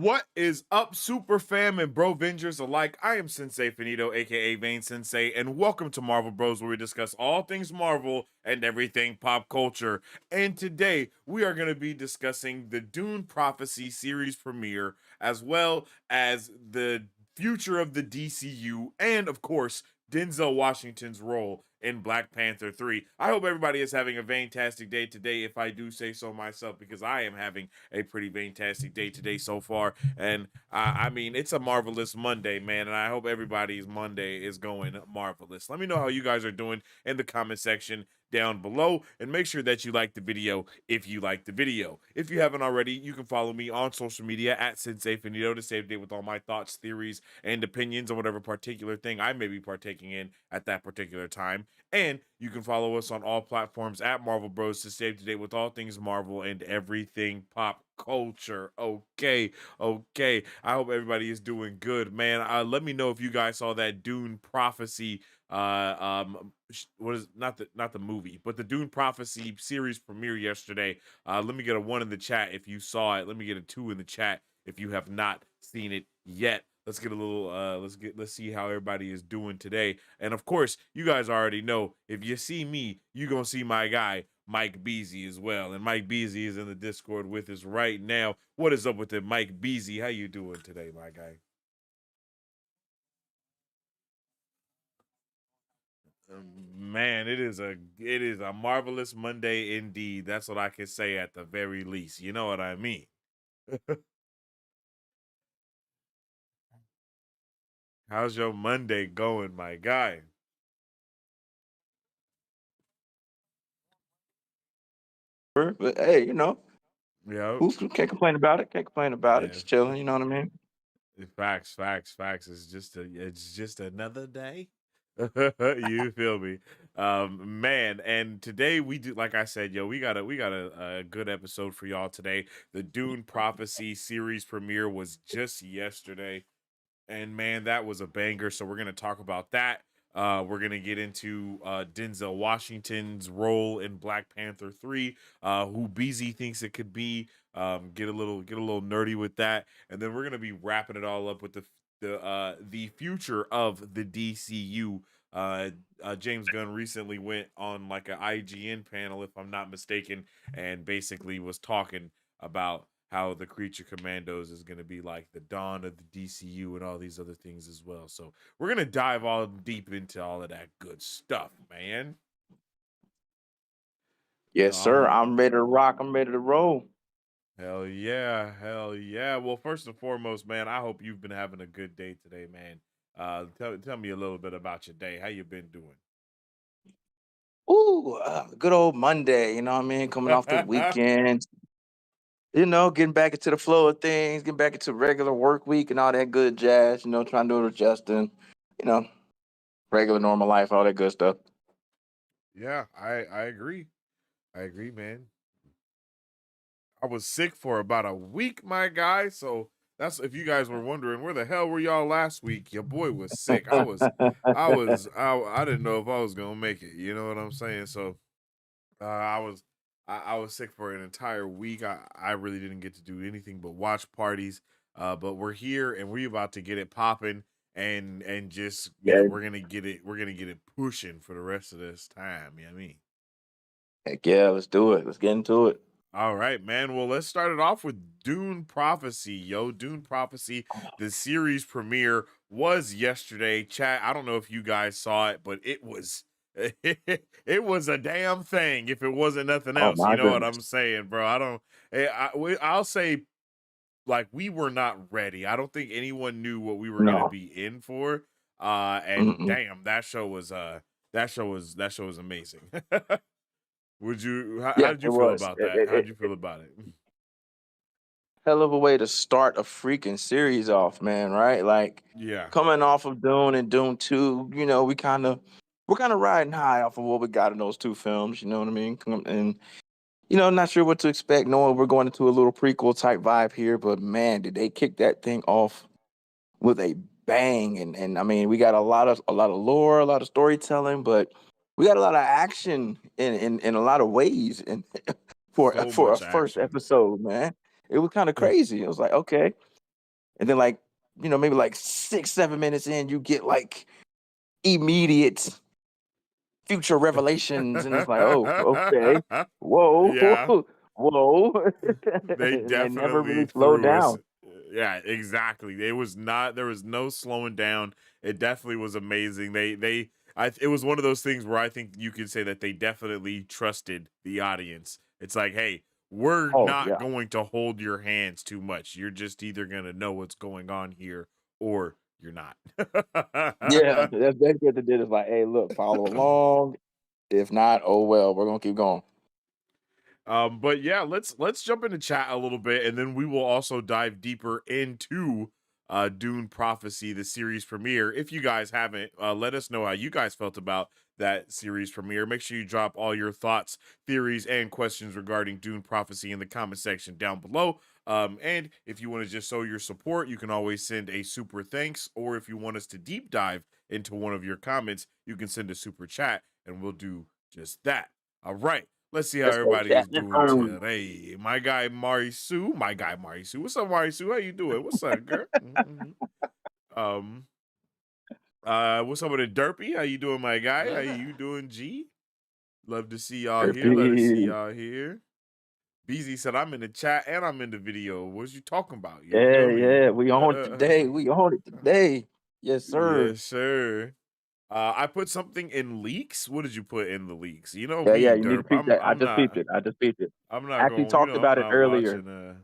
What is up, super fam and bro vengers alike? I am Sensei Finito, aka Vane Sensei, and welcome to Marvel Bros, where we discuss all things Marvel and everything pop culture. And today we are going to be discussing the Dune Prophecy series premiere, as well as the future of the DCU, and of course, Denzel Washington's role in Black Panther 3. I hope everybody is having a fantastic day today, if I do say so myself, because I am having a pretty fantastic day today so far. And I mean, it's a marvelous Monday, man. And I hope everybody's Monday is going marvelous. Let me know how you guys are doing in the comment section down below, and make sure that you like the video if you like the video. If you haven't already, you can follow me on social media at Sensei Finito to stay updated with all my thoughts, theories, and opinions on whatever particular thing I may be partaking in at that particular time. And you can follow us on all platforms at Marvel Bros to stay up to date with all things Marvel and everything pop culture. Okay. I hope everybody is doing good, man. Let me know if you guys saw that Dune Prophecy what is not the movie, but the Dune Prophecy series premiere yesterday. Let me get a 1 in the chat if you saw it. Let me get a 2 in the chat if you have not seen it yet. Let's get a little let's see how everybody is doing today. And of course, you guys already know, if you see me, you gonna see my guy Mike Beasy as well. And Mike Beasy is in the Discord with us right now. What is up with it, Mike Beasy? How you doing today, my guy? Man, it is a marvelous Monday indeed. That's what I can say at the very least. You know what I mean? How's your Monday going, my guy? But hey, Yep. who can't complain about it? Can't complain about it. Yeah. Just chilling. You know what I mean? Facts. It's just another day. You feel me? Man, and today we do, like I said, yo, we got a good episode for y'all today. The Dune Prophecy series premiere was just yesterday. And man, that was a banger. So we're gonna talk about that. We're gonna get into Denzel Washington's role in Black Panther 3, who BZ thinks it could be. Get a little nerdy with that, and then we're gonna be wrapping it all up with the future of the DCU. James Gunn recently went on like an IGN panel, if I'm not mistaken, and basically was talking about how the Creature Commandos is going to be like the dawn of the DCU and all these other things as well. So we're going to dive all deep into all of that good stuff, man. Yes, sir. Um, I'm ready to rock. I'm ready to roll. hell yeah. Well, first and foremost, man, I hope you've been having a good day today, man. Tell me a little bit about your day. How you been doing? Ooh, good old Monday. You know what I mean? Coming off the weekend. Getting back into the flow of things, getting back into regular work week and all that good jazz. Trying to do it adjusting. You know, regular normal life, all that good stuff. Yeah, I agree. I agree, man. I was sick for about a week, my guy. So that's, if you guys were wondering where the hell were y'all last week, your boy was sick. I didn't know if I was gonna make it. You know what I'm saying? So I was sick for an entire week. I really didn't get to do anything but watch parties. But we're here and we're about to get it popping, and just Yeah. we're gonna get it pushing for the rest of this time. You know what I mean? Heck yeah, let's do it. Let's get into it. All right, man. Well, let's start it off with Dune Prophecy. Yo, Dune Prophecy, the series premiere was yesterday. Chat, I don't know if you guys saw it, but it was it was a damn thing if it wasn't nothing Oh else. You my know what goodness. I'm saying, bro? I don't I'll say, like, we were not ready. I don't think anyone knew what we were going to No. be in for. And Mm-mm. damn, that show was amazing. Would you how Yes, did it you feel was. about that? How did you feel about it? Hell of a way to start a freaking series off, man, right? Like Yeah. coming off of Dune and Dune 2, we're kind of riding high off of what we got in those two films, you know what I mean? And not sure what to expect, knowing we're going into a little prequel type vibe here, but man, did they kick that thing off with a bang. And I mean, we got a lot of lore, a lot of storytelling, but we got a lot of action in a lot of ways and for So for a much first action. episode, man. It was kind of crazy. It was like, okay. and then like maybe like 6-7 minutes in, you get like immediate future revelations, and it's like, oh, okay, whoa, Yeah, whoa, they and they never definitely really slowed threw us. down. Yeah, exactly. There was no slowing down. It definitely was amazing. It was one of those things where I think you could say that they definitely trusted the audience. It's like, hey, we're Oh not yeah, going to hold your hands too much. You're just either going to know what's going on here or you're not. yeah. That's basically what they did. It's like, hey, look, follow along. If not, oh well, we're gonna keep going. But yeah, let's jump into chat a little bit, and then we will also dive deeper into Dune Prophecy, the series premiere. If you guys haven't, let us know how you guys felt about that series premiere. Make sure you drop all your thoughts, theories, and questions regarding Dune Prophecy in the comment section down below. And if you want to just show your support, you can always send a super thanks, or if you want us to deep dive into one of your comments, you can send a super chat, and we'll do just that. All right. Let's see how Let's go, everybody chat. is Let's doing go. today. My guy Marisu. What's up, Marisu? How you doing? What's up, girl? Um, what's up with the Derpy? How you doing, my guy? How you doing, G? Love to see y'all here. Love to see Derpy. y'all here. BZ said I'm in the chat and I'm in the video. What you talking about? You Yeah, feel me? yeah. We on it today. We on it today. Yes, sir. Yes, sir. I put something in leaks. What did you put in the leaks? You know Yeah, yeah. me, You need to Derp. peep that. I just peeped it. I just peeped it. I'm I not actually going, talked I'm about it not earlier. watching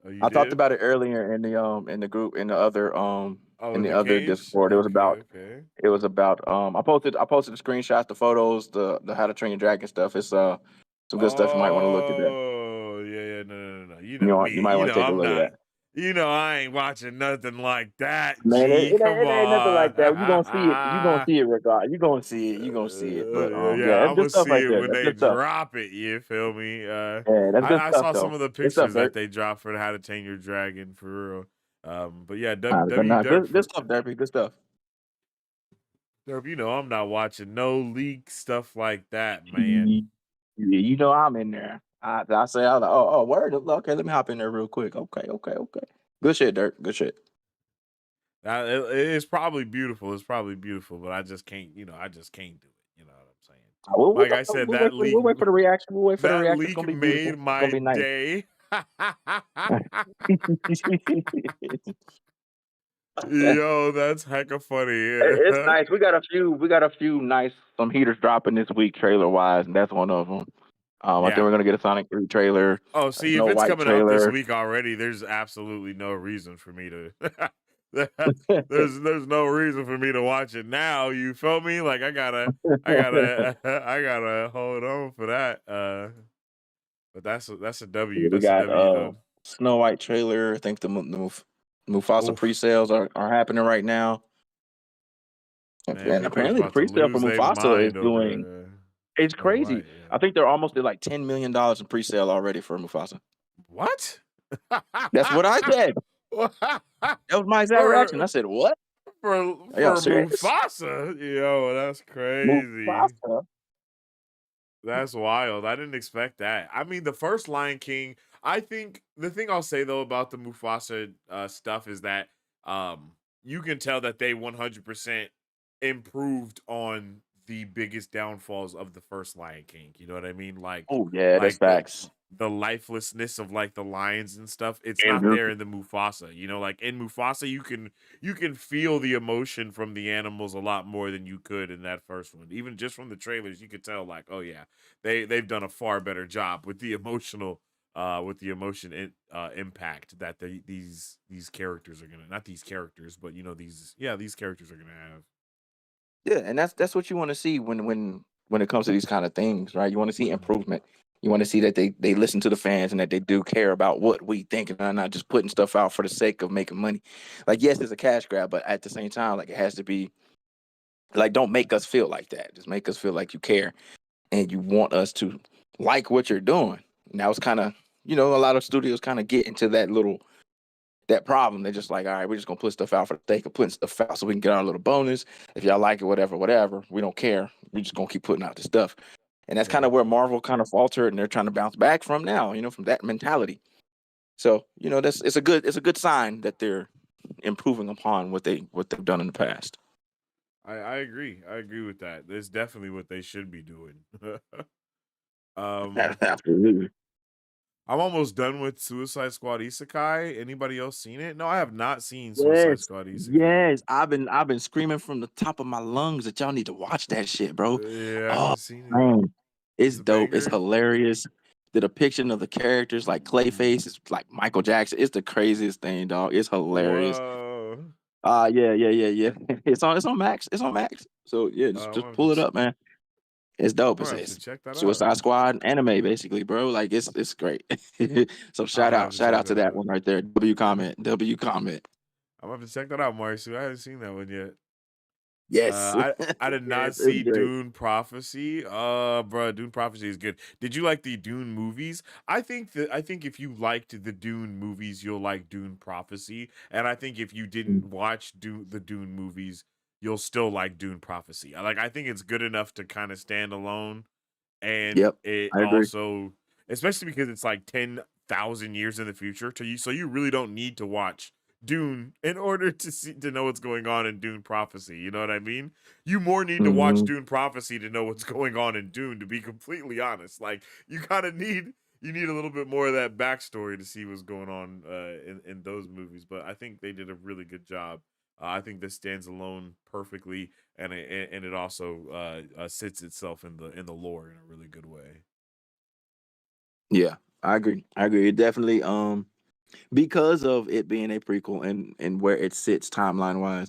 oh, you I talked did? about it earlier in the group Oh, in in the the other cage? Discord. Okay, okay. It was about I posted the screenshots, the photos, the How to Train Your Dragon stuff. It's some good stuff. You might want to look at that. Oh, yeah, yeah, no. You know You me. might want to take a I'm look at not. that. I ain't watching nothing like that. Man, G, come it ain't nothing on. like that. You gonna see it. You gonna see it regardless. You gonna see it. You gonna see it. But yeah, Yeah, it's I'm good gonna stuff see right it there. when That's they good stuff. drop it. You feel me? Yeah, that's good I stuff saw some though. of the Good stuff, pictures that Dirt. they dropped for How to Tame Your Dragon for real. But yeah, But W nah, Derp good for stuff, Derpy. Good stuff. Derp. I'm not watching no leak stuff like that, man. You, I'm in there. I say, I was like, word. Okay, let me hop in there real quick. Okay. Good shit, Dirt. Good shit. It's probably beautiful. It's probably beautiful, but I just can't. I just can't do it. You know what I'm saying? Like I said, We'll wait for the reaction. We'll wait for the that reaction. It's leak gonna be made beautiful. It's gonna my be nice. day. It- Yo, that's hecka funny. it's nice. We got a few nice some heaters dropping this week trailer wise, and that's one of them. I think Yeah. we're gonna get a Sonic 3 trailer, Oh, a see, if Snow it's White coming out this trailer. week already, there's absolutely no reason for me to. There's no reason for me to watch it now. You feel me? Like I gotta hold on for that. But that's a W. We That's a got W though. Snow White trailer. I think Mufasa Oof, pre-sales are happening right now. man, And people is apparently the about to pre-sale for lose their Mufasa is mind doing over it's Snow crazy. White. I Yeah. think they're almost at like $10 million in pre-sale already for Mufasa. What? That's what I said. That was my exact reaction. I for said, "What? Are y'all for serious?" Mufasa? Yo, that's crazy. Mufasa. That's wild. I didn't expect that. I mean, the first Lion King. I think the thing I'll say though about the Mufasa stuff is that you can tell that they 100% improved on the biggest downfalls of the first Lion King. You know what I mean? Oh yeah, that's Like facts. the lifelessness of like the lions and stuff. It's not Andrew. there in the Mufasa. Like in Mufasa, you can feel the emotion from the animals a lot more than you could in that first one. Even just from the trailers, you could tell like, oh yeah, they've done a far better job with the emotional with the impact that these characters are gonna, not these characters, but these characters are gonna have. Yeah, and that's what you want to see when it comes to these kind of things, right? You want to see Mhm. improvement. You want to see that they listen to the fans and that they do care about what we think and are not just putting stuff out for the sake of making money. Like, yes, it's a cash grab, but at the same time, like it has to be like, don't make us feel like that. Just make us feel like you care and you want us to like what you're doing. Now it's kind of, a lot of studios kind of get into that problem. They're just like, all right, we're just gonna put stuff out for the sake of putting stuff out so we can get our little bonus. If y'all like it, whatever, we don't care. We just gonna keep putting out this stuff. And that's kind Yeah. of where Marvel kind of faltered and they're trying to bounce back from now, from that mentality. So that's it's a good sign that they're improving upon what they've done in the past. I agree. I agree with that. That's definitely what they should be doing. um, Absolutely. I'm almost done with Suicide Squad Isekai. Anybody else seen it? No, I have not seen Suicide Yes, Squad Isekai. yes. I've been screaming from the top of my lungs that y'all need to watch that shit, bro. Yeah, I Oh haven't seen it. man, Is it's it dope. It's banger? hilarious. The depiction of the characters like Ooh. Clayface is like Michael Jackson. It's the craziest thing, dog. It's hilarious. Whoa. Yeah. It's on Max. It's on Max. So yeah, I'm just gonna have to pull it up, man. It's dope. I'm gonna have to It's check that out. Suicide Squad anime, basically, bro. Like it's great. So I'm gonna have to shout check out to that that out. one right there. W comment. W comment. I'm gonna have to check that out, Marcy. I haven't seen that one yet. Yes. I did not It's see great. Dune Prophecy. Bro, Dune Prophecy is good. Did you like the Dune movies? I think if you liked the Dune movies, you'll like Dune Prophecy, and I think if you didn't watch the Dune movies, you'll still like Dune Prophecy. I think it's good enough to kind of stand alone, and Yep. it I agree. also, especially because it's like 10,000 years in the future to you, so you really don't need to watch Dune in order to know what's going on in Dune Prophecy. You know what I mean? You more need to watch Hmm. Dune Prophecy to know what's going on in Dune. To be completely honest, like you kind of need a little bit more of that backstory to see what's going on in those movies. But I think they did a really good job. I think this stands alone perfectly, and it also sits itself in the lore in a really good way. Yeah, I agree. I agree. It definitely because of it being a prequel and where it sits timeline wise,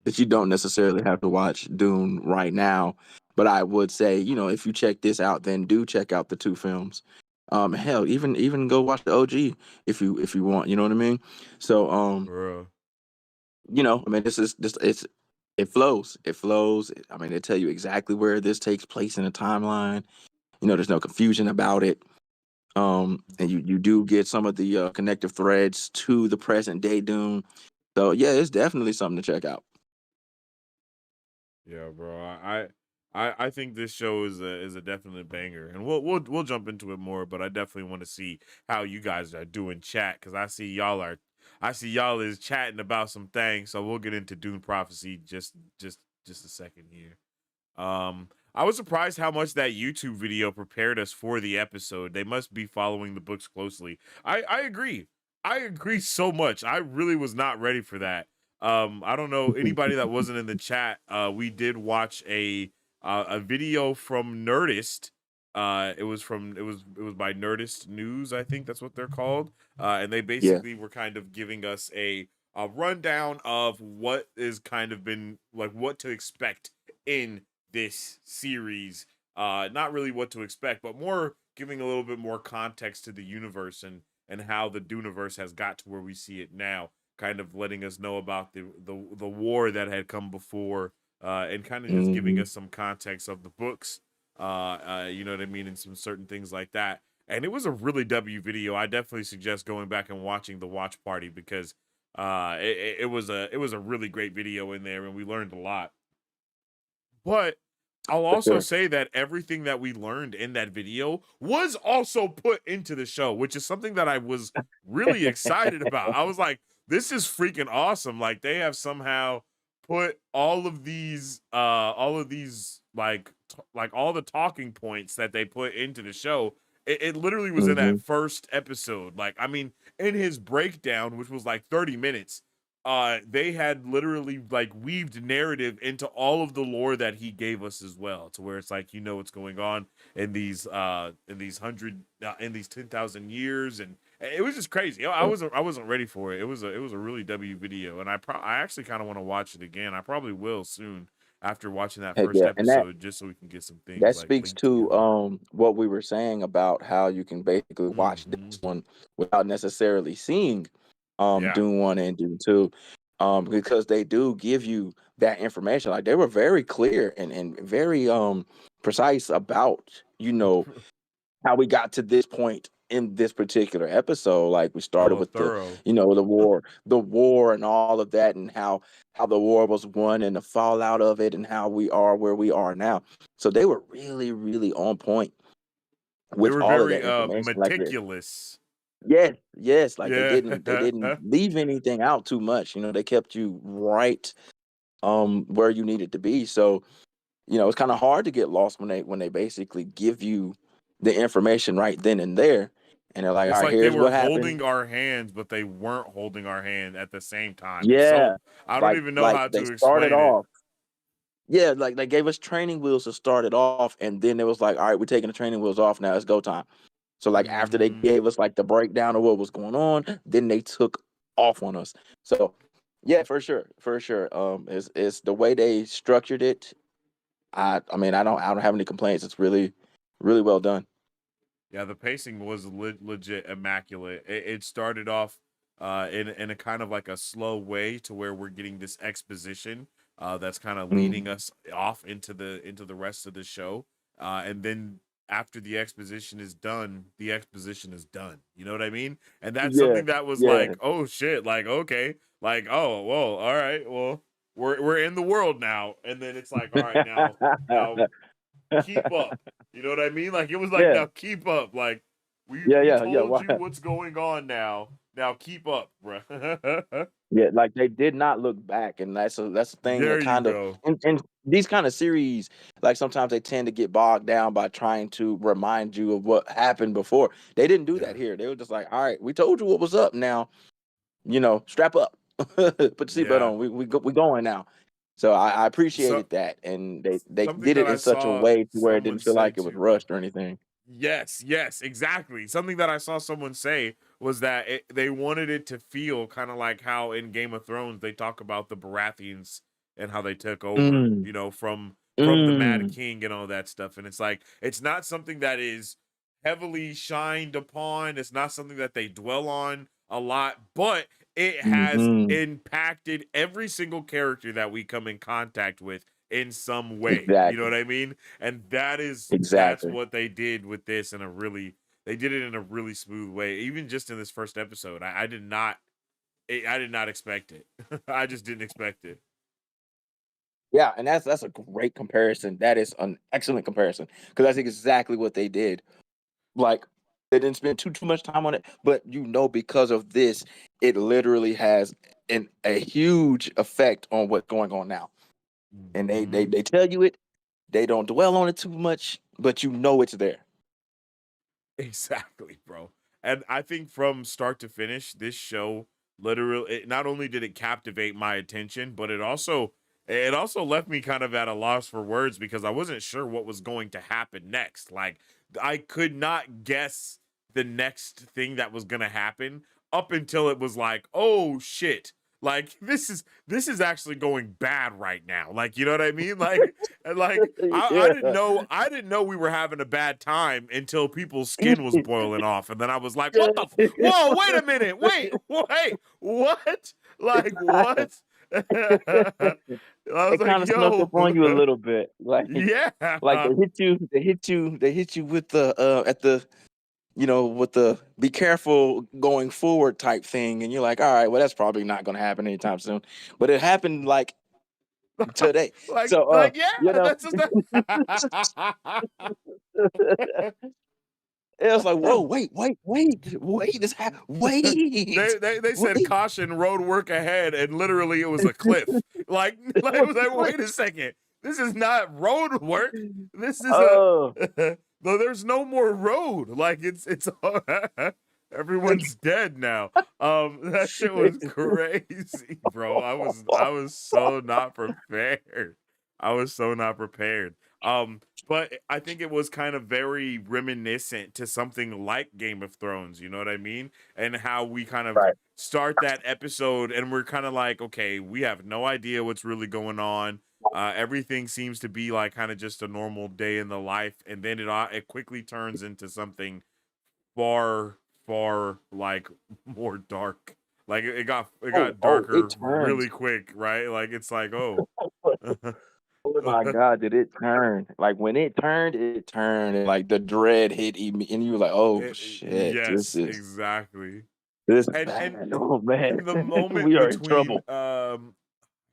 that you don't necessarily have to watch Dune right now. But I would say, if you check this out, then do check out the two films. Hell, even go watch the OG if you want. You know what I mean? So Bro, I mean, this is this it's it flows. It flows. I mean, they tell you exactly where this takes place in the timeline. There's no confusion about it. And you do get some of the connective threads to the present day Dune. So yeah, it's definitely something to check out. yeah, bro. I think this show is a definite banger, and we'll jump into it more. But I definitely want to see how you guys are doing chat because I see y'all is chatting about some things. So we'll get into Dune Prophecy just a second here. I was surprised how much that YouTube video prepared us for the episode. They must be following the books closely. I agree. I agree so much. I really was not ready for that. I don't know anybody that wasn't in the chat. We did watch a video from Nerdist. It was by Nerdist News, I think that's what they're called. And they Yeah. basically were kind of giving us a rundown of what is kind of been like what to expect in this series. Not really what to expect, but more giving a little bit more context to the universe and how the Duneverse has got to where we see it now. Kind of letting us know about the war that had come before, and kind of just giving Hmm. us some context of the books. You know what I mean, and some certain things like that. And it was a really W video. I definitely suggest going back and watching the watch party because it was a really great video in there, and we learned a lot. But I'll For also sure. say that everything that we learned in that video was also put into the show, which is something that I was really excited about. I was like, this is freaking awesome. Like they have somehow put all of these like all the talking points that they put into the show. It literally was in that Hmm. first episode. Like, I mean, in his breakdown, which was like 30 minutes, they had literally like weaved narrative into all of the lore that he gave us as well, to where it's like what's going on in these 10,000 years, and it was just crazy. I wasn't ready for it. It was a really W video, and I actually kind of want to watch it again. I probably will soon after watching that Heck first yeah, and that episode, just so we can get some things that like speaks linked to together. what we were saying about how you can basically watch Hmm. this one without necessarily seeing Yeah. Dune 1 and Dune 2, because they do give you that information. Like they were very clear and very precise about how we got to this point in this particular episode. Like we started Hella with the thorough. the war and all of that, and how the war was won and the fallout of it, and how we are where we are now. So they were really really on point They with were all of very that information. Like meticulous. Yes, yes, like Yeah. they didn't leave anything out too much. They kept you right where you needed to be. So, it's kind of hard to get lost when they basically give you the information right then and there. And they're like, all It's right, like they here's were what happened. holding our hands, but they weren't holding our hand at the same time. It's so Yeah. I don't Like even know like how they to started explain it. off. Yeah, like they gave us training wheels to start it off, and then it was like, all right, we're taking the training wheels off now. It's go time. So like after they Hmm. gave us like the breakdown of what was going on, then they took off on us. So yeah, for sure, for sure. It's the way they structured it. I mean, I don't have any complaints. It's really, really well done. Yeah, the pacing was legit immaculate. It started off in a kind of like a slow way to where we're getting this exposition that's kind of leading Mm. us off into the rest of the show. And then after the exposition is done, the exposition is done. You know what I mean? And that's Yeah, something that was yeah. like, oh shit, like okay, like oh well, all right, well we're in the world now, and then it's like all right now keep up. You know what I mean? Like it was like Yeah, now keep up. Like yeah, we yeah, yeah. told Why? you what's going on now. Now keep up, bruh. Yeah, like they did not look back, and that's the thing that There you kind of go. and these kind of series, like sometimes they tend to get bogged down by trying to remind you of what happened before. They didn't do Yeah. that here. They were just like, all right, we told you what was up. Now, strap up, put your seatbelt Yeah. on. We going now. So I So appreciated that, and they something did that it I in such a saw way to where it someone didn't feel say like it was too. rushed or anything. Yes, yes, exactly. Something that I saw someone say was that they wanted it to feel kind of like how in Game of Thrones they talk about the Baratheons and how they took over, Mm, you know, from the Mad mm, King and all that stuff. And it's like it's not something that is heavily shined upon. It's not something that they dwell on a lot, but it has mm-hmm. impacted every single character that we come in contact with in some way. You know Exactly, what I mean? And that's exactly. what they did with this in a really they did it in a really smooth way. Even just in this first episode, I did not I did not expect it. I just didn't expect it. Yeah, and that's a great comparison. That is an excellent comparison because that's exactly what they did. Like they didn't spend too much time on it, but because of this, it literally has a huge effect on what's going on now. And Hmm. they tell you it. They don't dwell on it too much, but it's there. Exactly, bro. And I think from start to finish, this show literally not only did it captivate my attention, but it also left me kind of at a loss for words because I wasn't sure what was going to happen next. Like I could not guess the next thing that was going to happen up until it was like, "Oh shit." Like this is actually going bad right now. Like, you know what I mean? Like and like Yeah. I didn't know we were having a bad time until people's skin was boiling off, and then I was like, "What the? Whoa! Wait a minute! Wait! What? Like what?" I was It like, kind of snuck "Yo, up on you a little bit. Like yeah, they hit you with the at the with the be careful going forward type thing. And you're like, all right, well, that's probably not going to happen anytime soon. But it happened like today. So, yeah." That's just it was like, whoa, wait, wait, they said wait. caution, road work ahead, and literally it was a cliff. Like like it was like, wait a second, this is not road work. This is a Oh, though there's no more road. Like it's everyone's dead now. That shit was crazy, bro. I was so not prepared. I was so not prepared. But I think it was kind of very reminiscent to something like Game of Thrones, you know what I mean? And how we kind of right. start that episode and we're kind of like, okay, we have no idea what's really going on. Everything seems to be like kind of just a normal day in the life, and then it quickly turns into something far like more dark. Like it got It darker turned. really quick, right? Like it's like, oh. Oh my God, did it turn? Like when it turned, and like the dread hit me, and you were like, "Oh shit, Yes, exactly. this is And bad." Oh man, and the moment we are in between trouble.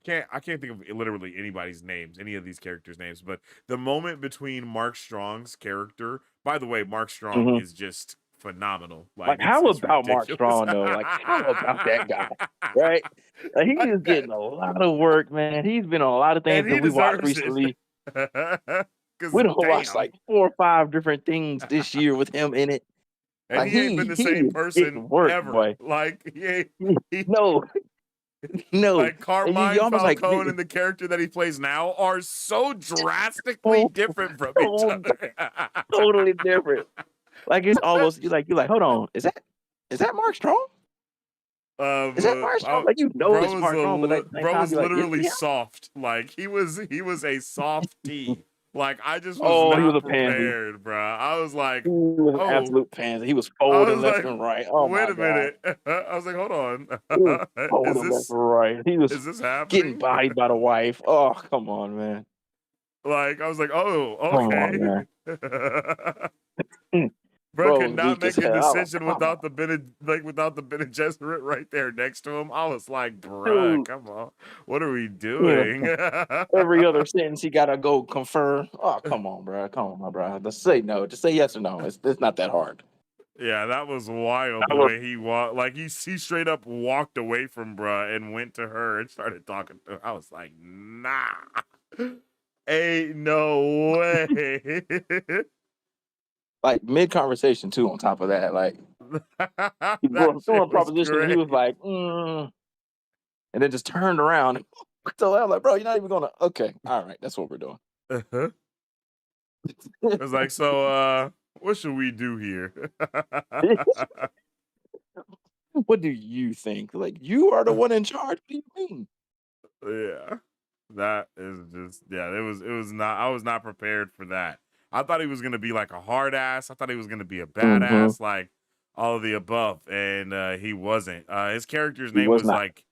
I can't think of literally anybody's names, any of these characters' names, but the moment between Mark Strong's character, by the way, Mark Strong Hmm. is just phenomenal. Like, Like how it's about Mark ridiculous. Strong though? Like, how about that guy? Right? Like, he is getting a lot of work, man. He's been on a lot of And things that he we watched deserves it. recently. Cause We done watched damn. like 4 or 5 different things this year with him in it. And Like he ain't been the he same is person getting work, ever. boy. Like he ain't he No, no. like And you Carmine almost like Falcone and the character that he plays now are so drastically oh, different from each oh, other. totally different. Like it's almost you're like, hold on, is that Mark Strong? Is that Mark Strong? Like it's Mark Strong, but at the same Bro time, was you're like, is literally he? soft. Like he was a soft T. Like I just was Oh, he was not a pansy. prepared, bro. I was He like, was an oh, absolute pansy. He was I folding was left like, and right. Oh wait my a god, minute. I was like, hold on. he was is folding left this and right. He was is this getting happening? bodied by the wife. Oh, come on, man. Like I was like, oh, Come on, okay. man. Mm. Bro Bro could was not weak as make a hell. I was decision like, come on, without the Bene Gesserit right there next to him. I was like, bruh, dude. come on. What are we Yeah. doing? Every other sentence he gotta go confer. Oh, come on, bro. Come on, my bro. Just say no. Just say yes or no. It's not that hard. Yeah, that was wild I the was, way he walked. Like he straight up walked away from bruh and went to her and started talking to her. I was like, nah. Ain't no way. like mid conversation too. On top of that, like he That was doing shit a was proposition, and he was great. like, and then just turned around. So I'm like, bro, you're not even gonna. Okay, all right, that's what we're doing. Uh-huh. I was like, so what should we do here? What do you think? Like, you are the one in charge. What do you mean? Yeah. That is just yeah, it was not I was not prepared for that. I thought he was gonna be like a hard ass. I thought he was gonna be a Mm-hmm. badass, like all of the above, and he wasn't. His character's He name was was not. like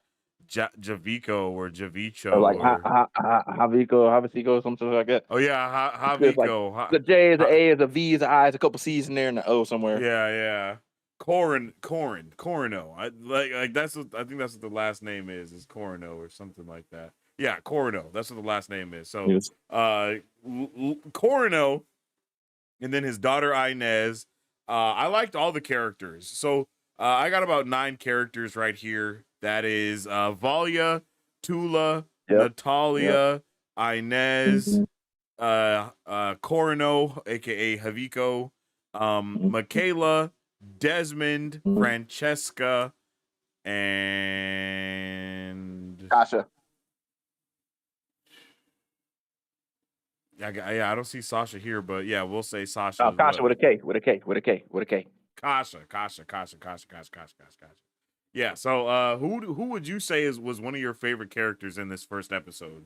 Javico or Or Javicho like or Haviko, something like that. oh yeah, Because like Javico. the J is a A is a V is a I is a couple C's in there and an O somewhere. Yeah, yeah. Corino. I like that's what I think that's what the last name is Corino or something like that. Yeah, Corino. That's what the last name is. So, Yes. Corino and then his daughter Inez. I liked all the characters. So, I got about 9 characters right here. That is Valia, Tula, Yep. Yep. Natalia, Inez, Mm-hmm. Corino, aka Haviko, Michaela, Desmond, Mm-hmm. Francesca, and Kasha. yeah, I don't see Sasha here, but yeah, we'll say Sasha Oh, as Kasha with a well. K, with a K, with a K, with a K. Kasha. Yeah. So, who would you say was one of your favorite characters in this first episode?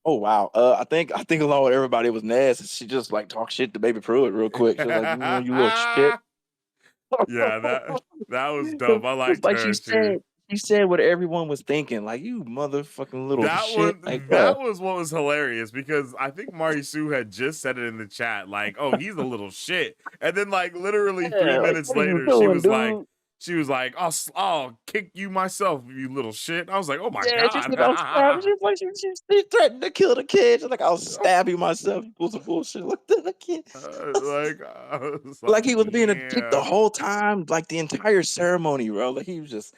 Oh wow. I think along with everybody it was Naz. She just like talk shit to Baby Pruitt real quick. She was like, you little shit. Yeah, that was It dope. I was liked like her too. she said what everyone was thinking. Like, you motherfucking little shit. Like, That was what was hilarious because I think Marisu had just said it in the chat, like, "Oh, he's a little shit," and then like literally three yeah, like, minutes what are you later, doing, dude? she was like, I'll kick you myself, you little shit." I was like, "Oh my Yeah, she god!" said I'll stab. She threatened to kill the kid. She's like, I'll stab you myself. You pull some bullshit. Look at the kid. Like I was Like like, he was being a dick the "Yeah, whole time, like the entire ceremony, bro. Like he was just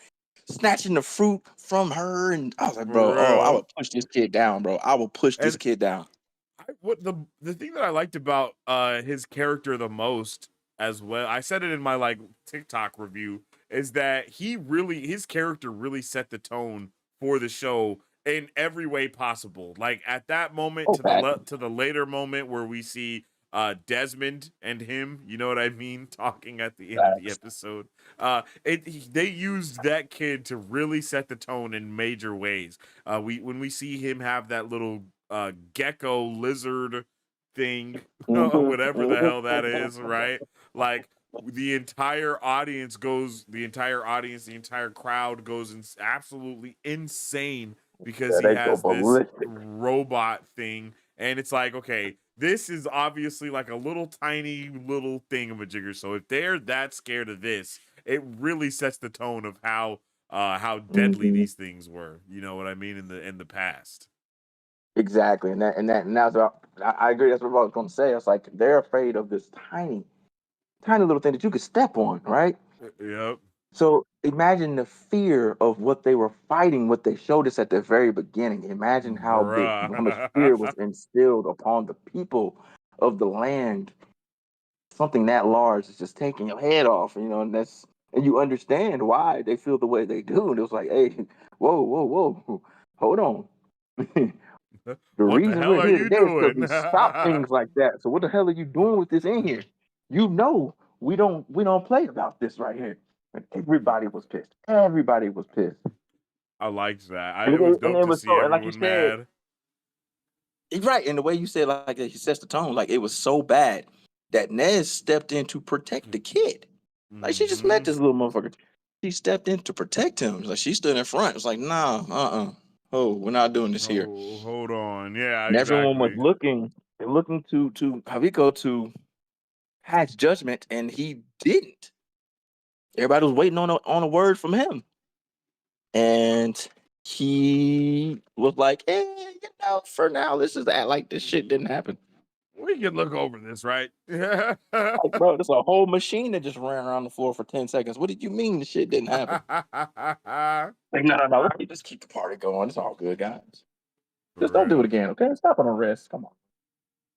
snatching the fruit from her, and I was like, bro, for oh, I real." would push this kid down, bro. I will push this And kid down. what the thing that I liked about his character the most as well, I said it in my like TikTok review, is that his character really set the tone for the show in every way possible. Like at that moment Oh, bad. to the later moment where we see Desmond and him, you know what I mean, talking at the end of the Facts. episode. They used that kid to really set the tone in major ways. When we see him have that little gecko lizard thing, Mhm, whatever the mhm. hell that is, right? Like the entire crowd goes absolutely insane because Yeah, he they go has this ballistic. robot thing. And it's like, okay, this is obviously like a little tiny little thingamajigger. So if they're that scared of this, it really sets the tone of how deadly Mhm. these things were. You know what I mean in the past. Exactly, and that's what I agree. That's what I was going to say. It's like they're afraid of this tiny tiny little thing that you could step on, right? Yep. So imagine the fear of what they were fighting, what they showed us at the very beginning. Imagine how big, how much fear was Bruh. instilled upon the people of the land. Something that large is just taking your head off, and and you understand why they feel the way they do. And it was like, hey, whoa, whoa, whoa, hold on. The What the reason hell we're are here you today is because doing? we stop things like that. So what the hell are you doing with this in here? We don't play about this right here. And everybody was pissed. Everybody was pissed. I liked that. It And was and dope it to was see so, and like you everyone said, mad. right. And the way you said, like he sets the tone, like it was so bad that Nez stepped in to protect the kid. Like she just met Mm-hmm. this little motherfucker. She stepped in to protect him. Like she stood in front. It's like, nah, oh, we're not doing this here. Oh, hold on. Yeah, And everyone was exactly. looking to Haviko to pass judgment, and he didn't. Everybody was waiting on a word from him, and he was like, for now, let's just act like this shit didn't happen. We can look over this, right? Like, bro, there's a whole machine that just ran around the floor for 10 seconds. What did you mean the shit didn't happen? Like, no, no, no. Let's just keep the party going. It's all good, guys. For Just don't do it real. again, okay? Stop on the wrist. Come on.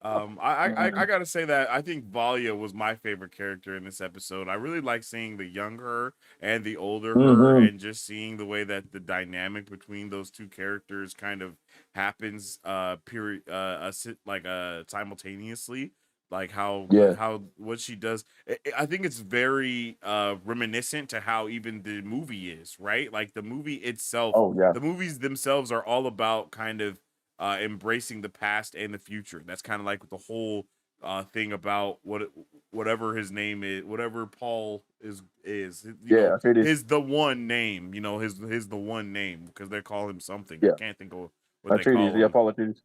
I gotta say that I think Valia was my favorite character in this episode. I really like seeing the younger her and the older her, Mm-hmm. and just seeing the way that the dynamic between those two characters kind of happens, period, simultaneously. Like Yeah. how what she does. I think it's very reminiscent to how even the movie is, right? Like the movie itself, Oh, yeah. the movies themselves are all about kind of embracing the past and the future. That's kind of like the whole thing about whatever his name is, whatever Paul is Yeah. It is. his the one name, his the one name because they call him something. I Yeah. can't think of what they Treaties. call Yeah, him. Paula treaties.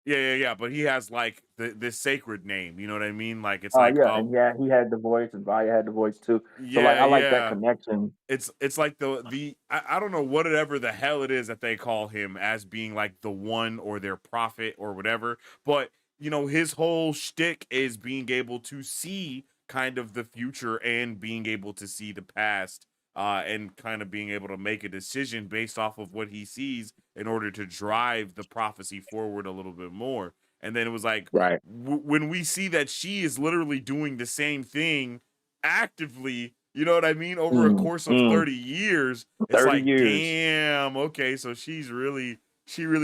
Yeah. But he has like this sacred name. You know what I mean? Like it's like Yeah. And yeah, he had the voice, and Vaya had the voice too. So, like, I like that yeah. connection. It's like I don't know whatever the hell it is that they call him as being like the one or their prophet or whatever, but his whole shtick is being able to see kind of the future and being able to see the past, and kind of being able to make a decision based off of what he sees in order to drive the prophecy forward a little bit more. And then it was like Right. when we see that she is literally doing the same thing actively, you know what I mean, over a Mm, course of 30 years, it's 30 like, years. damn, okay, so she really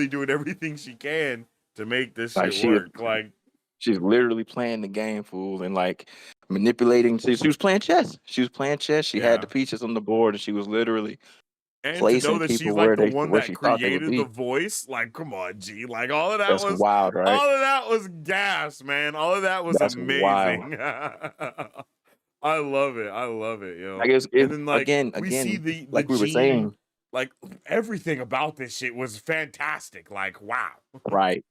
doing everything she can to make this Like, shit work. Like, she's literally playing the game, fool, and like manipulating. She was playing chess. She was playing chess. She had the yeah. pieces on the board, and she was literally And to know placing that she's people like the one where that she thought they would created the be. voice, like, come on, G. Like That's wild, right? all of that was gas, man. All of that was That's wild. amazing. I love it. I love it, Like yo. it's And then like we see again, the like we were gene, saying, like everything about this shit was fantastic. Like, wow. right?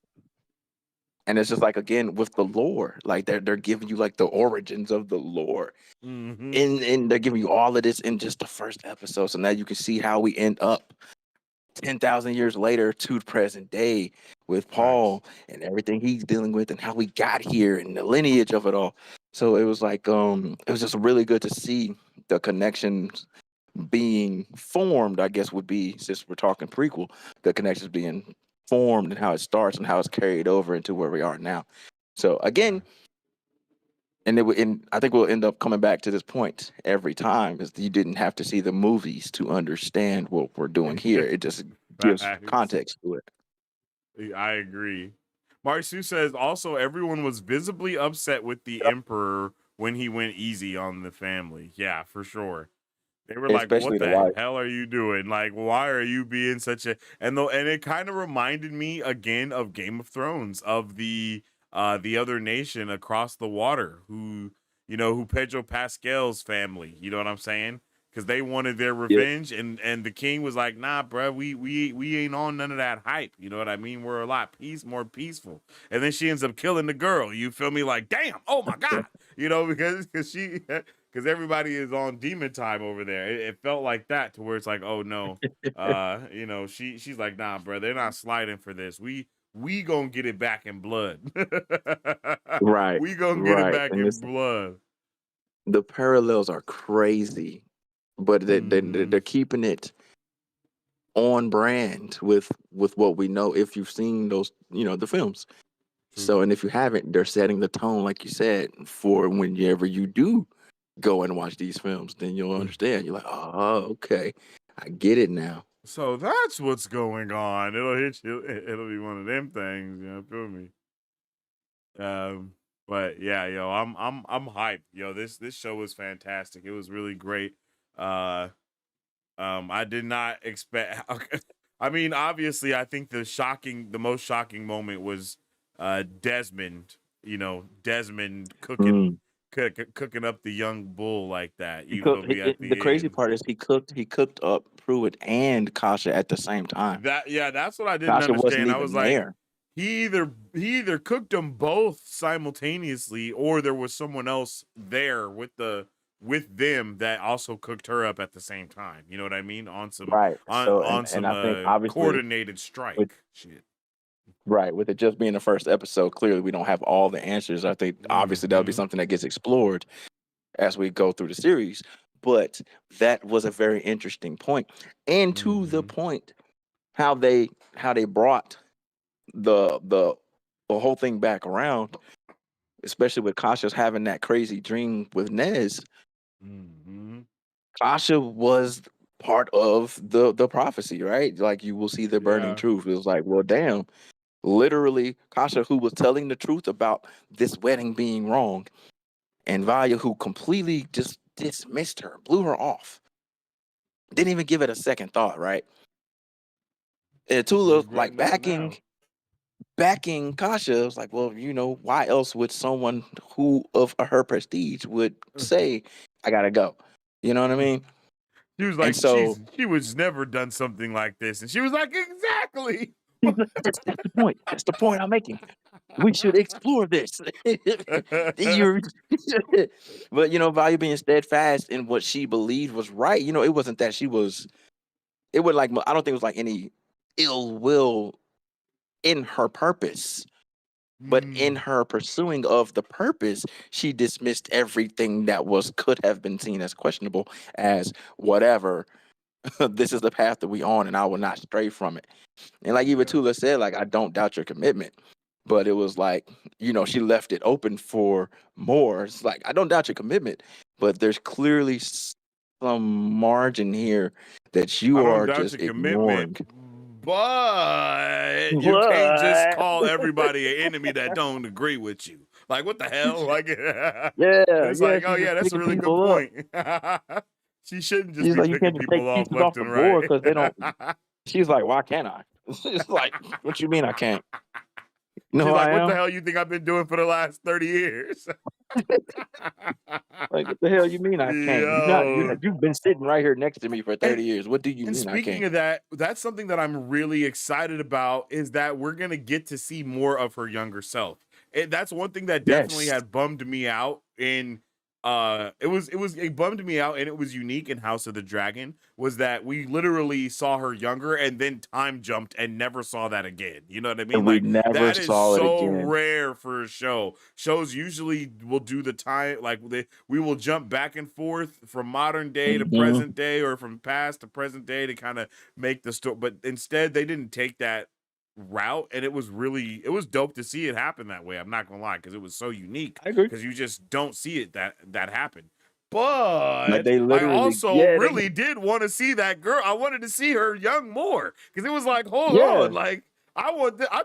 And it's just like again with the lore, like they're giving you like the origins of the lore, Mm-hmm. and they're giving you all of this in just the first episode. So now you can see how we end up 10,000 years later to the present day with Facts. Paul and everything he's dealing with and how we got here and the lineage of it all. So it was like it was just really good to see the connections being formed, I guess would be, since we're talking prequel, the connections being formed and how it starts and how it's carried over into where we are now. So again, and I think we'll end up coming back to this point every time is you didn't have to see the movies to understand what we're doing here. It just gives Facts. context to it. I agree. Marsu says also everyone was visibly upset with the Yep. emperor when he went easy on the family. Yeah, for sure. They were like, Especially "What the the wife. hell are you doing? Like, why are you being such a?" And it kind of reminded me again of Game of Thrones, of the other nation across the water who Pedro Pascal's family. You know what I'm saying? Because they wanted their Yeah. revenge, and the king was like, "Nah, bro, we ain't on none of that hype." You know what I mean? We're a lot more peaceful. And then she ends up killing the girl. You feel me? Like, damn, oh my god, because she because everybody is on demon time over there. It felt like that to where it's like, oh no, she's like, nah, bro, they're not sliding for this. We gonna get it back in blood. Right. We gonna get it Right. back And in this blood. the parallels are crazy, but they're keeping it on brand with what we know. If you've seen those, the films. True. So, and if you haven't, they're setting the tone, like you said, for whenever you do go and watch these films, then you'll understand. You're like, oh, okay, I get it now. So that's what's going on. It'll hit you. It'll be one of them things. You know, feel me? But yeah, yo, I'm hyped. Yo, this show was fantastic. It was really great. Uh, I did not expect. I mean, obviously, I think the most shocking moment was Desmond. You know, Desmond Mm. cooking up the young bull like that. He You feel cooked. me? At The the crazy end. part is he cooked up Pruitt and Kasha at the same time. That's what I didn't Kasha wasn't understand. I was even like, there. he either cooked them both simultaneously, or there was someone else there with them that also cooked her up at the same time. You know what I mean? On some Right. So, on and some I think obviously coordinated with strike shit. right with it just being the first episode, clearly we don't have all the answers. I think obviously that'll be Mm-hmm. something that gets explored as we go through the series. But that was a very interesting point, and to the Mm-hmm. point, how they brought the the the whole thing back around, especially with Kasha's having that crazy dream with Nez. Mm-hmm. Kasha was part of the prophecy, right? Like you will see the burning Yeah. truth. It was like, well, damn, literally Kasha, who was telling the truth about this wedding being wrong, and Vanya, who completely just dismissed her, blew her off, didn't even give it a second thought, right? And She's Tula, like regretting that now. backing Kasha, was like, well, why else would someone who of her prestige would say, I gotta go? You know what I mean? She was And like, so she was never done something like this, and she was like, exactly. that's the point. That's the point I'm making. We should explore this. You're- but Valia being steadfast in what she believed was right. It wasn't that she was. It was like I don't think it was like any ill will in her purpose, but in Mm, her pursuing of the purpose, she dismissed everything that could have been seen as questionable as whatever. This is the path that we on, and I will not stray from it. And like even yeah. Tula said, like I don't doubt your commitment, but it was like she left it open for more. It's like I don't doubt your commitment, but there's clearly some margin here that I you don't are doubt your just commitment, ignoring. but you can't just What? call everybody an enemy that don't agree with you. Like, what the hell? Like, Yeah, it's yeah. like, oh She's yeah, just that's a picking really good people up. point. She shouldn't just She's be like, you picking can't just people take off pieces off left the and board right. because they don't. She's like, why can't I? It's like, what you mean I can't? You know She's who like, I what the am? hell you think I've been doing for the last 30 years? Like, what the hell you mean I can't? Yo. You've been sitting right here next to me for And 30 years. What do you And mean I speaking can't? of that, that's something that I'm really excited about is that we're going to get to see more of her younger self. That's one thing that definitely Yes. had bummed me out in it bummed me out, and it was unique in House of the Dragon, was that we literally saw her younger and then time jumped and never saw that again. You know what I mean? And we Like, never that is saw it so again. rare for a show. Shows usually will do the time, like we will jump back and forth from modern day to Hmm. present day, or from past to present day, to kind of make the story. But instead, they didn't take that route, and it was dope to see it happen that way. I'm not gonna lie, because it was so unique, I agree. because you just don't see it that happen. Like But they I literally, also yeah, really did want to see that girl. I wanted to see her young more, because it was like, hold yeah. on, like I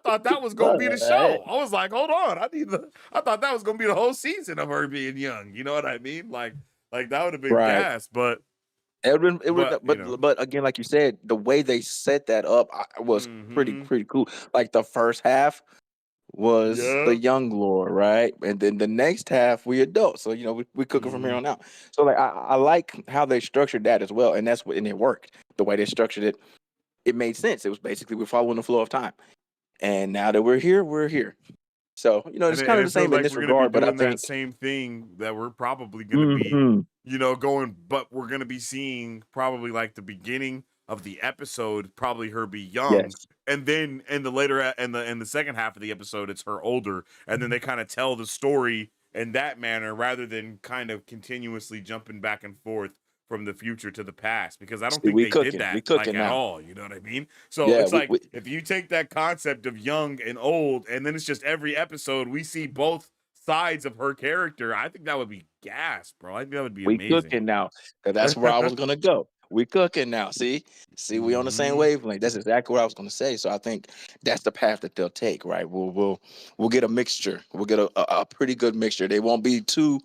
thought that was gonna be the But show. I was like, hold on, I thought that was gonna be the whole season of her being young. You know what I mean? Like that would have been right. gas, but It would, you know, but again, like you said, the way they set that up was mm-hmm. pretty cool. Like the first half was the Yep. young lore, right? And then the next half we adult. So we cooking from here Mm-hmm. on out. So like I like how they structured that as well, and and it worked. The way they structured it, it made sense. It was basically we're following the flow of time, and now that we're here, we're here. So And it's it, kind and of the it feels same in like this we're gonna be regard, but I doing that think same thing that we're probably gonna be, hmm going, but we're gonna be seeing probably like the beginning of the episode, probably her be young, yes, and then in the later in the second half of the episode, it's her older, and then they kind of tell the story in that manner rather than kind of continuously jumping back and forth from the future to the past, because I don't See, think we they did cooking. We that like cooking at now. all. You know what I mean? So Yeah, it's we, like we if you take that concept of young and old, and then it's just every episode we see both sides of her character, I think that would be gas, bro. I think that would be we amazing. cooking now. 'Cause that's where I was gonna go. We cooking now. See, we on the same Hmm. wavelength. That's exactly what I was gonna say. So I think that's the path that they'll take. Right? We'll get a mixture. We'll get a pretty good mixture. They won't be too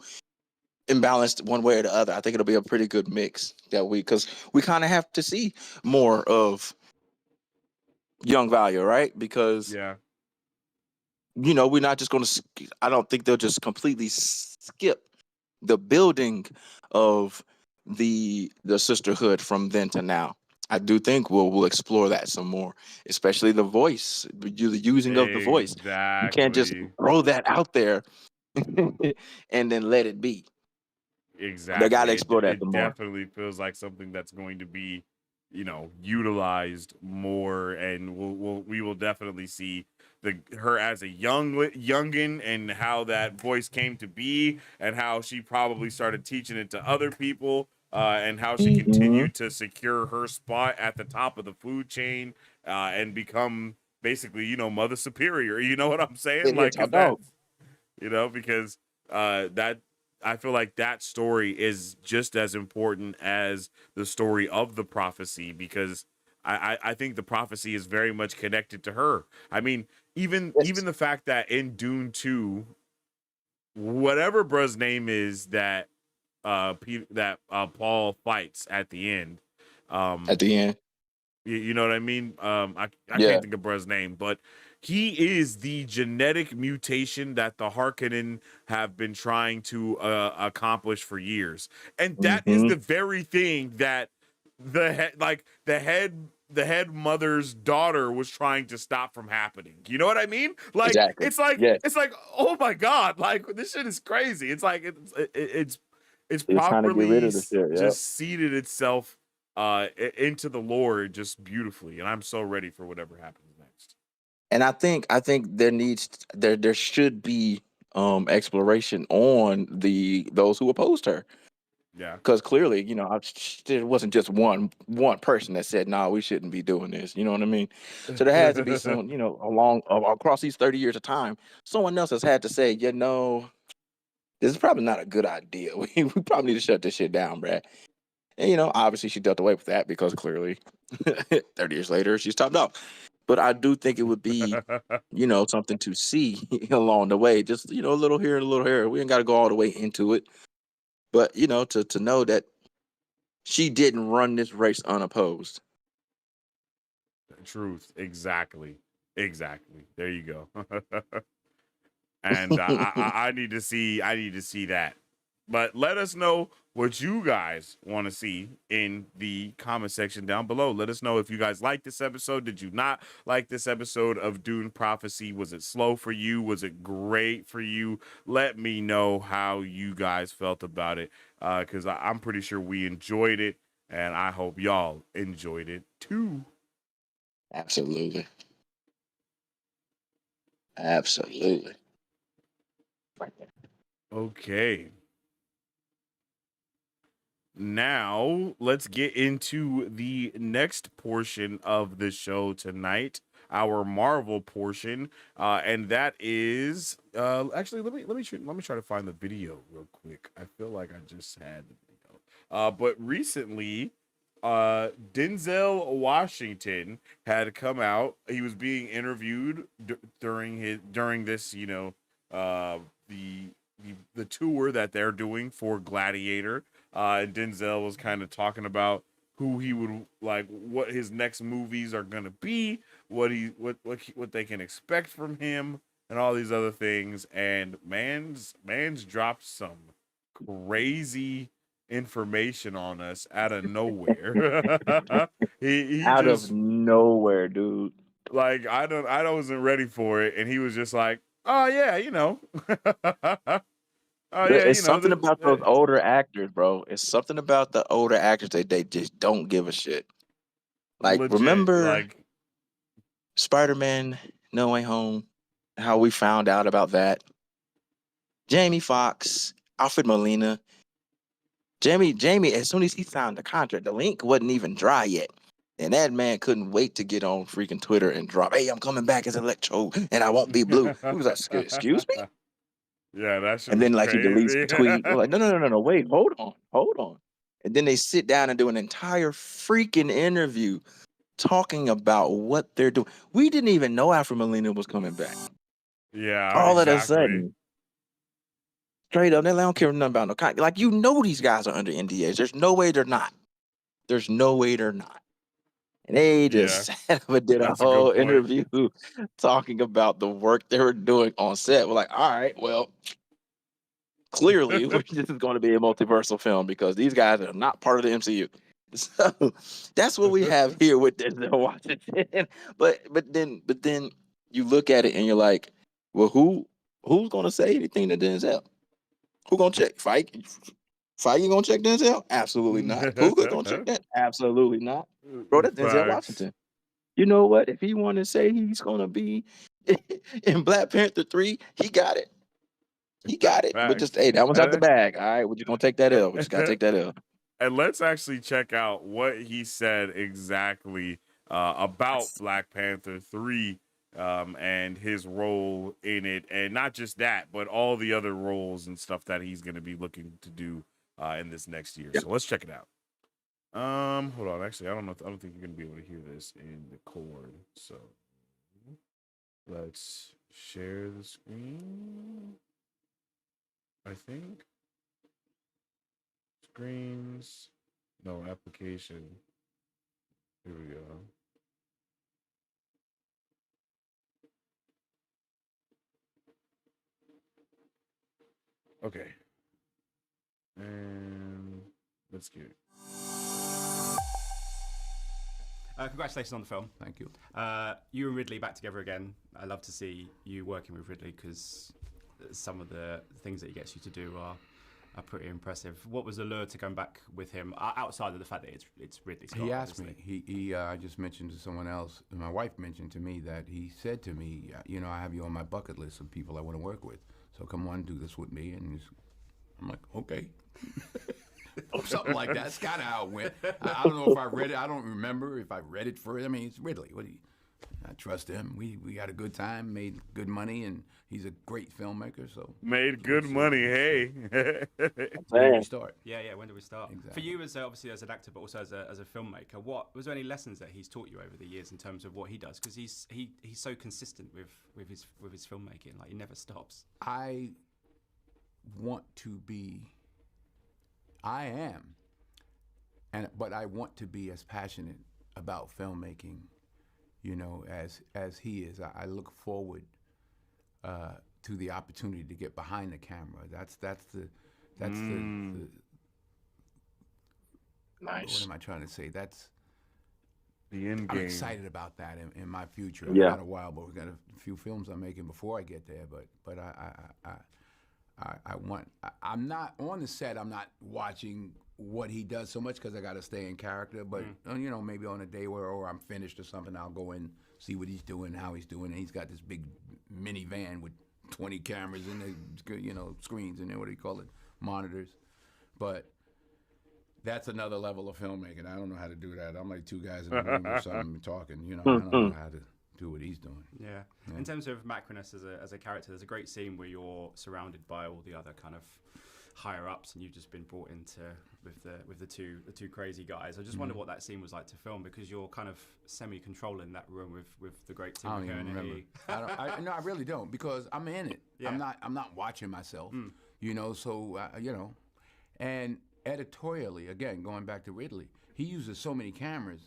imbalanced one way or the other. I think it'll be a pretty good mix that because we kind of have to see more of young value, right? Because Yeah. we're not just going to. I don't think they'll just completely skip the building of the sisterhood from then to now. I do think we'll explore that some more, especially the voice, the using of the voice. You can't just Exactly. throw that out there and then let it be. They got to Exactly. explore that It some more. definitely feels like something that's going to be, utilized more, and we will definitely see the her as a youngin, and how that voice came to be, and how she probably started teaching it to other people, and how she Hmm. continued to secure her spot at the top of the food chain, and become basically, mother superior. You know what I'm saying? It is Like, hot is dog. that, because that I feel like that story is just as important as the story of the prophecy, because I think the prophecy is very much connected to her. I mean, even Yes. the fact that in Dune 2, whatever bruh's name is that Paul fights at the end, At um the end. you know what I mean? I can't Yeah. think of bruh's name, but he is the genetic mutation that the Harkonnen have been trying to accomplish for years, and that is Hmm. the very thing that the head mother's daughter was trying to stop from happening. You know what I mean? Like Exactly. it's like Yes. it's like oh my god, like this shit is crazy. It's like it's They're trying to get rid properly of the shit. Yep. just seeded itself into the lore just beautifully, and I'm so ready for whatever happens next. And I think there should be exploration on those who opposed her. Yeah. Because clearly, there wasn't just one person that said, "No, we shouldn't be doing this." You know what I mean? So there has to be some, across these 30 years of time, someone else has had to say, this is probably not a good idea. We probably need to shut this shit down, Brad. And obviously she dealt away with that because clearly, 30 years later, she's topped off. But I do think it would be, something to see along the way. Just a little here and a little here. We ain't got to go all the way into it, but to know that she didn't run this race unopposed. Truth. Exactly. There you go. And I need to see. I need to see that. But let us know what you guys want to see in the comment section down below. Let us know if you guys like this episode. Did you not like this episode of Dune Prophecy? Was it slow for you? Was it great for you? Let me know how you guys felt about it, because I'm pretty sure we enjoyed it, and I hope y'all enjoyed it too. Absolutely. Absolutely. Okay. Now, let's get into the next portion of the show tonight, our Marvel portion, and that is actually let me try to find the video real quick. I feel like I just had the video, but recently, Denzel Washington had come out. He was being interviewed during this, uh, the the tour that they're doing for Gladiator. Denzel was kind of talking about who he would like, what his next movies are gonna be, what they can expect from him, and all these other things. And man's dropped some crazy information on us out of nowhere. he Out of just nowhere, dude. like I wasn't ready for it, and he was just like, oh yeah, oh yeah, It's something about those older actors, bro. It's something about the older actors that they just don't give a shit. Like, legit, remember like Spider-Man No Way Home? How we found out about that? Jamie Foxx, Alfred Molina. Jamie, as soon as he signed the contract, the link wasn't even dry yet. And that man couldn't wait to get on freaking Twitter and drop, "Hey, I'm coming back as Electro and I won't be blue." He was like, "Excuse me?" Yeah, that shit And was then like he deletes crazy. the tweet. We're like, no, wait, hold on. And then they sit down and do an entire freaking interview talking about what they're doing. We didn't even know Alfred Molina was coming back. Yeah, All of a exactly. sudden, straight up, they don't care nothing about no contract. Like, you know, these guys are under NDAs. There's no way they're not. There's no way they're not. And they Yeah, just sat up and did a that's a good whole point. interview talking about the work they were doing on set. We're like, all right, well, clearly this is going to be a multiversal film because these guys are not part of the MCU. So that's what we have here with Denzel Washington. But then you look at it and you're like, well, who's going to say anything to Denzel? Who gonna check? Feige gonna check Denzel? Absolutely not. Puka gonna check that? Absolutely not. Bro, that's Denzel Facts. Washington. You know what? If he want to say he's gonna be in Black Panther 3, he got it. He got it. But just, Facts. hey, that one's out the And, bag. All right, we're just gonna take that L. We just gotta take that L. and let's actually check out what he said exactly about Black Panther 3 and his role in it. And not just that, but all the other roles and stuff that he's going to be looking to do in this next year. Yeah. So let's check it out. Hold on. Actually, I don't know. I don't think you're going to be able to hear this in the cord. So let's share the screen. I think. Screens. No application. Here we go. Okay. And let's get it. Congratulations on the film. Thank you. You and Ridley back together again. I love to see you working with Ridley because some of the things that he gets you to do are pretty impressive. What was the lure to going back with him outside of the fact that it's Ridley Scott? He asked obviously. me. I just mentioned to someone else. And my wife mentioned to me that he said to me, you know, I have you on my bucket list of people I want to work with. So come on, do this with me. And I'm like, okay. Or something like that. That's kind of how it went. I don't know if I read it. I don't remember if I read it first. I mean, it's Ridley. I trust him. We had a good time, made good money, and he's a great filmmaker. So Made good money. Hey. where do we start? Yeah. When do we start? Exactly. For you, as obviously as an actor, but also as a filmmaker, what was there any lessons that he's taught you over the years in terms of what he does? Because he's so consistent with his filmmaking. Like, he never stops. I am, but I want to be as passionate about filmmaking, you know, as he is. I look forward to the opportunity to get behind the camera. That's the Nice. what am I trying to say? That's The end I'm game. excited about that in my future. Yeah. I've got a while, but we've got a few films I'm making before I get there. But I want. I'm not on the set. I'm not watching what he does so much because I got to stay in character. But you know, maybe on a day where I'm finished or something, I'll go and see what he's doing, how he's doing. And he's got this big minivan with 20 cameras in the, you know, screens in there. What do you call it? Monitors. But that's another level of filmmaking. I don't know how to do that. I'm like two guys in a room or something talking. You know, I don't know how to do what he's doing. Yeah. In terms of Macronus as a character, there's a great scene where you're surrounded by all the other kind of higher ups, and you've just been brought into with the two crazy guys. I just wonder what that scene was like to film, because you're kind of semi-controlling that room with the great Tim I don't even remember. No, I really don't, because I'm in it. Yeah. I'm not watching myself. You know, so you know, and editorially, again, going back to Ridley, he uses so many cameras,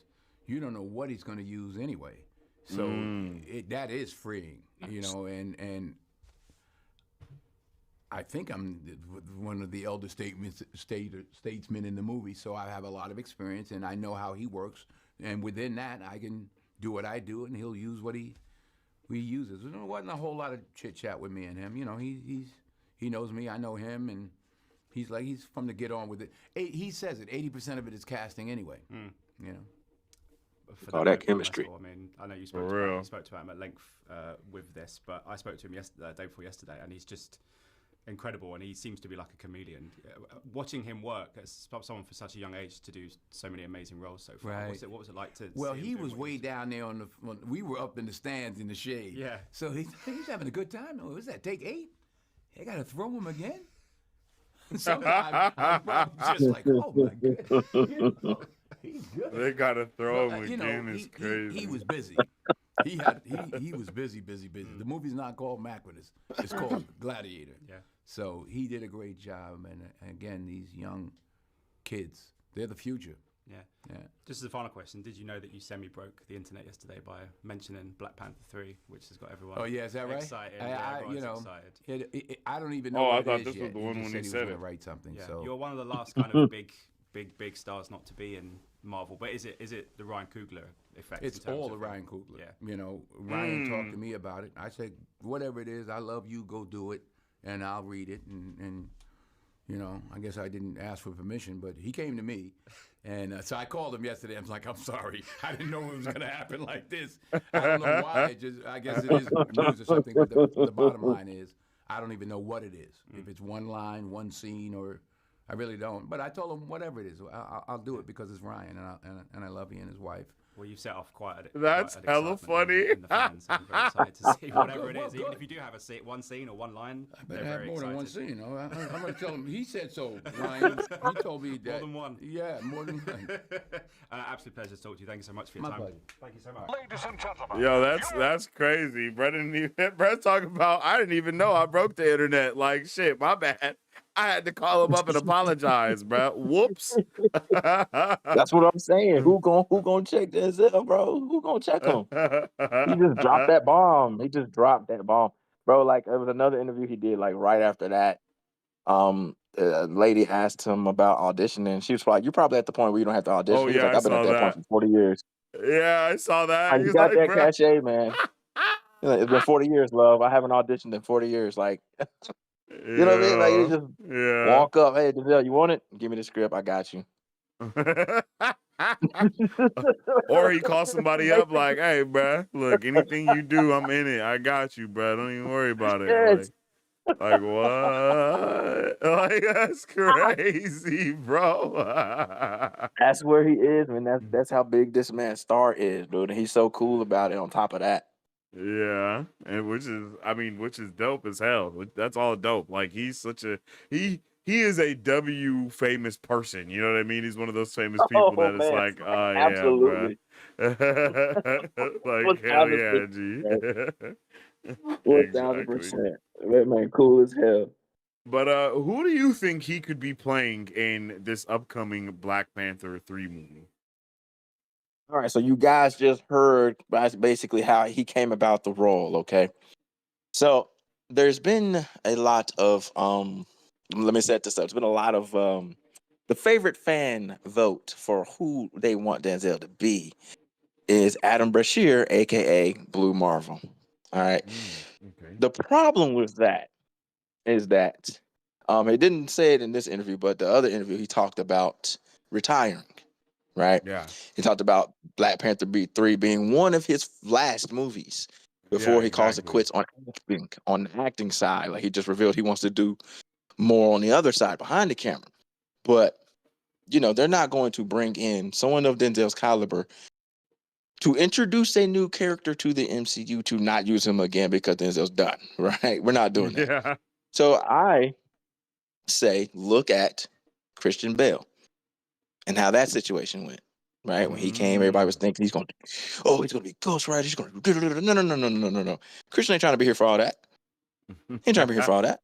you don't know what he's going to use anyway. So that is freeing, you know, and I think I'm one of the elder statesmen in the movie, so I have a lot of experience and I know how he works, and within that, I can do what I do, and he'll use what he uses. There wasn't a whole lot of chit chat with me and him, you know. He knows me, I know him, and he's from the get on with it. He says it. 80% of it is casting anyway, you know. Oh, that chemistry. I mean, I know you spoke to him at length with this, but I spoke to him day before yesterday, and he's just incredible, and he seems to be like a chameleon. Watching him work as someone for such a young age to do so many amazing roles so far. Right. What was it like to? Well, see him he doing was what way down there we were up in the stands in the shade. Yeah. So he's having a good time. Oh, was that take 8? They got to throw him again. So I'm just like, oh my god, he's good. They gotta throw Well, him again. It's crazy. He was busy. He was busy. The movie's not called Macbeth. It's called Gladiator. Yeah. So he did a great job, and again, these young kids, they're the future. Yeah. Yeah. Just as a final question, did you know that you semi-broke the internet yesterday by mentioning Black Panther 3, which has got everyone Oh yeah, is that right? excited? Everyone's excited. I don't even know. Oh, I what thought it is this was yet. the one just when said he was said gonna it. write something. Yeah. So You're one of the last kind of big stars not to be in Marvel. But is it the Ryan Coogler effect? it's in terms all of the him? Ryan Coogler. Yeah. Ryan talked to me about it. I said, whatever it is, I love you. Go do it, and I'll read it. And I guess I didn't ask for permission, but he came to me. And so I called him yesterday. I was like, I'm sorry. I didn't know it was going to happen like this. I don't know why. I guess it is news or something. But the bottom line is, I don't even know what it is. If it's one line, one scene, or I really don't. But I told him whatever it is, I'll do it because it's Ryan, and I love he and his wife. Well, you've set off quite a That's quite an hella excitement funny. in the fans. I'm very excited to see whatever it Well, is. Even good. if you do have one scene or one line, I they're better have very more than one excited. scene. I'm going to tell him. He said so, Ryan. He told me that. More than one. Yeah, more than one. Absolute pleasure to talk to you. Thank you so much for your My time. pleasure. Thank you so much. Ladies and gentlemen. Yo, that's crazy. Brett didn't even Brett talking about I didn't even know I broke the internet. Like shit, my bad. I had to call him up and apologize, bro. Whoops. That's what I'm saying. Who gonna check Denzel, bro? Who gonna check him? He just dropped that bomb. Bro. Like there was another interview he did like right after that. A lady asked him about auditioning. She was like, "You're probably at the point where you don't have to audition." Oh, He was yeah, like, I "I've been at saw that point that. for 40 years. Yeah, I saw that. You He's got like, that bro. cachet, man. He's like, it's been 40 years, love. I haven't auditioned in 40 years. Like, you know what I mean? Like, you just Yeah. walk up, hey, Denzel, you want it? Give me the script. I got you." Or he calls somebody up like, "Hey, bro, look, anything you do, I'm in it. I got you, bro. Don't even worry about it." Yes. Like what? Like that's crazy, bro. That's where he is, man. That's how big this man's star is, dude. And he's so cool about it on top of that. Yeah, and which is dope as hell. That's all dope. Like he's such a he is a W famous person. You know what I mean? He's one of those famous people that is man. like, oh yeah, Absolutely. bro. Like hell yeah, 1000%. G. 1000%. That man cool as hell. But who do you think he could be playing in this upcoming Black Panther 3 movie? All right, so you guys just heard basically how he came about the role, okay? So there's been a lot of let me set this up. There's been a lot of the favorite fan vote for who they want Denzel to be is Adam Brashear, aka Blue Marvel. All right. Okay. The problem with that is that he didn't say it in this interview, but the other interview he talked about retiring, right? Yeah. He talked about Black Panther 3 being one of his last movies before he calls it quits on the acting side. Like he just revealed he wants to do more on the other side behind the camera. But they're not going to bring in someone of Denzel's caliber to introduce a new character to the MCU to not use him again because Denzel's done, right? We're not doing that. Yeah. So I say, look at Christian Bale and how that situation went, right? When he came, everybody was thinking he's going to be Ghost Rider. He's going to no. Christian ain't trying to be here for all that. He ain't trying to be here for all that.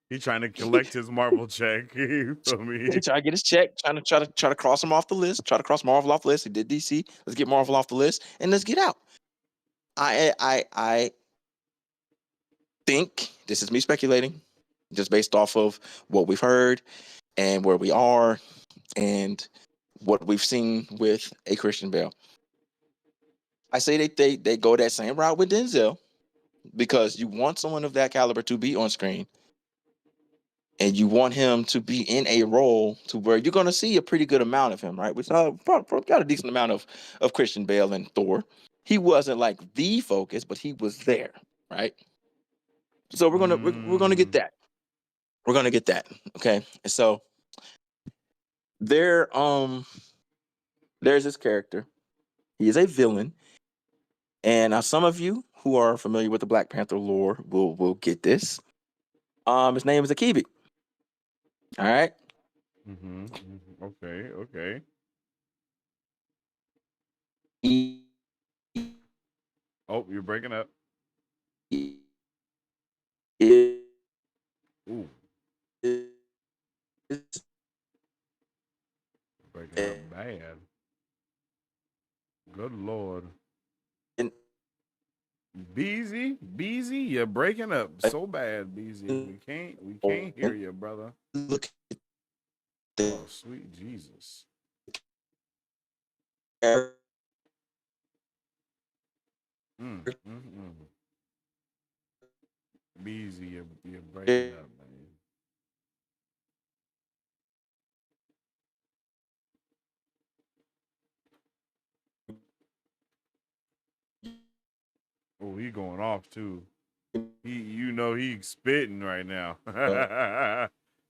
He's trying to collect his Marvel check. You feel me? He trying to get his check, trying to cross him off the list, try to cross Marvel off the list. He did DC. Let's get Marvel off the list and let's get out. I think this is me speculating, just based off of what we've heard and where we are and what we've seen with a Christian Bale. I say they go that same route with Denzel because you want someone of that caliber to be on screen. And you want him to be in a role to where you're going to see a pretty good amount of him, right? We saw got a decent amount of Christian Bale and Thor. He wasn't like the focus, but he was there, right? So we're gonna get that. we're gonna get that. Okay. And so there there's this character. He is a villain. And some of you who are familiar with the Black Panther lore will get this. His name is Akibi. All right. Okay. Okay. He Oh, you're breaking up. is Ooh, breaking up bad. Good lord. Beezy, you're breaking up so bad, Beezy. We can't hear you, brother. look at Oh, sweet Jesus. the Mm, mm, mm. Beezy, you're breaking up, man. Oh, he going off too. He's spitting right now.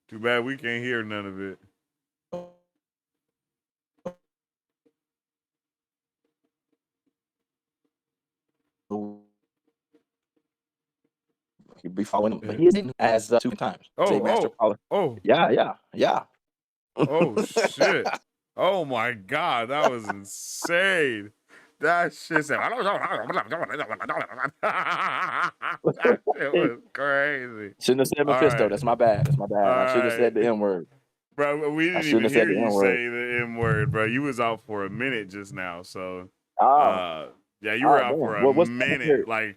Too bad we can't hear none of it. He'll be following him, but he's in as 2 times. J Master Oh, Caller. oh, Yeah. oh, shit. Oh my God, that was insane. That shit said, that shit was crazy. Shouldn't have said All Mephisto. right. That's my bad. All I shouldn't have right. said the M word. Bro, we I didn't shouldn't even have said hear the you M word. say the M word, bro. You was out for a minute just now. So, Oh, yeah, you were out damn. for a What's the other minute. word?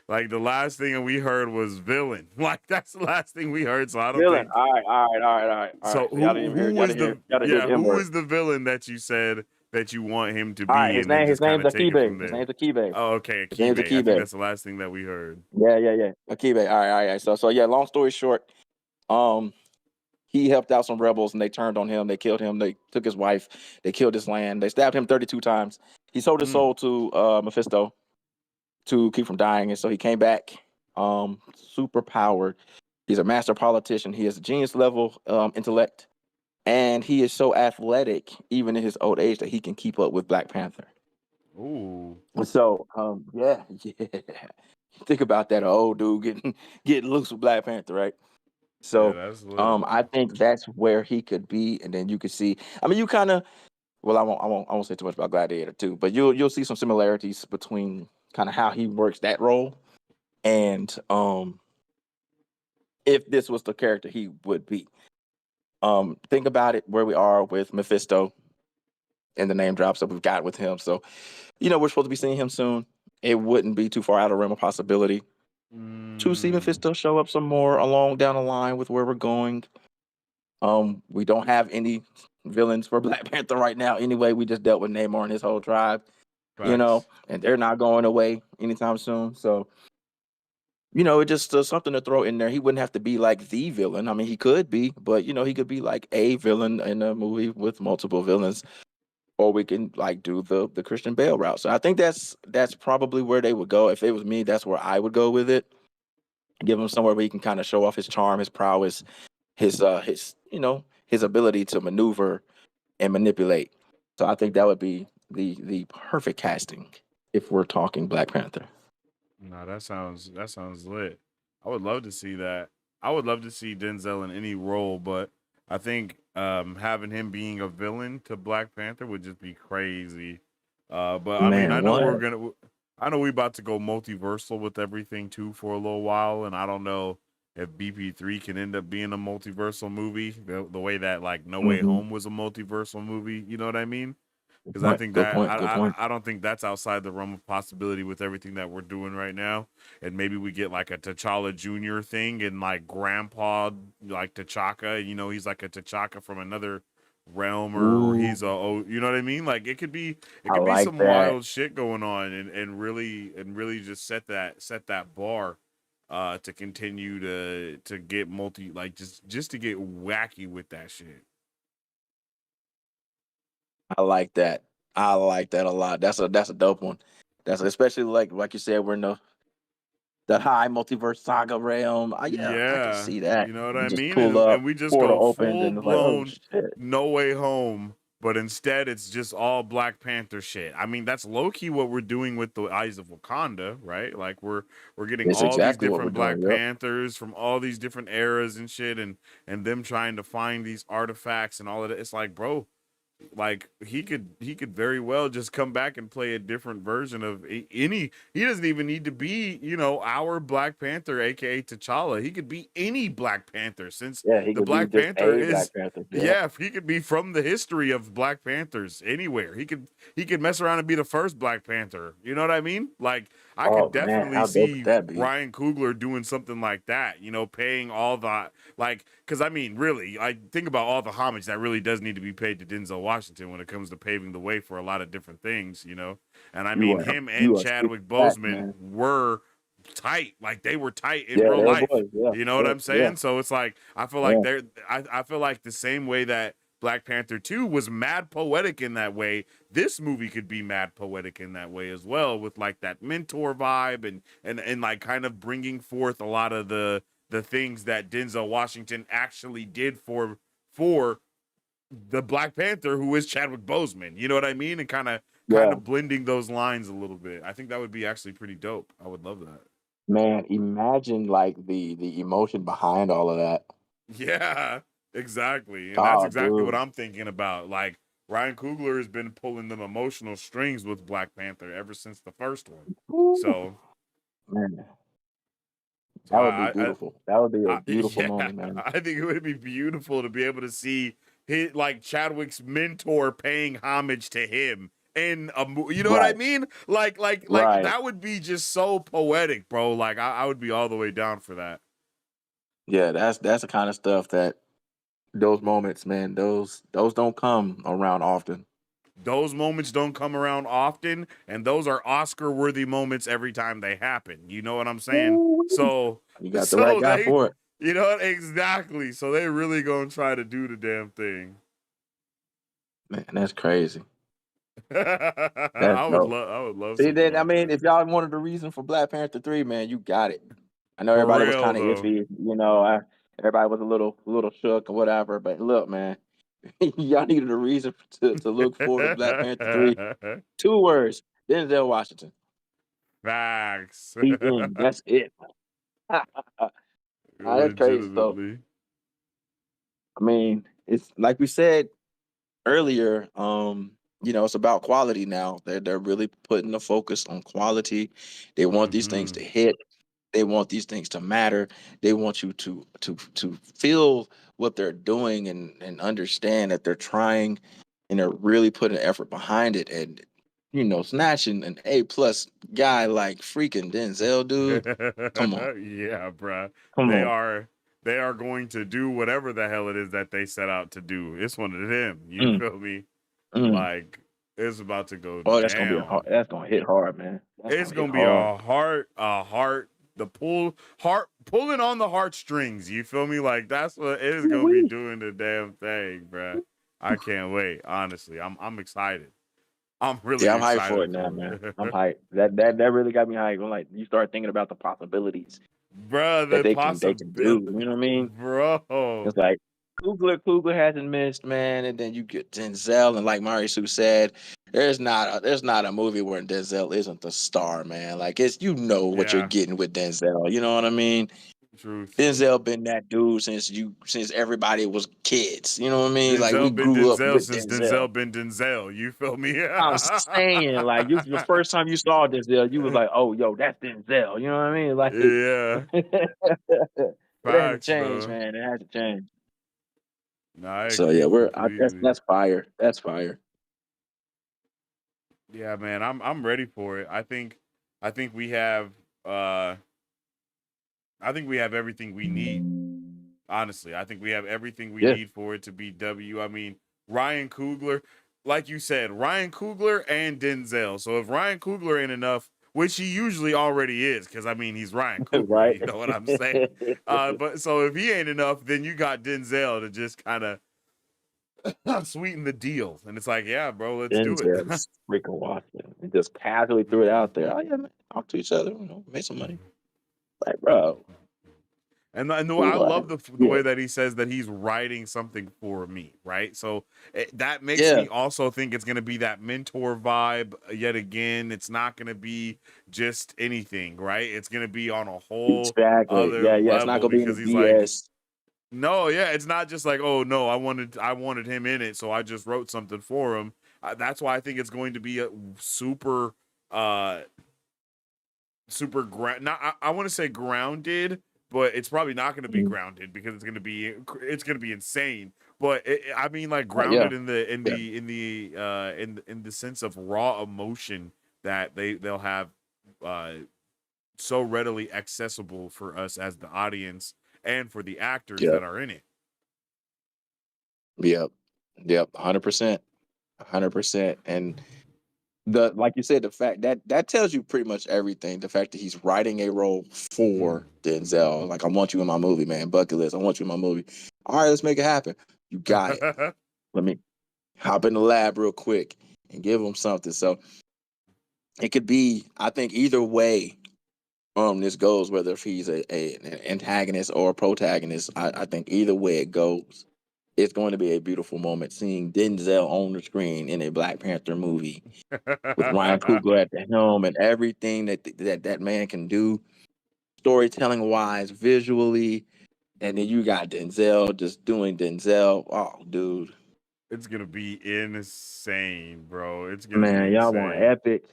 Like the last thing we heard was villain. Like that's the last thing we heard. So I don't Villain. think. All right. So So y'all didn't even hear. Y'all didn't hear the M who word. is the villain that you said that you want him to All right. be, and then His just kind name's of take it from Akibe. His there? name's Akibe. Oh, okay, His name's Akibe. I think Akibe. that's the last thing that we heard. Yeah. Akibe. All right. So yeah. Long story short, um, he helped out some rebels and they turned on him. They killed him. They took his wife. They killed his land. They stabbed him 32 times. He sold his soul to Mephisto to keep from dying, and so he came back, super powered. He's a master politician. He has a genius level intellect, and he is so athletic, even in his old age, that he can keep up with Black Panther. Ooh. So, yeah. Think about that, an old dude getting loose with Black Panther, right? Yeah, So, that's lit. I think that's where he could be, and then you could see. I mean, you kind of. Well, I won't say too much about Gladiator too, but you'll see some similarities between kind of how he works that role and if this was the character he would be. Think about it where we are with Mephisto and the name drops that we've got with him. So, we're supposed to be seeing him soon. It wouldn't be too far out of realm of possibility to see Mephisto show up some more along down the line with where we're going. We don't have any villains for Black Panther right now. Anyway, we just dealt with Namor and his whole tribe, Facts. and they're not going away anytime soon. So, it just something to throw in there. He wouldn't have to be like the villain. I mean, he could be, but he could be like a villain in a movie with multiple villains, or we can like do the Christian Bale route. So I think that's probably where they would go. If it was me, that's where I would go with it. Give him somewhere where he can kind of show off his charm, his prowess, his ability to maneuver and manipulate. So I think that would be the perfect casting if we're talking Black Panther. No, that sounds lit. I would love to see that. I would love to see Denzel in any role, but I think having him being a villain to Black Panther would just be crazy. But I mean, Man, what? I know we about to go multiversal with everything too for a little while, and I don't know if BP3 can end up being a multiversal movie the way that like No Way Hmm. Home was a multiversal movie. You know what I mean? Good Because I point. think Good that point. Good point. I don't think that's outside the realm of possibility with everything that we're doing right now. And maybe we get like a T'Challa Junior thing and like Grandpa like T'Chaka. He's like a T'Chaka from another realm, or Ooh, he's you know what I mean? Like it I could be like some that. wild shit going on, and really just set that bar. To continue to get like just to get wacky with that shit. I like that. I like that a lot. That's a dope one. That's especially like you said, we're in the the high multiverse saga realm. Yeah, I can Yeah, see that. you know what You I just mean? pull And up, we just portal go opens, full and it's like, oh blown shit. No Way Home, but instead it's just all Black Panther shit. I mean, that's low key what we're doing with the Eyes of Wakanda, right? Like we're getting It's all these exactly what we're different Black doing. Yep. Panthers from all these different eras and shit, and them trying to find these artifacts and all of it. It's like, bro, like he could very well just come back and play a different version of any. He doesn't even need to be, our Black Panther, aka T'Challa. He could be any Black Panther, since Yeah, he the could be Black just Panther a Black is, Panther. Yep. yeah, he could be from the history of Black Panthers anywhere. He could mess around and be the first Black Panther. You know what I mean? Like, I could Oh man, definitely how dope would see that be? Ryan Coogler doing something like that, paying all the, like, because I mean, really, I think about all the homage that really does need to be paid to Denzel Washington when it comes to paving the way for a lot of different things, And I You mean, are him and you are speaking Chadwick facts, Boseman man. were tight, like they were tight in Yeah, real there life. was. Yeah, You know what yeah, I'm yeah, saying? So it's like I feel like yeah. I feel like the same way that Black Panther 2 was mad poetic in that way, this movie could be mad poetic in that way as well, with like that mentor vibe and like kind of bringing forth a lot of the things that Denzel Washington actually did for the Black Panther, who is Chadwick Boseman. You know what I mean? And kind Yeah, of blending those lines a little bit. I think that would be actually pretty dope. I would love that. man. Imagine like the emotion behind all of that. Yeah, exactly. And that's Oh, exactly what dude. I'm thinking about. Like, Ryan Coogler has been pulling them emotional strings with Black Panther ever since the first one. Woo, So, man, so that would be I, I, beautiful. That would be a beautiful yeah, moment, man. I think it would be beautiful to be able to see like Chadwick's mentor paying homage to him in a movie. You know what I Right, mean? Like right. that would be just so poetic, bro. Like I would be all the way down for that. Yeah, that's the kind of stuff that those moments, man. Those don't come around often. Those moments don't come around often, and those are Oscar-worthy moments every time they happen. You know what I'm saying? Woo. So, You got the right so guy they, for it. you know exactly. So they really gonna try to do the damn thing. Man, that's crazy. That's dope. I would love See something that? I like mean, that. if y'all wanted the reason for Black Panther 3, man, you got it. I know For everybody was real kind of though. iffy, everybody was a little shook or whatever. But look, man, y'all needed a reason to look forward to Black Panther 3. 2 words: Denzel Washington. Facts. He's in. That's it. That's crazy stuff. Legitimately. I mean, it's like we said earlier. It's about quality now. They're really putting the focus on quality. They want these things Hmm. to hit. They want these things to matter. They want you to feel what they're doing and understand that they're trying and they're really putting effort behind it. And snatching an A+ guy like freaking Denzel, dude. Come on, Yeah, bruh. come They on. are they are going to do whatever the hell it is that they set out to do. It's one of them. You Mm, feel me? mm. Like it's about to go Oh, that's gonna be a hard. down. That's gonna hit hard, man. That's It's gonna hit gonna be hard. the pulling on the heartstrings. You feel me? Like that's what it is gonna be Woo-wee. doing the damn thing, bruh. I can't wait. Honestly, I'm excited. I'm Yeah, really I'm hyped for it excited now, for man. it. I'm hyped. That really got me hyped. I'm like, you start thinking about the possibilities Bruh, that the they can do. You possibility, know what I mean? bro. It's like Kugler hasn't missed, man, and then you get Denzel, and like Marisu said, there's not a movie where Denzel isn't the star, man. Like what you're Yeah, getting with Denzel. You know what I mean? truth. Denzel been that dude since everybody was kids. You know what I mean? Like we Denzel been grew up Denzel with since Denzel. Denzel been Denzel. You feel me? I'm saying, like, the first time you saw Denzel, you was like, "Oh, yo, that's Denzel." You know what I mean? Like, Yeah, it hasn't facts changed, though. man. It hasn't changed. No, I So yeah, agree that's completely. that's fire. That's fire. Yeah, man, I'm ready for it. I think we have uh I think we have everything we need. Honestly, I think we have everything we Yeah, need for it to be W. I mean, Ryan Coogler, like you said, Ryan Coogler and Denzel. So if Ryan Coogler ain't enough, which he usually already is, because I mean he's Ryan Coogler, right. you know what I'm saying? But so if he ain't enough, then you got Denzel to just kind of sweeten the deal. And it's like, yeah, bro, let's do it. Denzel's freaking Washington. And just casually threw it out there. Oh yeah, man, talk to each other. Make some money. Like, bro, And I what? love the Yeah, way that he says that he's writing something for me, right? So that makes yeah, me also think it's going to be that mentor vibe yet again. It's not going to be just anything, right? It's going to be on a whole exactly. other Yeah, yeah. It's not level gonna be any because he's like, BS. no, yeah, it's not just like, oh no, I wanted him in it, so I just wrote something for him. That's why I think it's going to be a super uh super not I want to say grounded, but it's probably not going to be Mhm. grounded because it's going to be insane. But I mean, like Yeah, grounded in yeah, in the sense of raw emotion that they'll have uh so readily accessible for us as the audience and for the actors yeah, that are in it. yep, yep. 100%, 100%. And the like you said, the fact that tells you pretty much everything. The fact that he's writing a role Mm. for Denzel. Like, I want you in my movie, man. Bucket list. I want you in my movie. All right, let's make it happen. You got it. Let me hop in the lab real quick and give him something. So it could be, I think, either way. This goes, whether if he's an antagonist or a protagonist. I think either way it goes, it's going to be a beautiful moment seeing Denzel on the screen in a Black Panther movie with Ryan Coogler at the helm and everything that man can do, storytelling wise, visually, and then you got Denzel just doing Denzel. Oh, dude, It's gonna be insane, bro. It's gonna be man, y'all want insane. epic?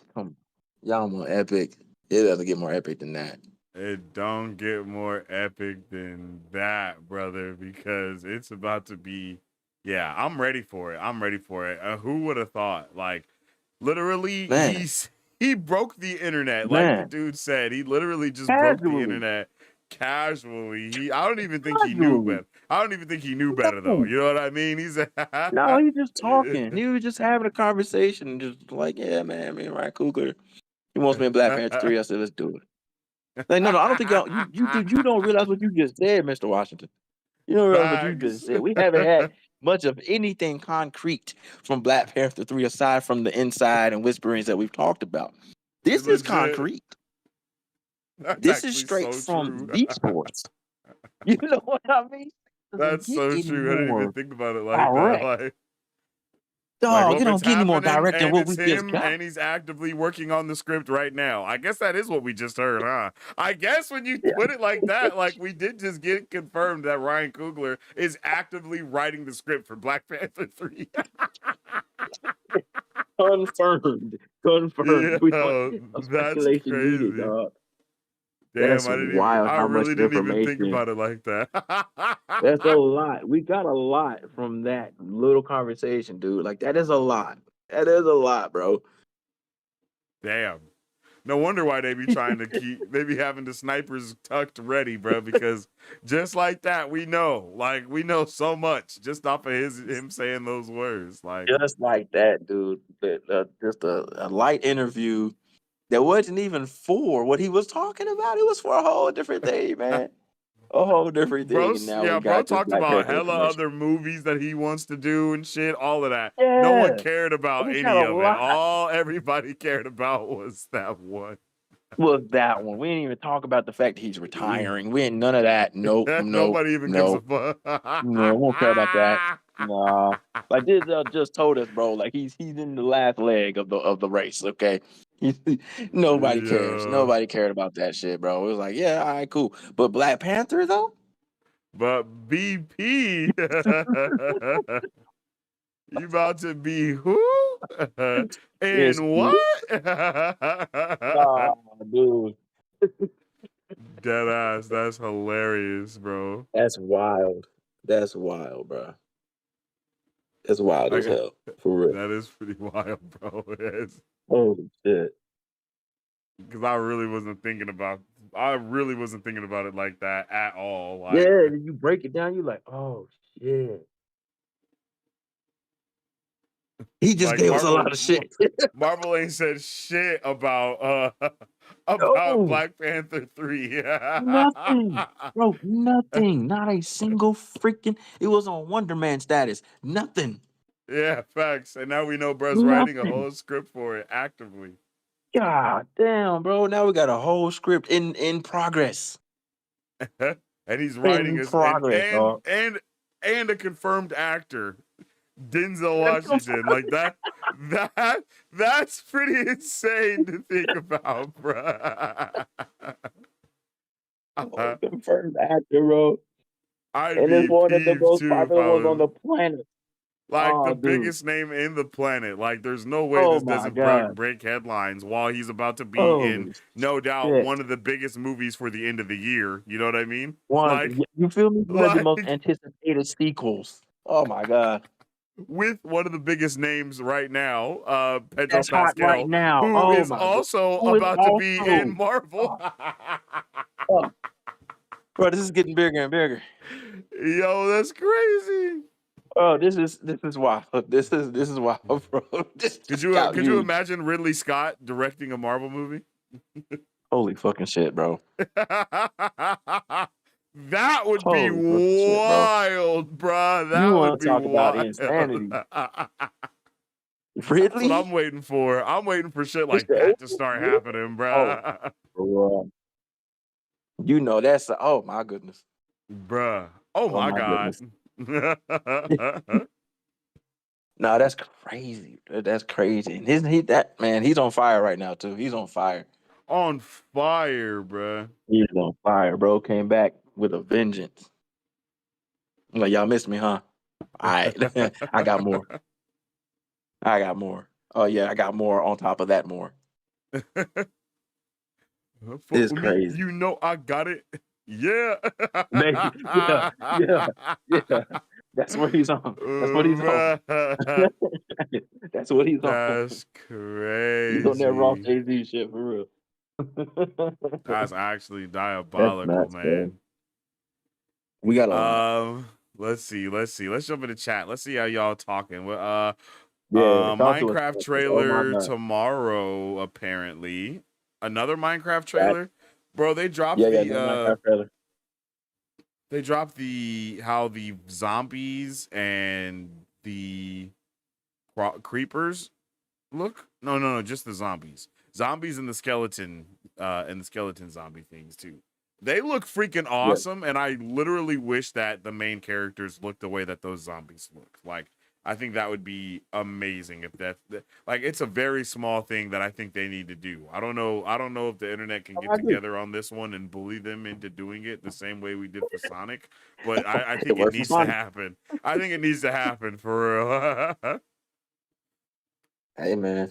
Y'all want epic? It doesn't get more epic than that. It don't get more epic than that, brother, because it's about to be. Yeah, I'm ready for it. I'm ready for it. Who would have thought? Like, literally, Man, he broke the internet, like the man, dude said. He literally just broke the casually, internet casually. I don't even think he knew casually. better. I don't even think he knew better though. No, You know what I mean? He's no, he just talking. He was just having a conversation, just like, yeah, man, me and Ryan Coogler. He wants me in Black Panther 3. I said, let's do it. Like, no, I don't think you don't realize what you just said, Mr. Washington. You don't realize what you just Facts. said. We haven't had much of anything concrete from Black Panther 3 aside from the inside and whisperings that we've talked about. This is Legit. concrete. That's This is actually straight so from true. the source. You know what I mean? Doesn't That's get so any true. I didn't even more think about it like that. direct. Well, Dog, it if it's don't get any more happening direct than and what it's we just him got. and he's actively working on the script right now, I guess that is what we just heard, huh? I guess when you Yeah. put it like that, like we did just get confirmed that Ryan Coogler is actively writing the script for Black Panther 3. Confirmed. Confirmed. We don't Yeah, no that's speculation needed, crazy. dog. Damn, That's I didn't even wild I how much really didn't even think information. about it like That's a that. lot. We got a lot from that little conversation, dude. Like, that is a lot. That is a lot, bro. Damn. No wonder why they be trying to they be having the snipers tucked ready, bro. Because just like that, we know so much just off of him saying those words. Like, Just like that, dude. Just a light interview that wasn't even for what he was talking about. It was for a whole different thing, man. A whole different thing. And now we bro got this talked Black about Panther hella information. other movies that he wants to do and shit, all of that. No one Yeah. cared about We got any a of it. lot. All everybody cared about was that one. Was that one. We didn't even talk about the fact that he's retiring. We ain't none of that. Nope, nope, Nobody even gives a nope. fuck. No, won't care about that. Nah. Like, Denzel just told us, bro. Like, he's in the last leg of the race. Okay, nobody cares. Yeah. Nobody cared about that shit, bro. It was like, yeah, all right, cool. But Black Panther though, But BP, you about to be who? it's And lit. what? Nah, dude, Dead ass. That's hilarious, bro. that's wild. That's wild, bro. That's wild I as got, hell, for real. that is pretty wild, bro. Holy shit. Because I really wasn't thinking about it like that at all. Yeah, Like, then you break it down, you like, oh shit. He just like gave us a lot of shit. Marvel ain't said shit about about No, Black Panther 3. nothing. Bro, nothing. Not a single freaking. It was on Wonder Man status. Nothing. Yeah, facts. And now we know bro's writing a Nothing. whole script for it actively. God damn, bro. Now we got a whole script in progress. and he's writing In his progress, dog. and a confirmed actor, Denzel Washington. Like that's pretty insane to think about, bruh. Confirmed actor, bro. I'd And it's be one of the peeved most too if popular I ones on was the planet. like the Oh, dude. biggest name in the planet. Like, there's no way Oh this my doesn't break, God. break headlines while he's about to be in, Holy no doubt, shit. one of the biggest movies for the end of the year. You know what I mean? One, Like, you feel me? One of the most like anticipated sequels. Oh my God. with one of the biggest names right now, Pedro That's hot right Pascal, now. who Oh is my God. also Who is about to be in also, Marvel. oh, bro, this is getting bigger and bigger. Yo, that's crazy. Oh, this is wild. This is wild, bro. This just got Could you huge. imagine Ridley Scott directing a Marvel movie? Holy fucking shit, bro. That would be Holy fucking shit, bro. wild, bruh. You That would want to be talk about wild. insanity? That's what Ridley? I'm waiting for. I'm waiting for shit like Mr. that to April? start Ridley? happening, Oh, bruh. bro. You know that's oh my goodness. Bruh. Oh Oh my my God. goodness. No, that's crazy. That's crazy. And isn't he that man? He's on fire right now too. He's on fire. On fire, bruh. He's on fire, bro. Came back with a vengeance. I'm like, y'all missed me, huh? All right. I got more. I got more. Oh yeah, I got more on top of that more. For It's me, crazy. you know I got it. Yeah. Baby. Yeah, yeah, yeah. That's where he's on. That's what he's on. Bruh. That's what he's on. That's He's on that Ross crazy. Jay-Z shit for real. That's actually That's diabolical, nuts, bro. man. We got a lot. Let's see. Let's jump into chat. Let's see how y'all talking. Yeah, talk to us. Minecraft Oh my trailer God. tomorrow, apparently. Another Minecraft That, trailer? Bro, yeah, no Minecraft trailer. they dropped the how the zombies and the creepers look. No, just the zombies. Zombies and the skeleton zombie things too. They look freaking Yeah. awesome, and I literally wish that the main characters looked the way that those zombies look. Like, I think that would be amazing if like, it's a very small thing that I think they need to do. I don't know if the internet can get I agree. together on this one and bully them into doing it the same way we did for Sonic, but I It think it worked for needs to Sonic. happen. I think it needs to happen for real. Hey man,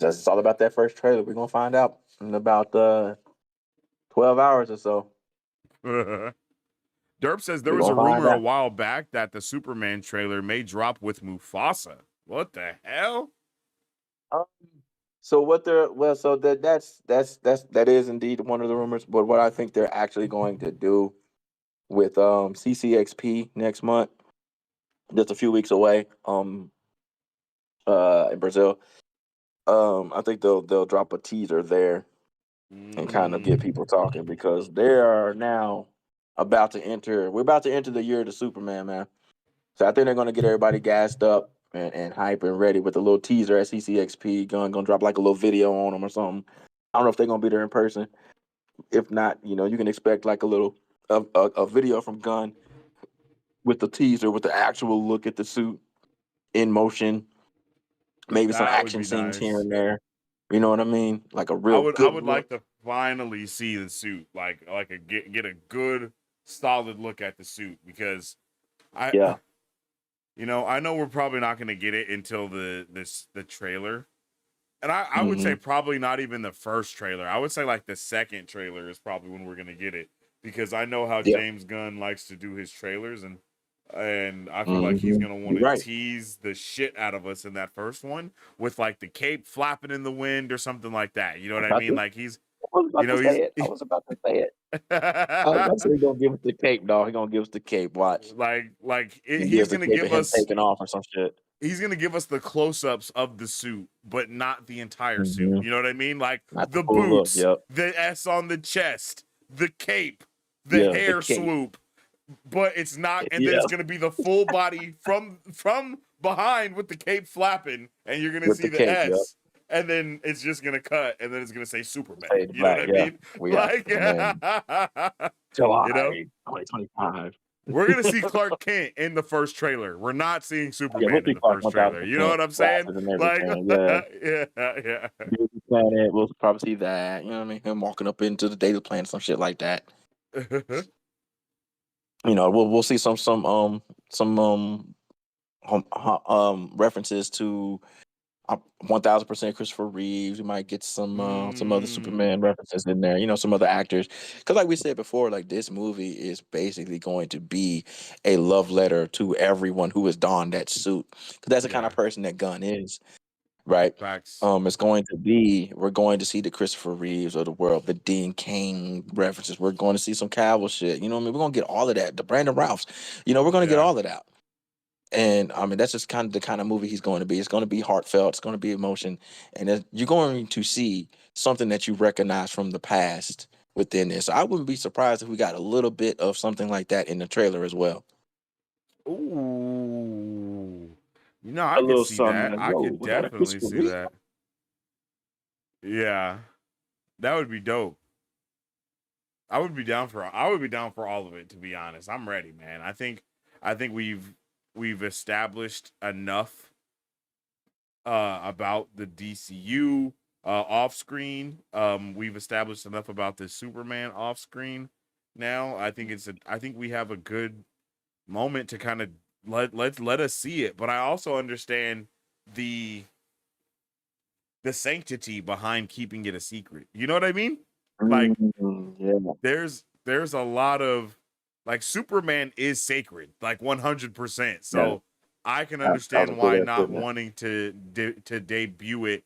it's all about that first trailer. We're gonna find out in about 12 hours or so. Derp says there We're was a gonna find rumor a out. while back that the Superman trailer may drop with Mufasa. What the hell? Um, so what they're well, so that is indeed one of the rumors. But what I think they're actually going to do with CCXP next month, just a few weeks away, in Brazil. I think they'll drop a teaser there and kind of get people talking because they are now about to enter. We're about to enter the year of the Superman, man. So I think they're gonna get everybody gassed up and hype and ready with a little teaser at CCXP. Gonna drop like a little video on them or something. I don't know if they're gonna be there in person. If not, you can expect like a little a video from Gunn with the teaser with the actual look at the suit in motion. Maybe some That would action be scenes here nice. and there. You know what I mean? Like a I real would good like look. to finally see the suit, like get a good solid look at the suit, because Yeah. I know we're probably not going to get it until the trailer. And I would say Mm-hmm. probably not even the first trailer. I would say like the second trailer is probably when we're gonna get it, because I know how Yeah. James Gunn likes to do his trailers, and I feel like he's Mm-hmm. gonna want You're to right. tease the shit out of us in that first one with like the cape flapping in the wind or something like that. You know what I About mean? to, Like he's I was about to say he's it. I was about to say it. I was about to say he's gonna give us the cape, dog. He's gonna give us the cape. Watch. He he's gives the gonna cape of give him us taking off or some shit. he's gonna give us the close-ups of the suit, but not the entire suit. Mm-hmm. You know what I mean? Like Not the the full look. boots, Yep. the S on the chest, the cape, the Yeah. The hair cape. swoop, but it's not. And then Yeah. it's gonna be the full body from behind with the cape flapping, and you're gonna With see the the cape. Yep. S. And then it's just gonna cut, and then it's gonna say Superman. Fade to You know what black. I Yeah. mean? We got man. You know, July 2025. we're gonna see Clark Kent in the first trailer. We're not seeing Yeah, we'll Superman in see the Clark first trailer. You know 1000% what I'm saying? glasses and Like, everything. Yeah. yeah. Disney Planet, we'll probably see that. You know what I mean? Him walking up into the data planet, some shit like that. You know, we'll see some references to 1000% Christopher Reeves. We might get some other Superman references in there. You know, some other actors. Because like we said before, like this movie is basically going to be a love letter to everyone who has donned that suit. Because that's the kind of Yeah. person that Gunn is, right? Facts. We're going to see the Christopher Reeves of the world, the Dean Cain references. We're going to see some Cavill shit. You know what I mean? We're gonna get all of that. The Brandon Rouths. You know, we're gonna get Yeah. all of that. And I mean, that's just kind of the kind of movie he's going to be. It's going to be heartfelt. It's going to be emotion, and you're going to see something that you recognize from the past within this. I wouldn't be surprised if we got a little bit of something like that in the trailer as well. Ooh. You know, I A could little see something that. like, I yo, could was that a definitely Christopher see Reeve? that. Yeah. That would be dope. I would be down for all of it, to be honest. I'm ready, man. I think we've established enough about the DCU off screen. We've established enough about the Superman off screen. Now I think I think we have a good moment to kind of let us see it. But I also understand the sanctity behind keeping it a secret. You know what I mean? Like Yeah, there's a lot of like Superman is sacred, like 100%. yeah, So I can that was a understand good why way of not putting it. wanting to debut it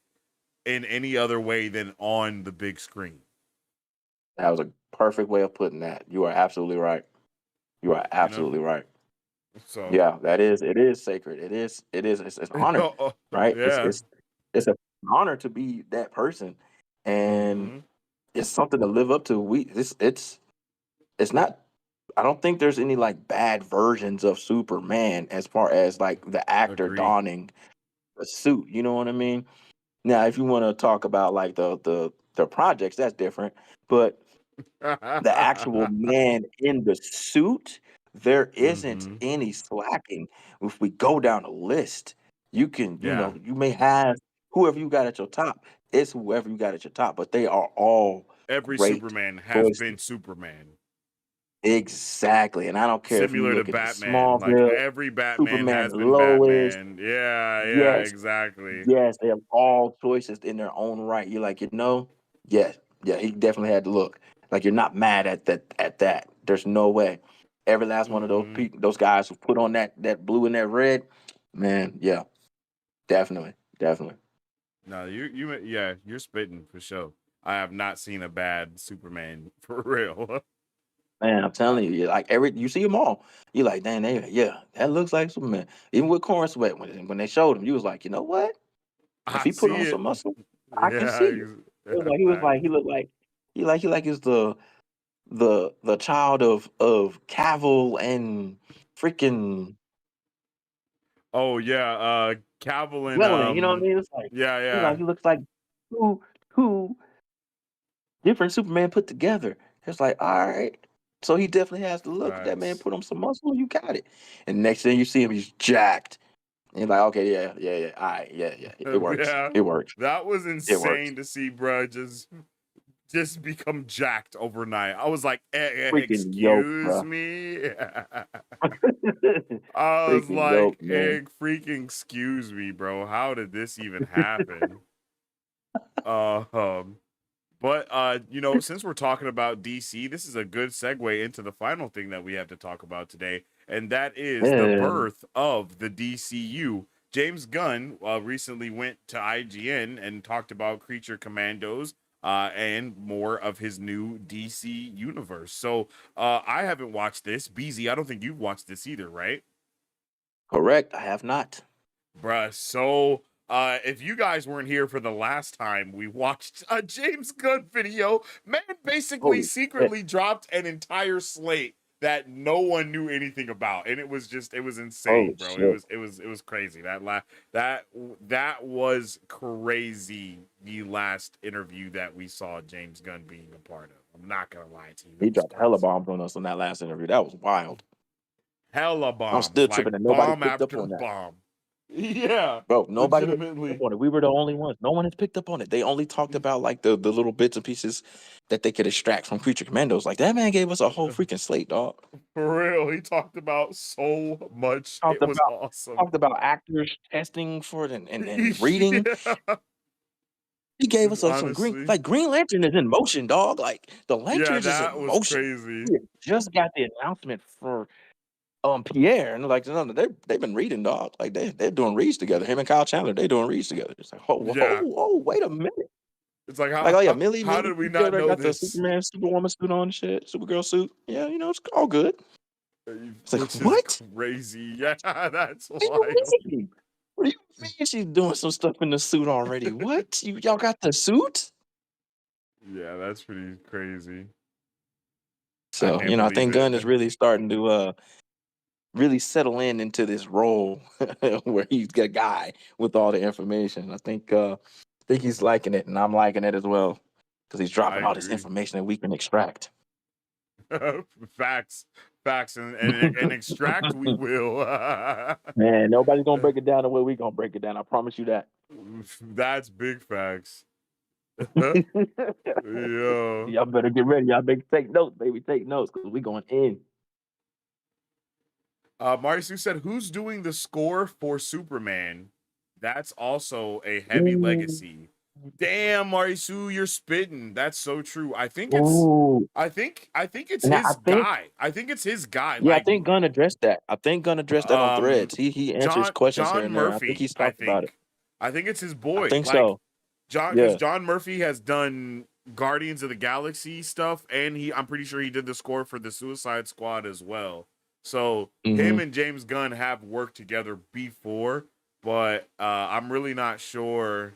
in any other way than on the big screen. That was a perfect way of putting that. You are absolutely right. You are You know? absolutely right. So Yeah, that is. It is sacred. It's an honor, right? yeah. It's an honor to be that person, and Mm-hmm. it's something to live up to. It's not. I don't think there's any like bad versions of Superman as far as like the actor Agree. donning a suit. You know what I mean? Now, if you want to talk about like the projects, that's different. But the actual man in the suit, there isn't Mm-hmm. any slacking. If we go down a list, you can, Yeah. you may have whoever you got at your top. It's whoever you got at your top, but they are all Every great Superman has choices. been Superman. Exactly. And I don't care if you Similar to look at the Batman. Like Smallville, every Batman Superman has been Lois. Batman. Yeah, Yes, exactly. yes, they have all choices in their own right. You're like, yeah, yeah, he definitely had to look. Like you're not mad at that. There's no way. Every last one of those Mm-hmm. people, those guys who put on that blue and that red, man, yeah, definitely, definitely. No, yeah, you're spitting for sure. I have not seen a bad Superman for real. Man, I'm telling you, like you see them all. You're like, dang, yeah, that looks like Superman. Even with Corn Sweat, when they showed him, you was like, you know what? If I he put see on it. some muscle, I can Yeah, see it. It was like he was like facts. he looked like he like he's the child of Cavill and freaking Oh yeah, Cavill and Wellen. You know what I mean? It's like yeah, he like yeah. he looks like two different Superman put together. It's like, all right. So he definitely has to look. That man Facts. put on some muscle. You got it. And next thing you see him, he's jacked. And you're like, okay, yeah. All right, yeah. It works. Yeah. It works. That was It works. insane to see, bro. Just become jacked overnight. I was like, Freaking dope, excuse bro. me. I was Freaking like, dope, man. freaking excuse me, bro. How did this even happen? Um, but since we're talking about DC, this is a good segue into the final thing that we have to talk about today, and that is the Yeah. birth of the DCU. James Gunn recently went to IGN and talked about Creature Commandos and more of his new DC universe. So I haven't watched this. BZ, I don't think you've watched this either, right? Correct. I have not. Bruh, so if you guys weren't here for the last time we watched a James Gunn video, man basically Holy shit. secretly dropped an entire slate that no one knew anything about, and it was insane, Holy bro. shit. It was crazy. That was crazy. The last interview that we saw James Gunn being a part of. I'm not gonna lie to you. He It was dropped hella crazy. bombs on us on that last interview. That was wild. Hella I'm bombs, still like tripping that nobody bomb picked up after on that. bomb. Yeah, Bro, nobody had picked up legitimately. on it. We were the only ones. No one has picked up on it. They only talked about like the little bits and pieces that they could extract from Creature Commandos. Like that man gave us a whole freaking slate, dog. For real, he talked about so much. Talked It was about awesome. talked about actors testing for it and reading. Yeah, He gave us some honestly. Green Lantern is in motion, dog. Like the Yeah, Lanterns is that in was motion. crazy. We had just got the announcement for Pierre, and like no, they've been reading, dog. Like they're doing reads together. Him and Kyle Chandler, they doing reads together. It's like Yeah. wait a minute. It's like Like, oh yeah, how Millie did we not Taylor know got the this? Superman, Superwoman suit on and shit, Supergirl suit. Yeah, it's all good. It's like, Which is what? crazy. Yeah, that's What do you wild. mean? What do you mean she's doing some stuff in the suit already? What? Y'all got the suit? Yeah, that's pretty crazy. I So, can't I believe think it. Gunn is really starting to really settle into this role where he's got a guy with all the information. I think he's liking it, and I'm liking it as well. Because he's I dropping all this agree. information that we can extract. Facts. Facts and extract we will. Man, nobody's gonna break it down the way we gonna break it down. I promise you that. That's big facts. Yo. Y'all better get ready. Y'all better take notes, baby. Take notes because we going in. Marisu said, "Who's doing the score for Superman?" That's also a heavy Ooh, legacy. Damn, Marisu, you're spitting. That's so true. ooh. I think it's Now I his think, guy. I think it's his guy. yeah, I Like think Gunn addressed that. I think Gunn addressed that on um Threads. He answers questions here John and there. I think Murphy, he's talked about it. I think it's his I boy. think Like so. Because Yeah. John Murphy has done Guardians of the Galaxy stuff, and I'm pretty sure he did the score for the Suicide Squad as well. So Mm-hmm. him and James Gunn have worked together before, but I'm really not sure.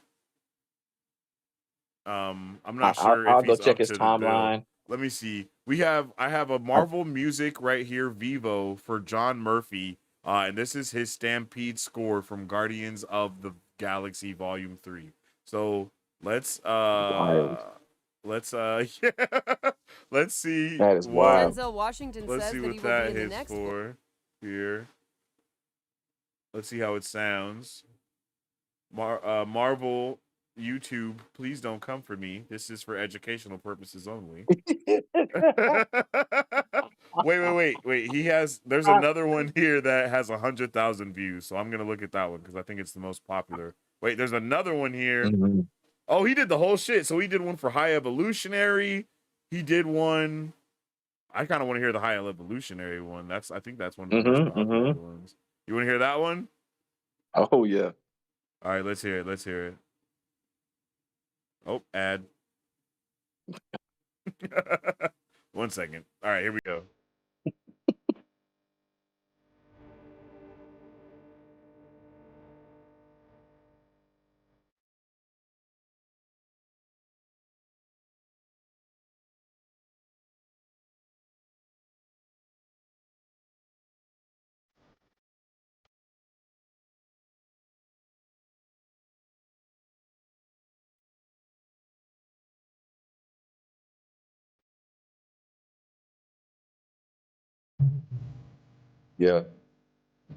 I'm not sure if I'll go he's check up his to the bill. timeline. Let me see. I have a I, Marvel Music right here, Vivo for John Murphy, and this is his Stampede score from Guardians of the Galaxy Volume 3. So let's wild. yeah, let's see That is what wild. Denzel Washington let's says see that he what will be that in the hits next. for here. Let's see how it sounds. Marvel YouTube, please don't come for me. This is for educational purposes only. Wait. There's another one here that has 100,000 views. So I'm gonna look at that one because I think it's the most popular. Wait, there's another one here. Mm-hmm. Oh, he did the whole shit. So he did one for High Evolutionary. He did one. I kind of want to hear the High Evolutionary one. I think that's one of the most Mm-hmm. popular Mm-hmm. ones. You want to hear that one? Oh yeah. All right, let's hear it. Let's hear it. Oh, ad. 1 second. All right, here we go. Yeah.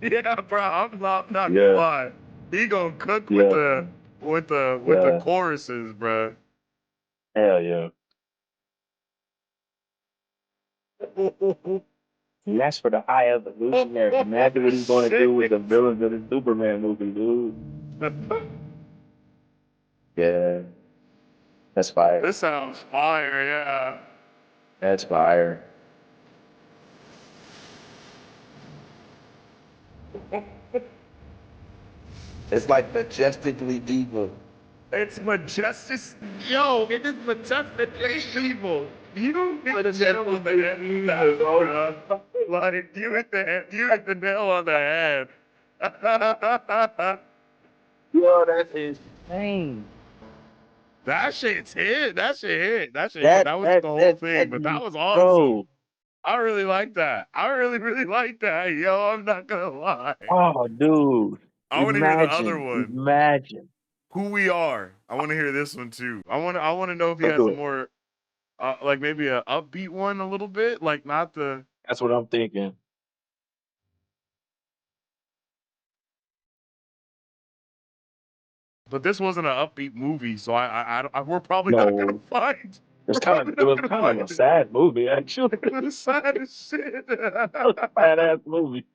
Yeah, bro, I'm not gonna Yeah. lie. He gonna cook with Yeah. the Yeah. choruses, bro. Hell yeah. And that's for the High Evolutionary. Imagine what he's going to do with the villains of the Superman movie, dude. Yeah, that's fire. This sounds fire, yeah. That's fire. It's like majestically evil. It's majestic. Yo, it is majestic evil. You hit the nail on the head. Like you hit the nail on the head. Yo, that's insane. That shit's hit. That shit hit. That shit hit. That That wasn't that the whole that thing, that but that was awesome. bro. I really like that. I really, really like that. Yo, I'm not gonna lie. Oh, dude. I want to hear the other Imagine, one. imagine. Who we are. I want to hear this one too. I want to know if he Let's has do some it. more. Like maybe a upbeat one a little bit, like not the. That's what I'm thinking. But this wasn't an upbeat movie, so we're probably not gonna No, find. it's We're kind probably of it not was gonna kind of find a it. sad movie actually. It's sad as shit. Badass movie.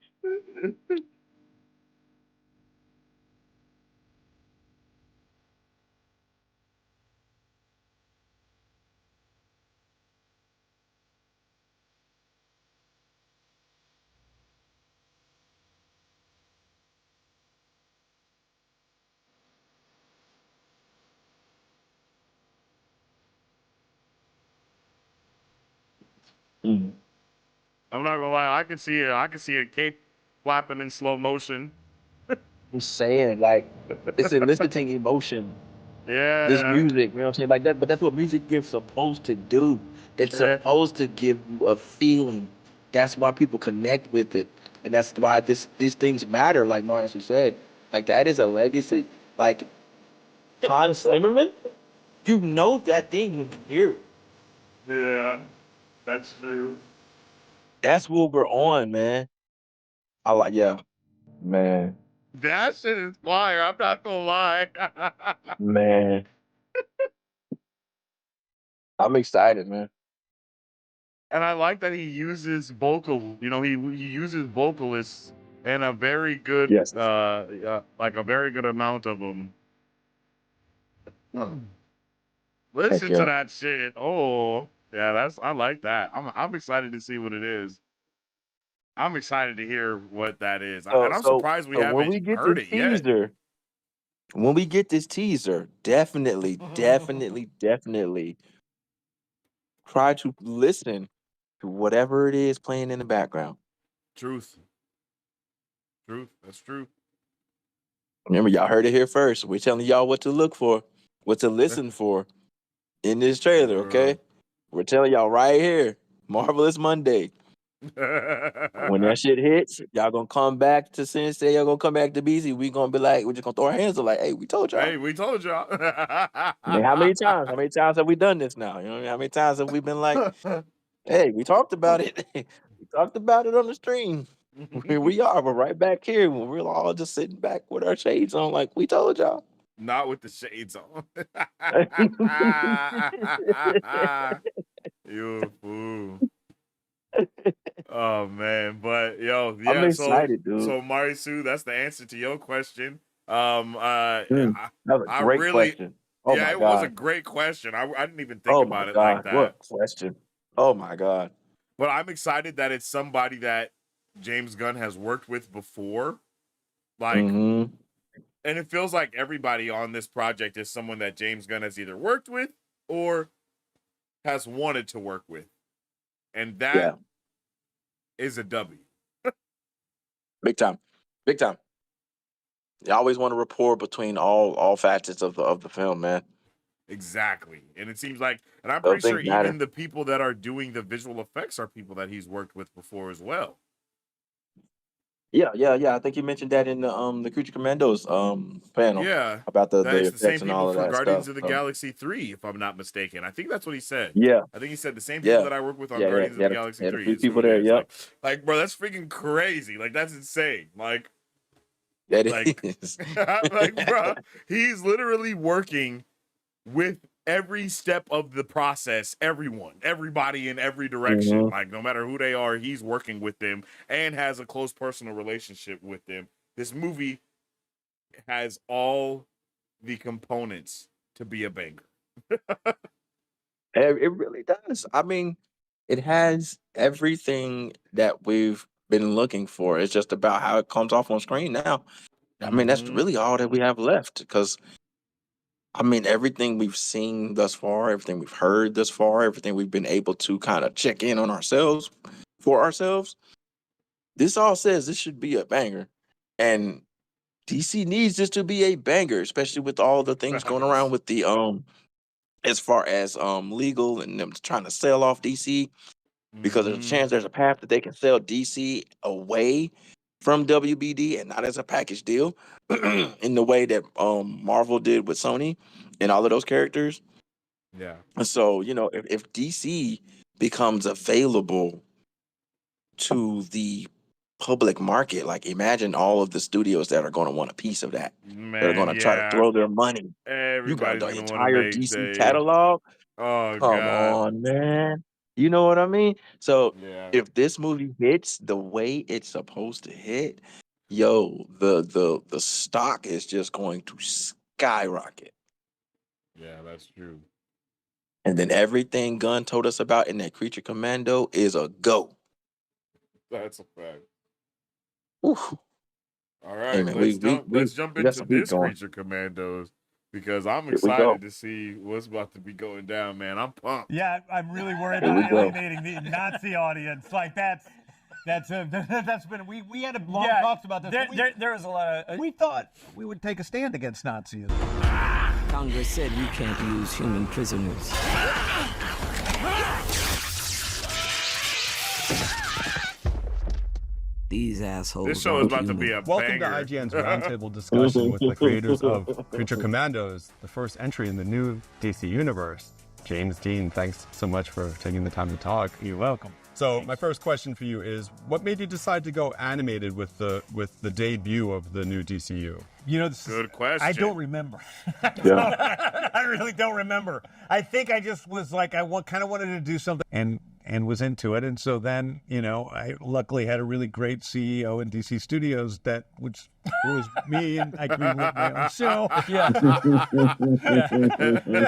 Mm. I'm not gonna lie, I can see it. I can see a cape flapping in slow motion. I'm saying like it's eliciting emotion. This Yeah, music, you know what I'm saying? Like that, but that's what music is supposed to do. It's yeah. supposed to give you a feeling. That's why people connect with it. And that's why these things matter, like Martin said. Like that is a legacy. Like Hans Zimmerman, you know that thing when you hear it. Yeah, that's true. That's what we're on, man. I like yeah. Man. That shit is fire. I'm not gonna lie. Man. I'm excited, man. And I like that he uses vocal. You know, he uses vocalists and a very good, Yes. like a very good amount of them. Heck Listen to yeah. that shit. Oh, yeah, I like that. I'm excited to see what it is. I'm excited to hear what that is, So and I'm so surprised we so when haven't we get heard this it yet. teaser, when we get this teaser, definitely try to listen to whatever it is playing in the background. Truth, truth. That's true. Remember, y'all heard it here first. We're telling y'all what to look for, what to listen for in this trailer, okay? We're telling y'all right here, Marvelous Monday. When that shit hits, y'all gonna come back to Sensei, y'all gonna come back to BC. We gonna be like, we're just gonna throw our hands up like, hey, we told y'all. Hey, we told y'all. I mean, how many times? How many times have we done this now? You know what I mean? How many times have we been like, hey, we talked about it. We talked about it on the stream. Here we are. We're right back here when we're all just sitting back with our shades on, like we told y'all. Not with the shades on. You a fool. Oh man, but yo, I'm yeah. excited, dude. So Marisu, that's the answer to your question. Mm, that was a I great really, question. Oh yeah, my it was a god. great question. I didn't even think Oh my about it like god. that. What a question. Oh my god. But I'm excited that it's somebody that James Gunn has worked with before. Like, Mm-hmm. and it feels like everybody on this project is someone that James Gunn has either worked with or has wanted to work with. And that Yeah. is a W. Big time. Big time. You always want a rapport between all facets of the film, man. Exactly. And it seems like, and I'm Those pretty sure things even matter. the people that are doing the visual effects are people that he's worked with before as well. Yeah. I think you mentioned that in the Creature Commandos panel Yeah. about the It's the effects same and people all of for that Guardians stuff. of the So Galaxy 3, if I'm not mistaken. I think that's what he said. yeah, I think he said the same people yeah, that I work with on yeah. Guardians of the Galaxy Had a 3 few is who people it there. is. Yep. Like, bro, that's freaking crazy. Like, that's insane. That Like, is. like, bro, he's literally working with every step of the process, everybody in every direction. Hmm. Like, no matter who they are, he's working with them and has a close personal relationship with them. This movie has all the components to be a banger. It really does. I mean, it has everything that we've been looking for. It's just about how it comes off on screen now. I mean, that's Mm-hmm. really all that we have left because I mean, everything we've seen thus far, everything we've heard thus far, everything we've been able to kind of check in on ourselves for ourselves, this all says this should be a banger. And DC needs this to be a banger, especially with all the things going around Facts. with the as far as legal and them trying to sell off DC because there's a Mm-hmm. chance there's a path that they can sell DC away from WBD and not as a package deal in the way that Marvel did with Sony and all of those characters. Yeah. And so, if DC becomes available to the public market, like imagine all of the studios that are going to want a piece of that. They're going Man, to try to yeah. throw their money. You got Everybody's the gonna want to entire make DC the. catalog. Oh Come God. on, man. You know what I mean? So Yeah. if this movie hits the way it's supposed to hit, yo, the stock is just going to skyrocket. Yeah, that's true. And then everything Gunn told us about in that Creature Commando is a go. That's a fact. Oof. All Hey right, man, let's jump we got into some heat this going. Creature Commandos because I'm Here we go. excited to see what's about to be going down, man. I'm pumped. Yeah, I'm really worried Here we about go. alienating the Nazi audience. Like that's been we had a long talks about this. There was a lot of we thought we would take a stand against Nazism. Congress said you can't use human prisoners. These assholes. This show is aren't about to human. be a Welcome banger. to IGN's roundtable discussion with the creators of Creature Commandos, the first entry in the new DC universe. James Dean, thanks so much for taking the time to talk. You're welcome. So my first question for you is, what made you decide to go animated with the debut of the new DCU? You know, Good question. I don't remember. Yeah. I really don't remember. I think I just was like, kind of wanted to do something and was into it. And so then, I luckily had a really great CEO in DC Studios which was me, and I could with my own show. Yeah. Yeah.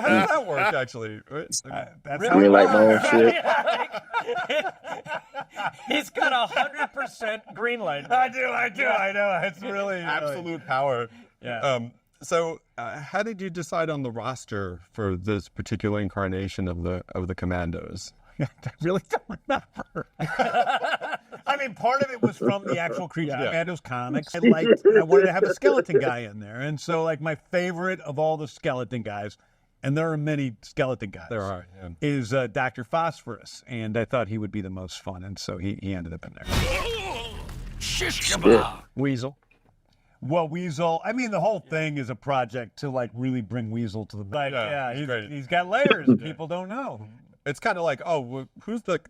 How does that work, actually? That's how Green it light my works. own shit. He's got 100% green light. I do. I know. It's really absolute power. Yeah. So, how did you decide on the roster for this particular incarnation of the Commandos? I really don't remember. I mean, part of it was from the actual Creature Commandos comics. I wanted to have a skeleton guy in there, and so my favorite of all the skeleton guys, and there are many skeleton guys. There are. Yeah. Is Dr. Phosphorus, and I thought he would be the most fun, and so he ended up in there. Shish kebab. Weasel. Well, Weasel, I mean, the whole thing is a project to really bring Weasel to the he's got layers people don't know. It's kind of like, who's the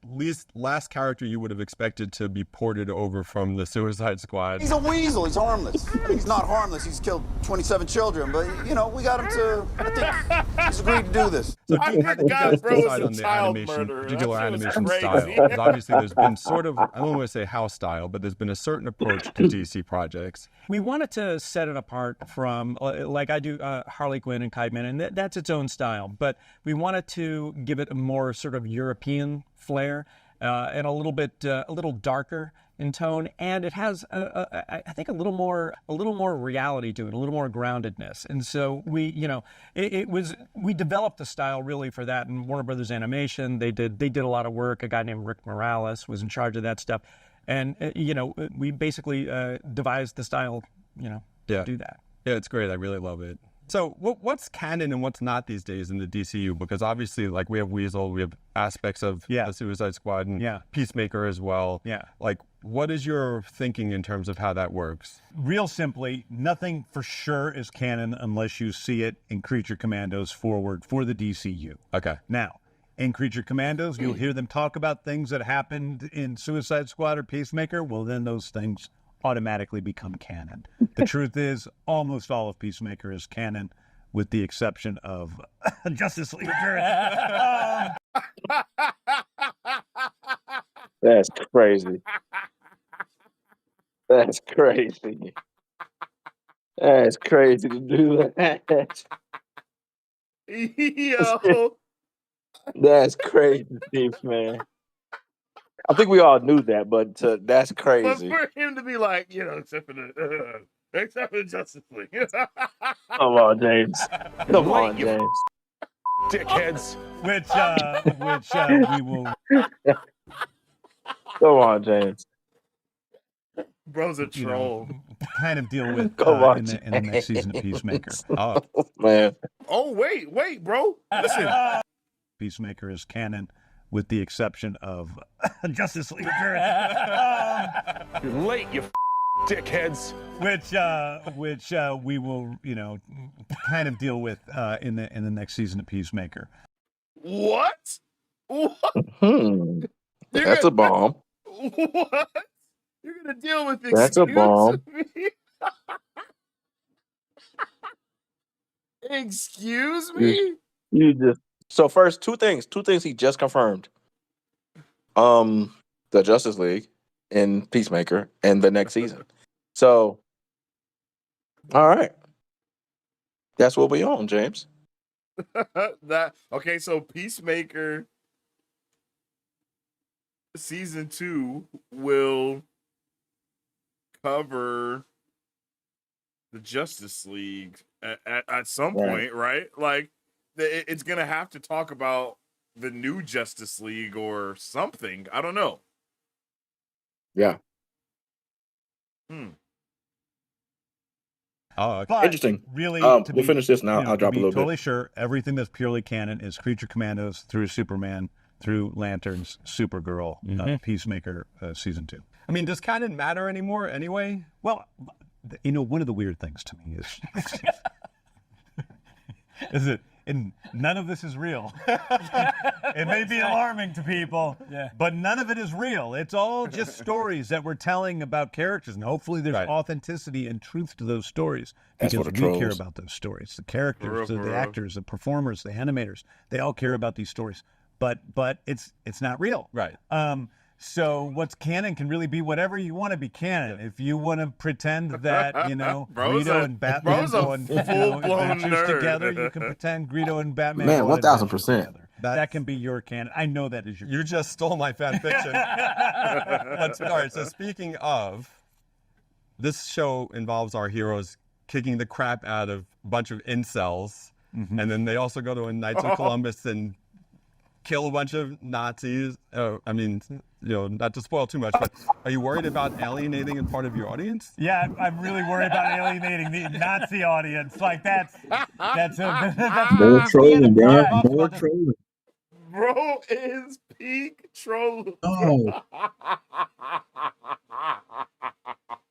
last character you would have expected to be ported over from the Suicide Squad? He's a weasel. He's harmless. I mean, he's not harmless. He's killed 27 children, but we got him to. I think he's agreed to do this. So I how did you forgot guys bro was decide a on the child animation, murderer. particular That shit was animation crazy. style? Because obviously there's been sort of, I don't want to say house style, but there's been a certain approach to DC projects. We wanted to set it apart from, like I do Harley Quinn and Kite Man, and that's its own style. But we wanted to give it a more sort of European flair and a little darker in tone, and it has I think a little more reality to it, a little more groundedness. And so we we developed the style really for that. And Warner Brothers Animation, they did a lot of work. A guy named Rick Morales was in charge of that stuff, and we basically devised the style to do that. Yeah, it's great. I really love it. So what's canon and what's not these days in the DCU? Because obviously, we have Weasel, we have aspects of the Suicide Squad, and Peacemaker as well. Yeah. What is your thinking in terms of how that works? Real simply, nothing for sure is canon unless you see it in Creature Commandos Forward for the DCU. Okay. Now, in Creature Commandos, you'll hear them talk about things that happened in Suicide Squad or Peacemaker. Well, then those things automatically become canon. The truth is, almost all of Peacemaker is canon, with the exception of Justice League. That's crazy. That's crazy. That's crazy to do that. Yo. That's crazy, Steve, man. I think we all knew that, but that's But crazy. for him to be like, except for the Justice League. Come on, James. Come on, James. Dickheads. Which we will. Come on, James. Bro's a troll. Kind of deal with Come on, in the next season of Peacemaker. Oh, Man. Oh, wait, bro. Listen. Peacemaker is canon, with the exception of Justice League. You're late, you dickheads. Which we will, kind of deal with in the next season of Peacemaker. What? What? Hmm. You're That's a bomb. what? You're gonna deal with That's a excuse bomb. me? Excuse You, me? you just so first two things. Two things he just confirmed. The Justice League and Peacemaker and the next season. So, all right, that's what we own, James. That okay? So Peacemaker season 2 will cover the Justice League at some Right. point, right? Like it's gonna have to talk about the new Justice League or something. I don't know. Yeah. Oh, okay. But Interesting. really, We'll to be, finish this now. you know, I'll to drop a be little totally bit. sure, everything that's purely canon is Creature Commandos through Superman, through Lanterns, Supergirl, Peacemaker, season 2. I mean, does canon matter anymore anyway? Well, you know, one of the weird things to me is that and none of this is real. It may be alarming to people, but none of it is real. It's all just stories that we're telling about characters, and hopefully there's authenticity and truth to those stories That's because for we the care trolls. about those stories. The characters, For real. the actors, the performers, the animators, they all care about these stories. But it's not real. Right. So what's canon can really be whatever you want to be canon. If you want to pretend that, you know, Bro's Greedo a- and Batman bro's a go on full-blown adventures nerd. together, you can pretend Greedo and Batman Man, go on adventures 1000%. together. That can be your canon. I know that is your You just stole my fan fiction. All right, so speaking of, this show involves our heroes kicking the crap out of a bunch of incels, and then they also go to a Knights of Columbus and kill a bunch of Nazis. I mean, you know, not to spoil too much, but are you worried about alienating a part of your audience? Yeah, I'm really worried about alienating the Nazi audience. Like that's More trolling, bro. Yeah. More trolling. Bro is peak troll. Oh,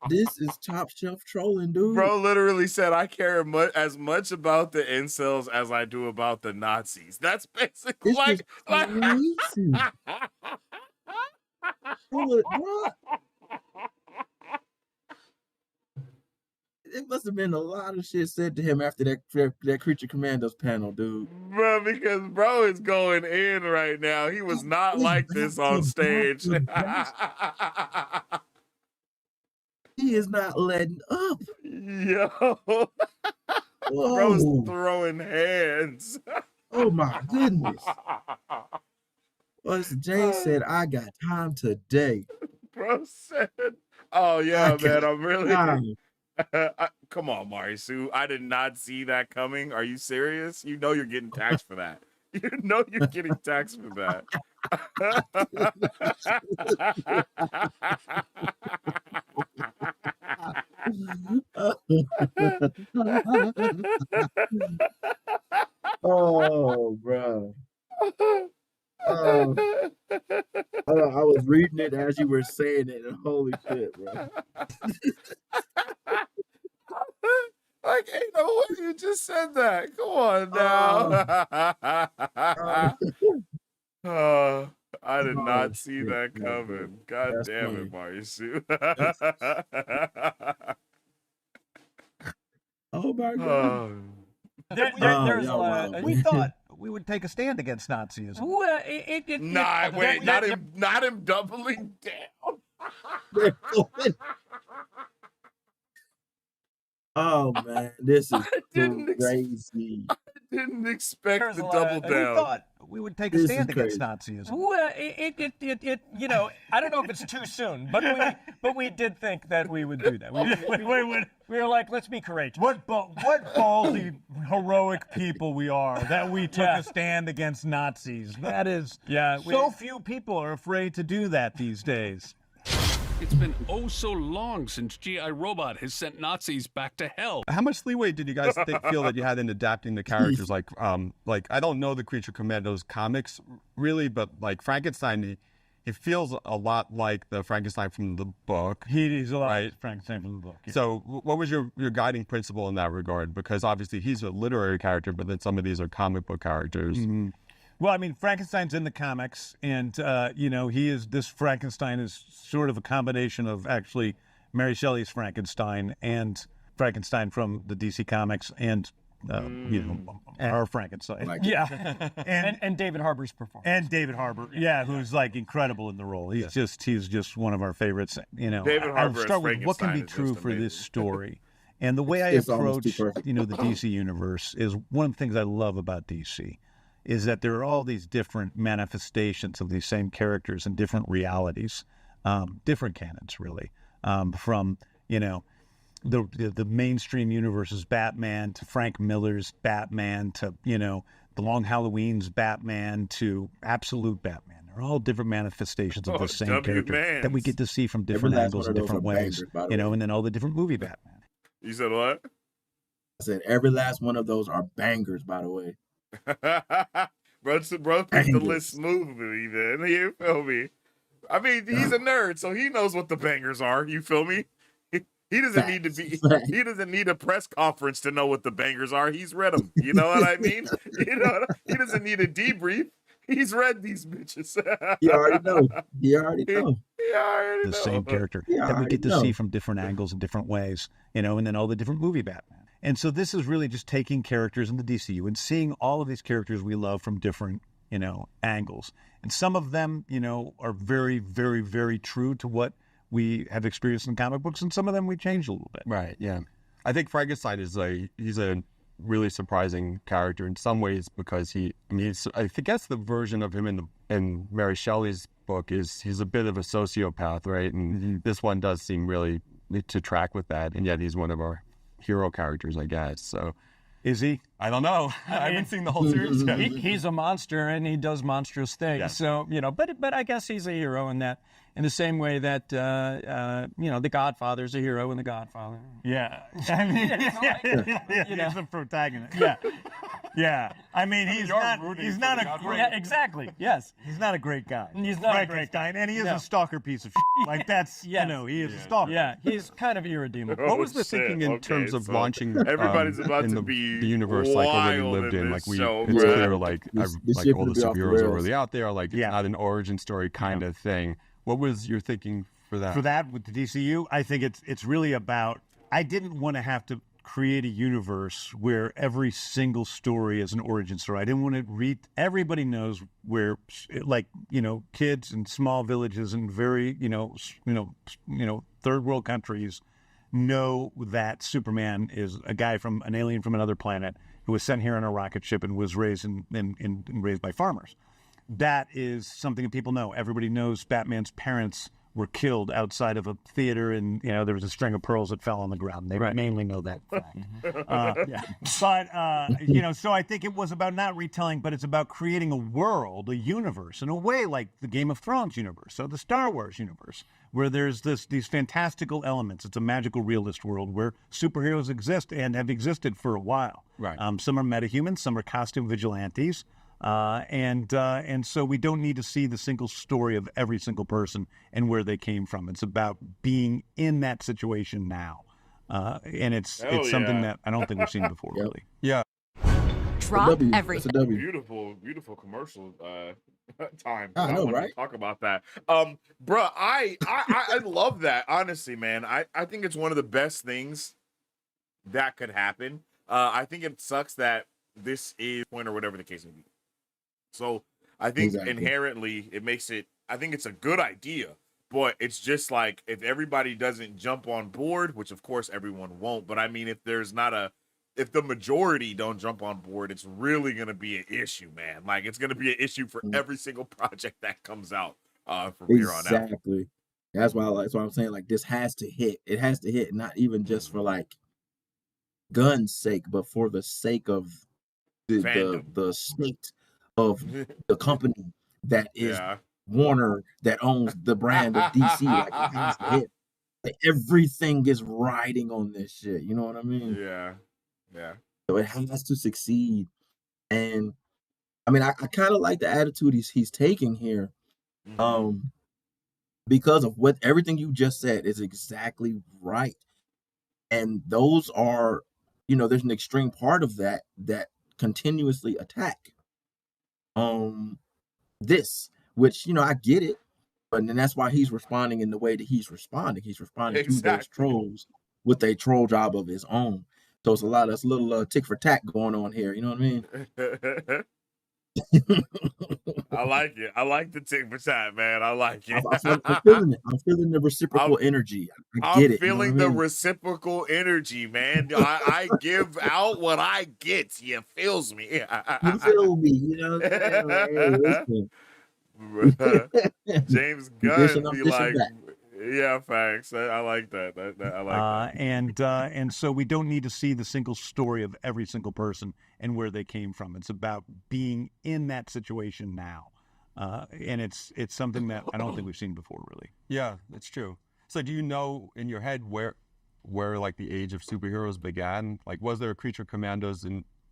this is top shelf trolling, dude. Bro literally said, I care as much about the incels as I do about the Nazis. That's basically This is like crazy. Bro, it must have been a lot of shit said to him after that Creature Commandos panel, dude. bro, because bro is going in right now. He was not He's like back this to on back stage. to back. He is not letting up. Yo, Whoa. bro's throwing hands. Oh my goodness. Well, James said, I got time today. Bro said, oh yeah, man, I'm really Time. come on, Marisu. I did not see that coming. Are you serious? You know you're getting taxed for that. You know you're getting taxed for that. Oh, bro. I was reading it as you were saying it, and holy shit, bro. Like, ain't no way you just said that. Come on now. I did not see shit, that man, coming. God That's damn funny. it, Marisu. Oh my god. We thought we would take a stand against Nazism. Well, wait, not him doubling down. Oh man, this is didn't ex- crazy. Didn't expect the We double down. thought we would take a This stand is against crazy. Nazism. Well, you know, I don't know if it's too soon, but we did think that we would do that. We were like, let's be courageous. What ballsy, heroic people we are that we took a stand against Nazis. That is, so few people are afraid to do that these days. It's been oh so long since G.I. Robot has sent Nazis back to hell. How much leeway did you guys feel that you had in adapting the characters? Like I don't know the Creature Commandos comics really, but like Frankenstein, it feels a lot like the Frankenstein from the book. He's a lot Right. like Frankenstein from the book. Yeah. So what was your guiding principle in that regard? Because obviously he's a literary character, but then some of these are comic book characters. Well, I mean, Frankenstein's in the comics, and this Frankenstein is sort of a combination of actually Mary Shelley's Frankenstein and Frankenstein from the DC comics, and our Frankenstein. Yeah, and David Harbour's performance. And David Harbour, who's like incredible in the role. He's just one of our favorites. David Harbour I'll start with what can be Frankenstein is true just for this amazing. story. And the way I It's almost approach, too perfect. the DC universe is one of the things I love about DC is that there are all these different manifestations of these same characters in different realities, different canons, really, from, the mainstream universe's Batman to Frank Miller's Batman to, the Long Halloween's Batman to Absolute Batman. They're all different manifestations of the same character that we get to see from different last angles one and of those different are ways, bangers, by the way. and then all the different movie Batman. You said what? I said every last one of those are bangers, by the way. bro picked the list smoothly, man. You feel me? I mean, he's a nerd, so he knows what the bangers are. You feel me? He doesn't need to be. He doesn't need a press conference to know what the bangers are. He's read them. You know what I mean? He doesn't need a debrief. He's read these bitches. You already know. He already know. The same character that we get to see from different angles and different ways, and then all the different movie Batman. And so this is really just taking characters in the DCU and seeing all of these characters we love from different, angles. And some of them, are very, very, very true to what we have experienced in comic books, and some of them we changed a little bit. Right, yeah. I think Frankenstein he's a really surprising character in some ways because I guess the version of him in Mary Shelley's book is he's a bit of a sociopath, right? And this one does seem really to track with that, and yet he's one of our hero characters, I guess. So, is he? I don't know. I haven't seen the whole series yet. He's a monster and he does monstrous things. Yeah. So but I guess he's a hero in that. In the same way that the Godfather's a hero in The Godfather. Yeah, I mean, he's the protagonist. Yeah, yeah. I mean, he's not a great. Yeah, exactly. Yes, he's not a great guy. He's not a great guy, and he is a stalker piece of shit. Like that's he is a stalker. Yeah, he's kind of irredeemable. What was the thinking in terms of launching everybody's about in to be the universe like already lived in? Like it's clear like all the superheroes are already out there. Like it's not an origin story kind of thing. What was your thinking for that? For that, with the DCU, I think it's really about, I didn't want to have to create a universe where every single story is an origin story. I didn't want to everybody knows where, kids in small villages and very, third world countries know that Superman is a guy from an alien from another planet who was sent here on a rocket ship and was raised and raised by farmers. That is something that people know. Everybody knows Batman's parents were killed outside of a theater, and there was a string of pearls that fell on the ground. They mainly know that fact. But so I think it was about not retelling, but it's about creating a world, a universe, in a way like the Game of Thrones universe, so the Star Wars universe, where there's these fantastical elements. It's a magical realist world where superheroes exist and have existed for a while. Right. Some are metahumans, some are costume vigilantes. And so we don't need to see the single story of every single person and where they came from. It's about being in that situation now. And it's something that I don't think we've seen before, really. Yeah. Drop everything. Beautiful commercial time. I know, want right? to talk about that. Bro, I love that, honestly, man. I think it's one of the best things that could happen. I think it sucks that this is point or whatever the case may be. So I think inherently it makes it, I think it's a good idea, but it's just like if everybody doesn't jump on board, which of course everyone won't, but I mean, if the majority don't jump on board, it's really going to be an issue, man. Like it's going to be an issue for every single project that comes out from here on out. Exactly. That's why I'm saying like this has to hit. It has to hit, not even just for like gun's sake, but for the sake of the state of the company that is Warner, that owns the brand of DC. Like it has to hit. Like, everything is riding on this shit. You know what I mean? Yeah. So it has to succeed. And I mean, I kind of like the attitude he's taking here. Because of what everything you just said is exactly right. And those are, there's an extreme part of that continuously attack. this, which I get it, but then that's why he's responding in the way that he's responding. He's responding to those trolls with a troll job of his own. So it's a lot of this little tick for tack going on here. You know what I mean? I like it. I like the tick for tat, man. I like it. I'm feeling it. I'm feeling the reciprocal energy. I get it. I'm feeling the reciprocal energy, man. I give out what I get. You feels me? You feel me? You know what I'm saying? Hey, James Gunn be like, yeah, facts. I like that. I like that. And so we don't need to see the single story of every single person and where they came from. It's about being in that situation now. And it's something that I don't think we've seen before, really. Yeah, that's true. So do you know in your head where like the age of superheroes began? Like, was there a Creature Commandos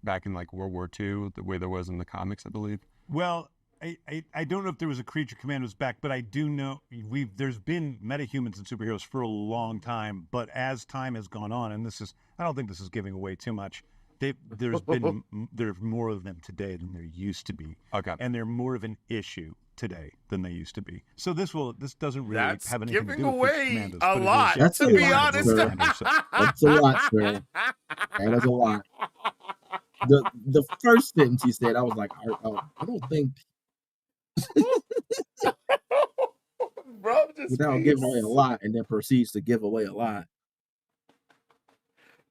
back in like World War II, the way there was in the comics, I believe? Well, I don't know if there was a Creature Commandos back, but I do know there's been metahumans and superheroes for a long time. But as time has gone on, and I don't think this is giving away too much. There's more of them today than there used to be. Okay. And they're more of an issue today than they used to be. So this doesn't really have anything to do with giving away Commandos, a lot. To be honest, that's a lot, sir. That is a lot. The first sentence he said, I was like, I don't think. Bro, without giving away a lot, and then proceeds to give away a lot.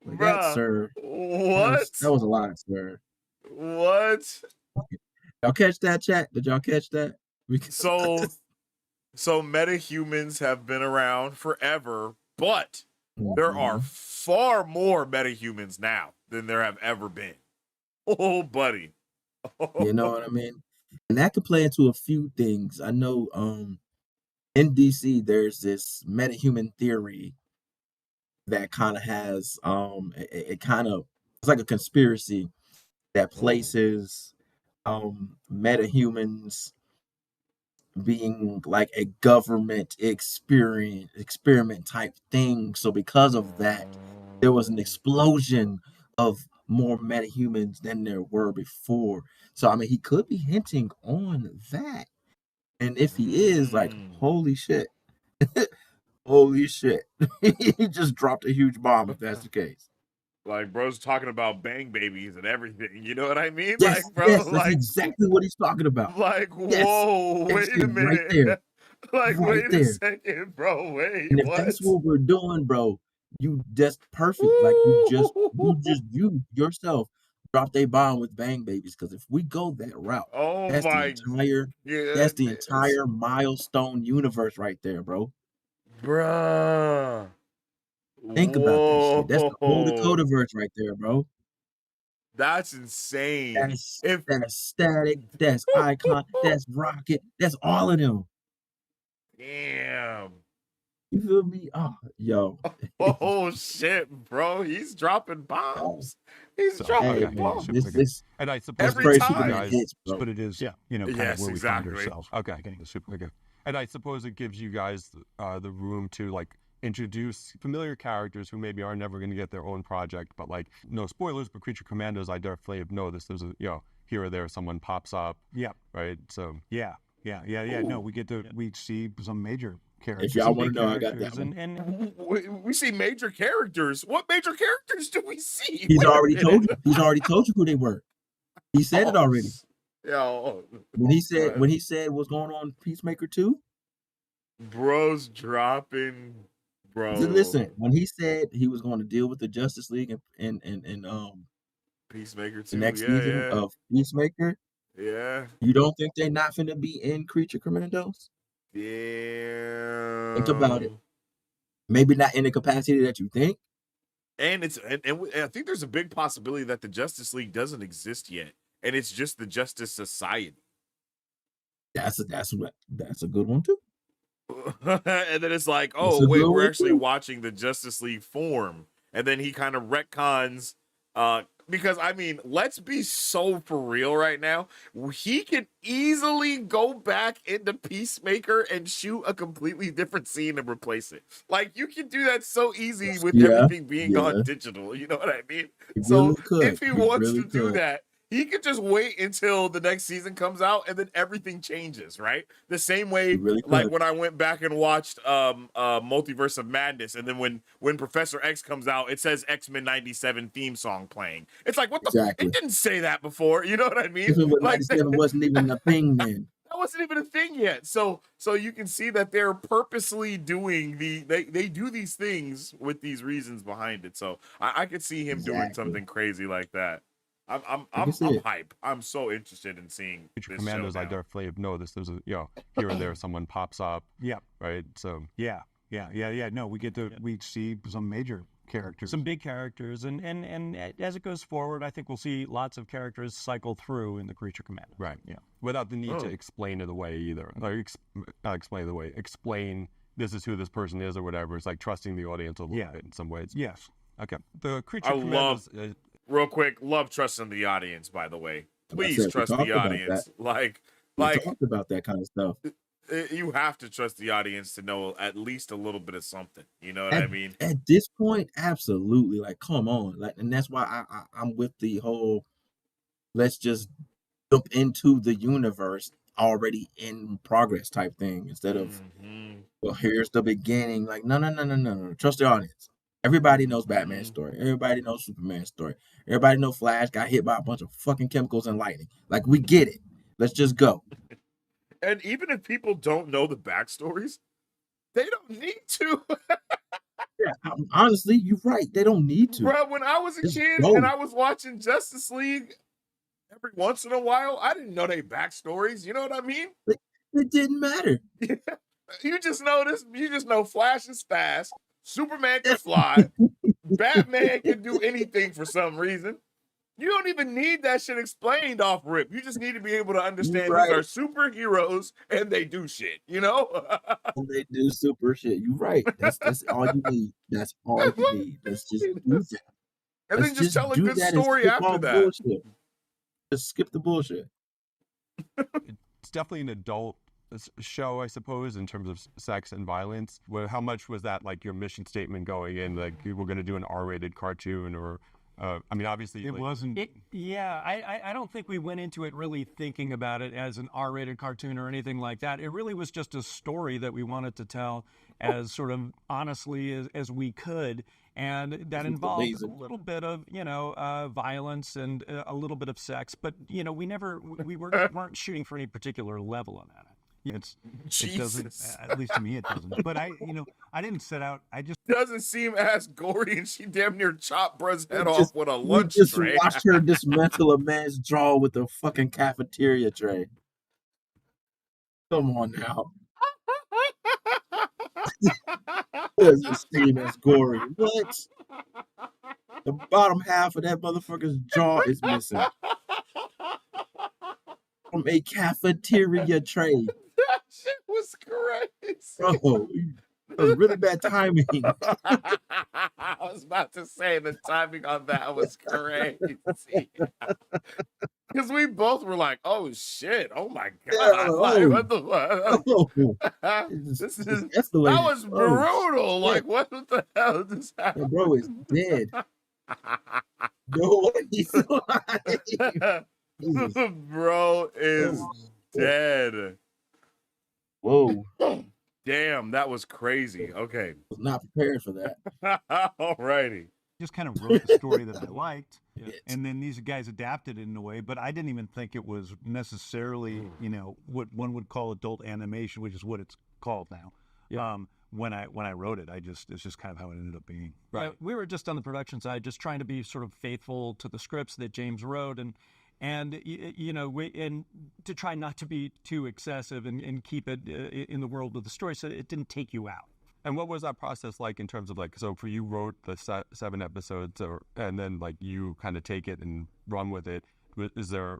Like that, sir. What? That was a lot, sir. What? Y'all catch that, chat? Did y'all catch that? So metahumans have been around forever, but there are far more metahumans now than there have ever been. Oh, buddy. You know what I mean? And that could play into a few things. I know in DC there's this metahuman theory that kind of has it's like a conspiracy that places metahumans being like a government experiment type thing. So because of that, there was an explosion of more metahumans than there were before. So I mean, he could be hinting on that. And if he is, like, holy shit. Holy shit. He just dropped a huge bomb if that's the case. Like, bro's talking about bang babies and everything. You know what I mean? Yes, like, bro, yes, like, that's exactly what he's talking about. Like, whoa, wait a minute. Right there. Like, right wait there. a second, bro. Wait, and if what? that's what we're doing, bro, you just perfect. Like, you yourself dropped a bomb with bang babies. Because if we go that route, that's the entire milestone universe right there, bro. Bruh. Think about that shit. That's the whole Dakotaverse right there, bro. That's insane. That's Static, that's Icon, that's Rocket, that's all of them. Damn. You feel me? Oh, yo. Oh shit, bro. He's dropping bombs. He's dropping bombs. And I suppose every time. Hits, but it is, kind of where we find ourselves. Okay. Getting the super. Okay. And I suppose it gives you guys the room to like introduce familiar characters who maybe are never going to get their own project, but like no spoilers, but Creature Commandos, I definitely know this. There's a here or there someone pops up. Yeah. Right. So yeah. No, we see some major characters. If y'all want to know, I got that one. And we see major characters. What major characters do we see? He's already told you. He's already told you who they were. He said it already. Yo. When he said what's going on Peacemaker 2, bro's dropping. Bro, listen. When he said he was going to deal with the Justice League and Peacemaker 2, the next season of Peacemaker, you don't think they're not finna be in Creature Commandos? Yeah. Think about it. Maybe not in the capacity that you think. And I think there's a big possibility that the Justice League doesn't exist yet, and it's just the Justice Society. That's a good one too. And then it's like, oh wait, we're actually watching the Justice League form, and then he kind of retcons. Because I mean, let's be so for real right now. He can easily go back into Peacemaker and shoot a completely different scene and replace it. Like you can do that so easy with everything being gone digital. You know what I mean? So if he wants to do that, he could just wait until the next season comes out and then everything changes, right? The same way, really like when I went back and watched Multiverse of Madness, and then when Professor X comes out, it says X-Men 97 theme song playing. It's like, what the Exactly. it didn't say that before, you know what I mean? Even with Like 97 wasn't even a thing then. that wasn't even a thing yet. So you can see that they're purposely doing they do these things with these reasons behind it. So I could see him doing something crazy like that. I'm hype. I'm so interested in seeing this Commandos. show I now. definitely have noticed there's a here and there someone pops up. Yeah. Right. So Yeah. No, we see some major characters, some big characters, and as it goes forward, I think we'll see lots of characters cycle through in the Creature Commandos. Right. Yeah. Without the need to explain it away either. Like not explain it away. Explain this is who this person is or whatever. It's like trusting the audience a little bit in some ways. Yes. Okay. The Creature I Commandos. real quick, love trusting the audience, by the way. Please said, we trust talked the about audience. that. Like We talked about that kind of stuff. you have to trust the audience to know at least a little bit of something. You know what I mean? At this point, absolutely. Like, come on. Like, and that's why I'm with the whole let's just jump into the universe already in progress type thing instead of well, here's the beginning. Like, no. Trust the audience. Everybody knows Batman's story. Everybody knows Superman's story. Everybody knows Flash got hit by a bunch of fucking chemicals and lightning. Like, we get it. Let's just go. And even if people don't know the backstories, they don't need to. Yeah, honestly, you're right. They don't need to. Bro, when I was a Just kid go. and I was watching Justice League every once in a while, I didn't know their backstories. You know what I mean? It didn't matter. You just know this. You just know Flash is fast. Superman can fly. Batman can do anything for some reason. You don't even need that shit explained off rip. You just need to be able to understand these are superheroes and they do shit, you know? And they do super shit. You're right. That's all you need. That's all you need. Let's just do that. And then just tell a good story after that. Bullshit. Just skip the bullshit. It's definitely an adult show, I suppose, in terms of sex and violence. How much was that like your mission statement going in? Like, we're going to do an R-rated cartoon or... I mean, obviously... It wasn't... I don't think we went into it really thinking about it as an R-rated cartoon or anything like that. It really was just a story that we wanted to tell as sort of honestly as we could. And that involved a little bit of, violence and a little bit of sex. But, we weren't shooting for any particular level on that. It doesn't, at least to me, it doesn't. But I didn't set out. I just doesn't seem as gory, and she damn near chopped bruh's head off with a lunch tray. Just watched her dismantle a man's jaw with a fucking cafeteria tray. Come on now. Doesn't seem as gory. What? The bottom half of that motherfucker's jaw is missing from a cafeteria tray. That shit was crazy. Bro, that was really bad timing. I was about to say the timing on that was crazy. Because we both were like, "Oh shit! Oh my god! Like, what the fuck? That was brutal! Like, what the hell just happened?" The bro is dead. No, he's alive. Bro is dead. Whoa. Damn, that was crazy. Okay. Was not prepared for that. Alrighty. Just kind of wrote the story that I liked, and then these guys adapted it in a way, but I didn't even think it was necessarily, what one would call adult animation, which is what it's called now. Yeah. When I wrote it, it's just kind of how it ended up being. Right. We were just on the production side, just trying to be sort of faithful to the scripts that James wrote, and to try not to be too excessive and keep it in the world of the story, so it didn't take you out. And what was that process like in terms of so for you wrote the 7 episodes, and then like you kind of take it and run with it? Was there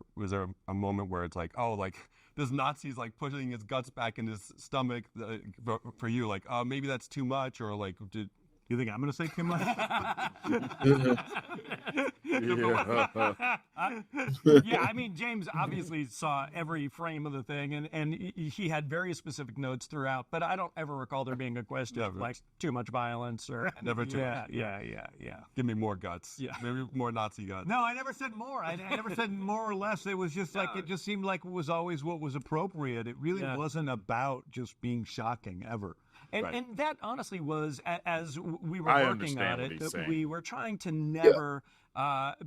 a moment where it's like, oh, like this Nazi's like pushing his guts back in his stomach for you, like, maybe that's too much, or like did you think I'm gonna say too much? Yeah, I mean, James obviously saw every frame of the thing, and he had very specific notes throughout. But I don't ever recall there being a question of like too much violence or Never too much. Yeah. Give me more guts. Yeah. Maybe more Nazi guts. No, I never said more. I never said more or less. It was just like it just seemed like it was always what was appropriate. It really wasn't about just being shocking ever. And that honestly was, as we were I working on understand what it, he's saying. we were trying to never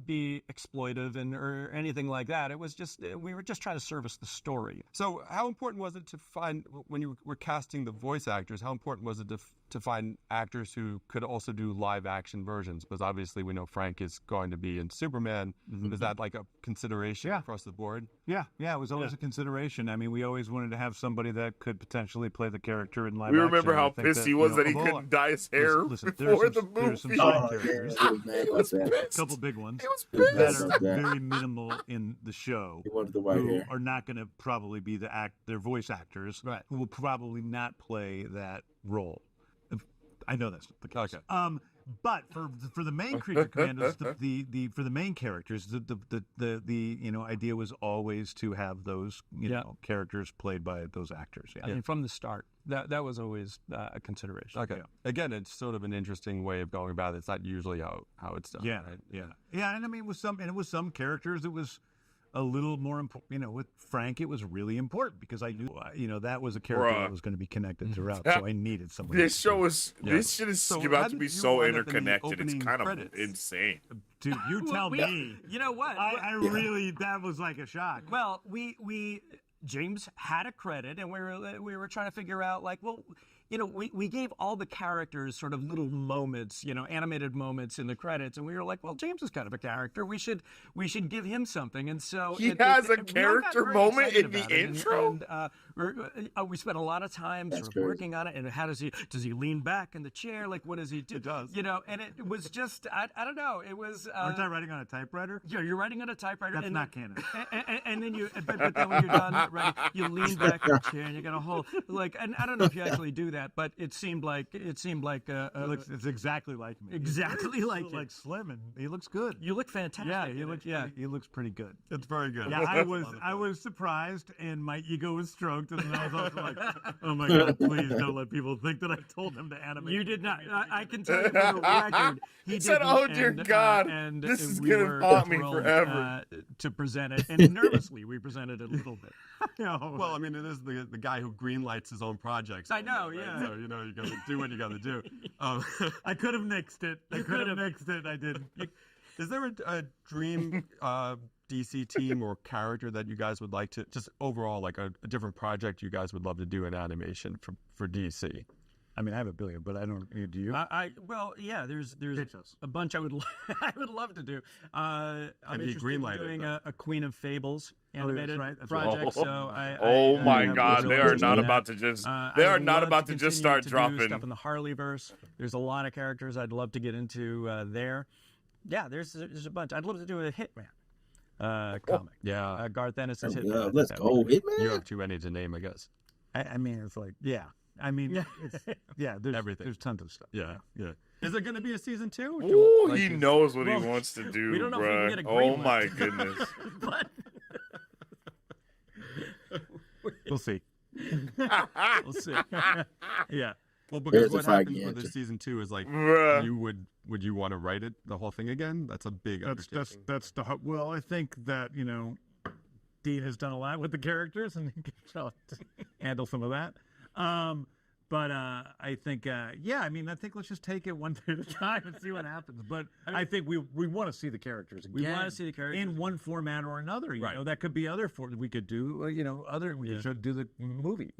be exploitive or anything like that. It was just, we were just trying to service the story. So how important was it to find, when you were casting the voice actors, how important was it to find actors who could also do live action versions? Because obviously we know Frank is going to be in Superman. Is that like a consideration across the board? Yeah, it was always a consideration. I mean, we always wanted to have somebody that could potentially play the character in live We action. remember how I think pissed he was that he although- couldn't dye his hair listen, before the there's some movie. side characters. He was A pissed. couple big ones He was that pissed. are very minimal in the show. He wanted the white who hair. are not going to probably be their voice actors, right? Who will probably not play that role. I know that's not the case. Okay. But for the main creature commanders, for the main characters, the idea was always to have those characters played by those actors. Yeah. I mean, from the start, that was always a consideration. Okay. Again, it's sort of an interesting way of going about it. It's not usually how it's done. Yeah, right? yeah. And I mean, with some characters, it was a little more important. With Frank, it was really important because I knew, that was a character that was going to be connected throughout. So I needed somebody. This show is this shit is about to be so interconnected. It's kind of credits? insane. Dude, you tell me. You know what? I really, that was like a shock. Well, we James had a credit, and we were trying to figure out we gave all the characters sort of little moments, animated moments in the credits, and we were like, well, James is kind of a character. We should give him something. And so He has a character moment in the intro? And we spent a lot of time sort of working on it. And how does he lean back in the chair? Like, what does he do? It does. And it was just, I don't know. It was. Aren't I writing on a typewriter? Yeah, you're writing on a typewriter. That's not canon. And then but then when you're done writing, you lean back in the chair and you got a whole, and I don't know if you actually do that, but it seemed like it's exactly like me. Exactly like you. Like Slim, and he looks good. You look fantastic. He looks pretty good. It's very good. Yeah, I was surprised, and my ego was stroked, and then I was also like, oh my god, please don't let people think that I told him to animate. You did not. I can tell you for the record, he said, didn't, "Oh dear God, and this is we gonna were haunt me thrilled, forever." To present it, and nervously we presented it a little bit. Well, I mean, it is the guy who greenlights his own projects. I know, right? yeah. So, you got to do what you got to do. I could have nixed it. I didn't. Is there a dream DC team or character that you guys would like to, just overall, like a different project you guys would love to do in animation for DC? I mean, I have a billion, but I don't. Do you? There's a bunch I would love to do. I'm interested in doing a Queen of Fables animated project. So my God, they are not about to just start dropping stuff in the Harleyverse. There's a lot of characters I'd love to get into there. Yeah, there's a bunch. I'd love to do a Hitman comic. Yeah, Garth Ennis's Hitman. Let's go, Hitman. You have too many to name, I guess. I mean, it's like, yeah. I mean, there's everything. There's tons of stuff. Yeah. Is there going to be a season 2? Ooh, he knows what he wants to do, we don't know if we can get a Oh green my light. goodness. We'll see. We'll see. Yeah. Well, because There's what a happens foggy with this answer. season 2 is like, Bruh. would you want to write it, the whole thing again? That's a big undertaking. That's the well. I think that Dean has done a lot with the characters and he can handle some of that. But I think, I think let's just take it one day at a time and see what happens. But I think we want to see the characters again. We want to see the characters in one format or another. You know, that could be other we could do. We should do the movie.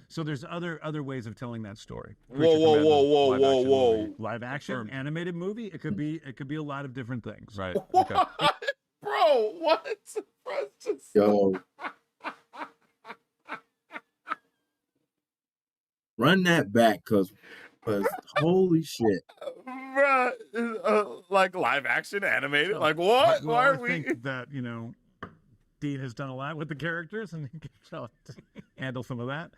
So there's other ways of telling that story. Whoa. Live action, animated movie. It could be a lot of different things. Right. Okay. Bro, what? Yo. Run that back, cause holy shit. Bruh, like live action animated? Like what? Well, Why are I we? think that Dean has done a lot with the characters and he can handle some of that.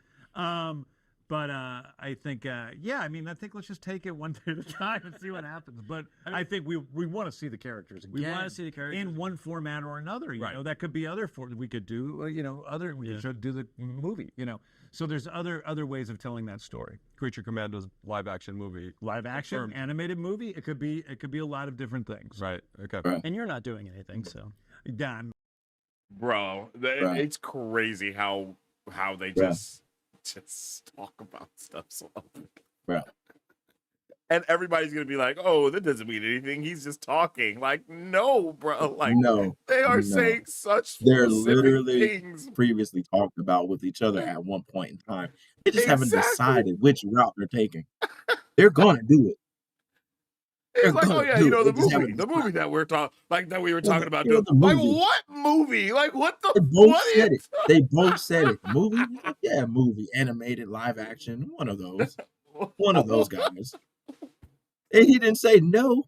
But I think, yeah, I mean, I think let's just take it one day at a time and see what happens. But I think we want to see the characters again. We want to see the characters in one format or another. You know, that could be other we could do. We should do the movie. So there's other ways of telling that story. Creature Commandos live action movie. Live action, animated movie. It could be a lot of different things. Right. Okay. Right. And you're not doing anything, so. Done. Bro, it's crazy how they just talk about stuff so often. Right. And everybody's gonna be like, "Oh, that doesn't mean anything. He's just talking." Like, no, bro. Like, No, they are no. saying such They're specific literally things. previously talked about with each other at one point in time. They just haven't Exactly. decided which route they're taking. They're gonna do it. It's like, oh yeah, the They just haven't movie decided. that we're talking, like that we were Yeah, talking about. the Like, movie. what movie? Like, what the? They both What said is? it. They both said it. Movie? Yeah, movie, animated, live action, one of those. One of those guys. And he didn't say no.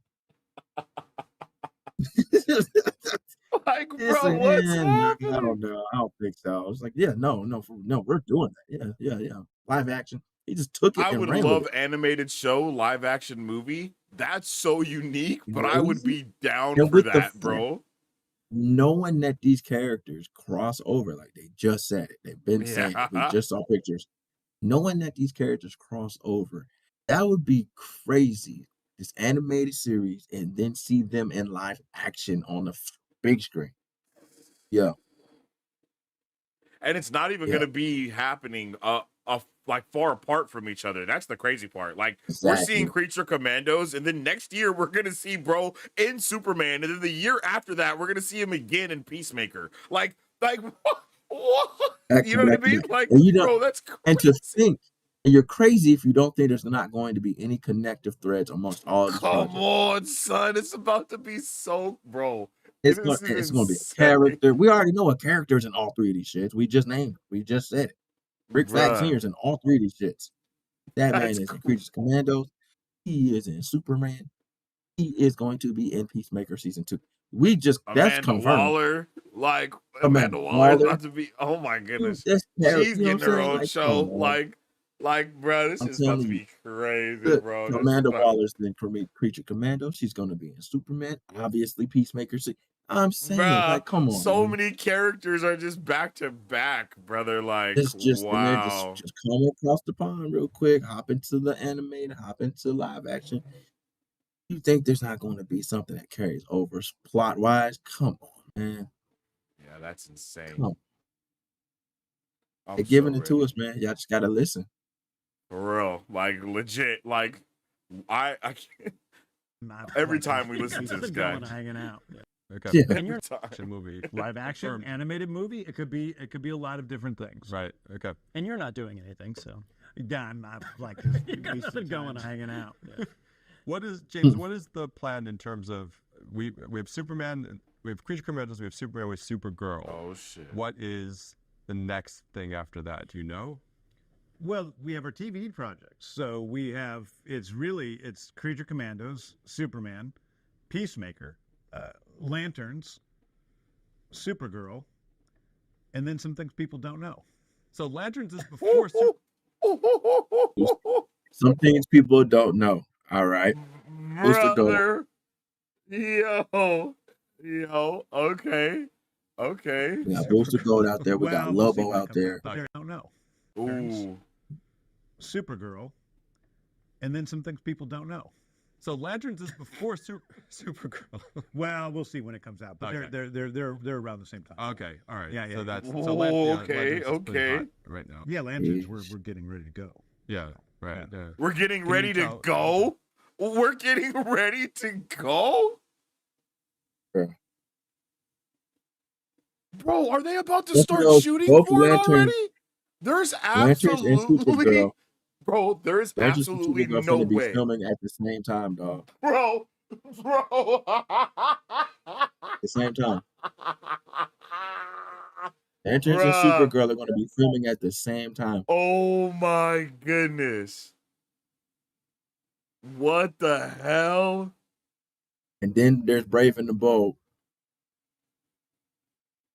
Like, It's bro, like, what's I happening? don't know. I don't think so. It's like, yeah, no, we're doing that. Yeah. Live action. He just took it I and would ran love with it. animated show, live action movie. That's so unique, but I would Crazy. be down And for with the that, fact, bro. knowing that these characters cross over, like they just said it, they've been saying it. We Yeah. just saw pictures. Knowing that these characters cross over, that would be crazy. This animated series, and then see them in live action on the big screen. Yeah, And it's not even Yeah. going to be happening like far apart from each other. That's the crazy part. Like, we're seeing exactly. Creature Commandos, and then next year we're going to see bro in Superman, and then the year after that we're going to see him again in Peacemaker. Like what? Back You to know what I back to mean? back. Like, And you know, bro, that's and crazy. to think, and you're crazy if you don't think there's not going to be any connective threads amongst all these Come projects. on, son. It's about to be so, bro. It's This going is to be a insane. character. We already know a character's in all three of these shits. We just named it. We just said it. Rick Flag Bruh, Sr. is in all three of these shits. That man that's is in Creatures Commandos. He is in Superman. He is going to be in Peacemaker season 2. That's Amanda confirmed. Waller. Like, Amanda Amanda Waller is Waller. about to be, oh my goodness. That's She's you know getting what I'm her saying? own Like, show. come on. Like, bro, this I'm is about to telling you. be crazy, Look, bro. This is Amanda about- Waller's in Creature Commando. She's going to be in Superman. Obviously, Peacemaker. I'm saying, Bruh, like, come on. so man. many characters are just back to back, brother. Like, It's just and they're wow. just come across the pond real quick, hop into the animated, hop into live action. You think there's not going to be something that carries over plot wise? Come on, man. Yeah, that's insane. Come on. I'm They're giving so it to ready. us, man. Y'all just gotta listen. For real. Like, legit. Like, I can't. Every time we listen to this guy. Going hanging out. Okay. Yeah. And you're Live action movie. Live action, animated movie. It could be a lot of different things. Right. Okay. and you're not doing anything, so. I'm not like this. You got nothing going on. hanging out. Yeah. What is James? What is the plan in terms of we have Superman, we have Creature Commandos, we have Superman, we have Supergirl. Oh, shit. What is the next thing after that? Do you know? Well, we have our TV projects. So we have it's Creature Commandos, Superman, Peacemaker, Lanterns, Supergirl, and then some things people don't know. So Lanterns is before. Some things people don't know. All right. Booster Gold. Brother. Yo. Okay. We got Booster Gold out there. We got we'll see Lobo when it out comes there. But they don't know. Ooh. Supergirl, and then some things people don't know. So Lanterns is before Supergirl. Well, we'll see when it comes out, but Okay. they're around the same time. Okay. All right. Yeah. So that's Ooh, so okay, Lanterns is pretty okay. hot right now. Yeah, Lanterns. We're getting ready to go. Yeah. Right. Yeah. Yeah. We're getting Can ready you to tell- go? We're getting ready to go? Yeah. Bro, are they about to Both of start those- shooting both for it Lanterns- already? There's Lanterns and absolutely, Supergirl. bro. There is Lanterns and absolutely Supergirl no finna be way, filming at the same time, dog. bro. At the same time. Lanterns and Bruh. Supergirl are going to be filming at the same time. Oh my goodness! What the hell? And then there's Brave and the Bold.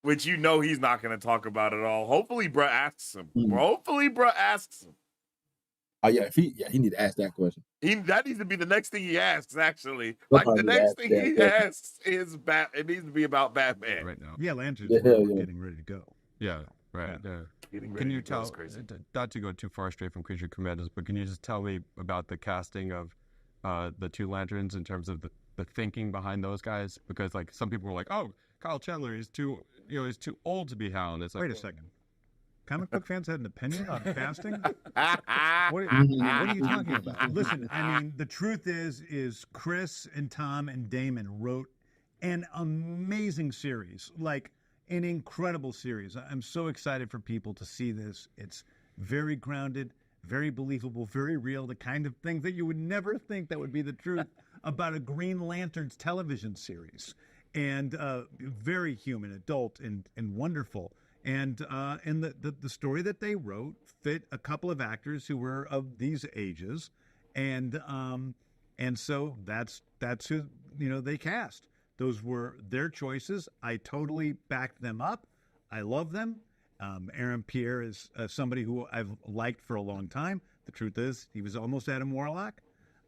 Which he's not going to talk about at all. Hopefully, bruh asks him. Mm. Hopefully, bruh asks him. Oh yeah, he need to ask that question. That needs to be the next thing he asks. Actually, like Somebody the need to next ask thing that he question. asks is It needs to be about Batman right now. Yeah, Lanterns Yeah, were hell yeah. getting ready to go. Yeah, right. Yeah. Getting Can ready you to go is tell, crazy. not to go too far straight from Creature Commandos, but can you just tell me about the casting of the two Lanterns in terms of the thinking behind those guys? Because like some people were like, oh, Kyle Chandler, he's too old to be Hound. It's like, Wait a second. Comic book fans had an opinion on casting? What are you talking about? Listen, I mean, the truth is Chris and Tom and Damon wrote an amazing series, like an incredible series. I'm so excited for people to see this. It's very grounded, very believable, very real, the kind of things that you would never think that would be the truth about a Green Lanterns television series. And very human, adult, and wonderful. And the story that they wrote fit a couple of actors who were of these ages, and so that's who they cast. Those were their choices. I totally backed them up. I love them. Aaron Pierre is somebody who I've liked for a long time. The truth is, he was almost Adam Warlock.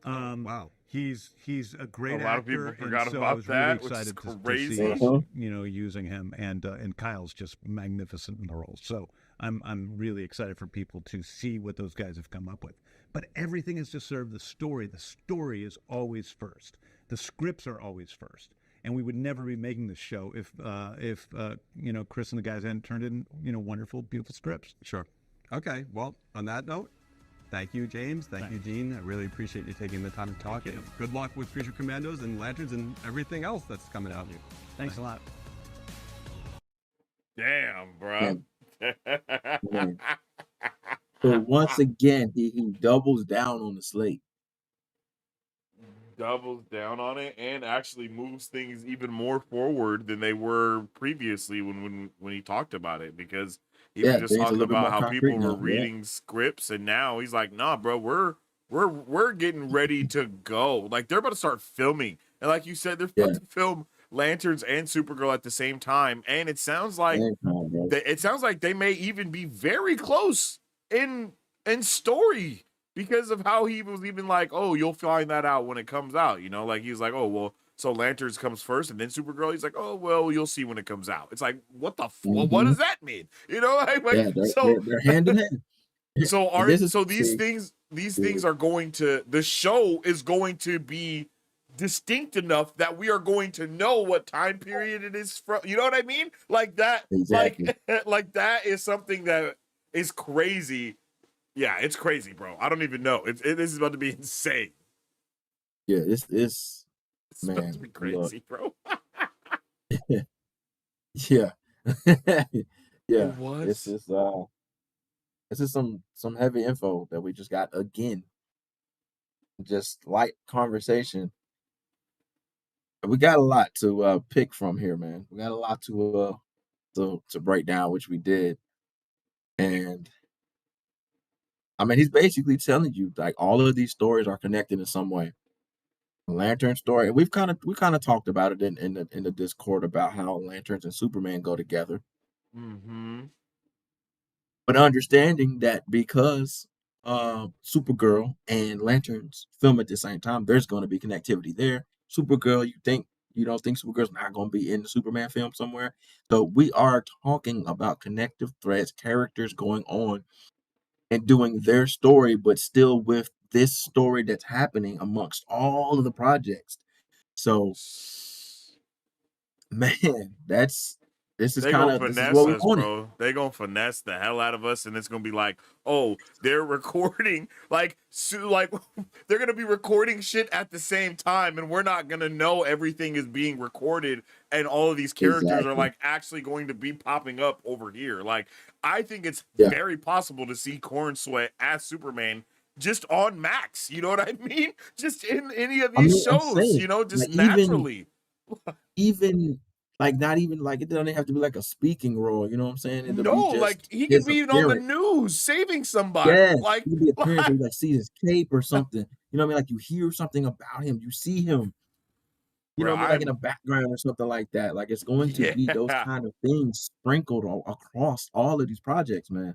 wow. He's a great A lot actor, of people forgot and so about I was that, really which is excited to crazy. see us, Uh-huh. using him, and Kyle's just magnificent in the role. So I'm really excited for people to see what those guys have come up with. But everything is to serve the story. The story is always first. The scripts are always first. And we would never be making this show if Chris and the guys hadn't turned in wonderful, beautiful scripts. Sure. Okay. Well, on that note, thank you, James. Thank you, Gene. I really appreciate you taking the time to talk. And good luck with Creature Commandos and Lanterns and everything else that's coming out. Thanks a lot. Damn, bro. Man. So once again, he doubles down on the slate. Doubles down on it and actually moves things even more forward than they were previously when he talked about it, because he was just things a talking little bit about more how people concrete were now, yeah. reading scripts, and now he's like, nah, bro, we're getting ready to go. Like, they're about to start filming, and like you said, they're about to film Lanterns and Supergirl at the same time, and it sounds like they may even be very close in story, because of how he was even like, oh, you'll find that out when it comes out, like he was like, oh, well, so Lanterns comes first and then Supergirl. He's like, oh, well, you'll see when it comes out. It's like, what the well, what does that mean? They're hand in hand. So these things are going to, the show is going to be distinct enough that we are going to know what time period it is from. You know what I mean? Like that, Exactly. like that is something that is crazy. Yeah, it's crazy, bro. I don't even know. This is about to be insane. Yeah, it's about man, to be crazy, bro. Yeah. Yeah. What? This is some heavy info that we just got again. Just light conversation. We got a lot to pick from here, man. We got a lot to break down, which we did. And I mean, he's basically telling you like all of these stories are connected in some way. The Lantern story, and we kind of talked about it in the Discord about how Lanterns and Superman go together. Mm-hmm. But understanding that because Supergirl and Lanterns film at the same time, there's going to be connectivity there. Supergirl, you don't think Supergirl's not going to be in the Superman film somewhere? So we are talking about connective threads, characters going on and doing their story, but still with this story that's happening amongst all of the projects. So, man, this is what we us, wanted. bro. They gonna finesse the hell out of us, and it's gonna be like, oh, they're recording, like they're gonna be recording shit at the same time, and we're not gonna know everything is being recorded, and all of these characters are like actually going to be popping up over here. Like, I think it's very possible to see Corn Sweat as Superman just on Max. You know what I mean? Just in any of these shows, just like, naturally. Even like not even like it doesn't have to be like a speaking role, you know what I'm saying? It'll No, be just like he could be on the appearance. news saving somebody. Yes, Like, he could be appearance, you like see his cape or something. You know what I mean? Like you hear something about him, you see him. You know what I mean? Like in a background or something like that. Like it's going to be those kind of things sprinkled across all of these projects, man.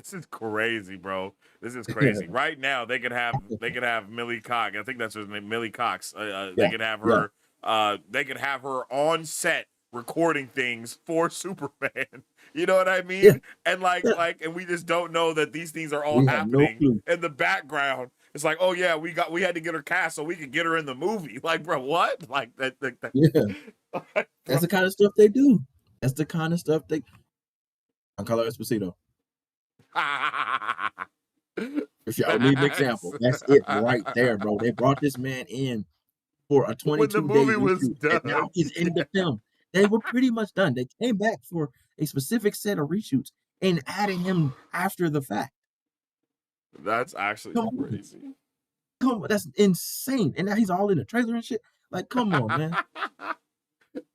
This is crazy, bro. This is crazy. Right now, they could have Millie Cox. I think that's her name, Millie Cox. They Yeah, could have yeah, her. They could have her on set recording things for Superman. You know what I yeah, mean? And yeah. and we just don't know that these things are all We have no happening clue. in the background. It's like, oh yeah, we had to get her cast so we could get her in the movie. Like, bro, what? Like that. Yeah, Like, that's the kind of stuff they do. That's the kind of stuff they. Giancarlo Esposito. If y'all need an example, that's it right there, bro. They brought this man in for a when the 22-day movie was reshoot, and now done. he's in the film. They were pretty much done. They came back for a specific set of reshoots and added him after the fact. That's actually Come on, crazy. come on, that's insane. And now he's all in the trailer and shit. Like, come on, man.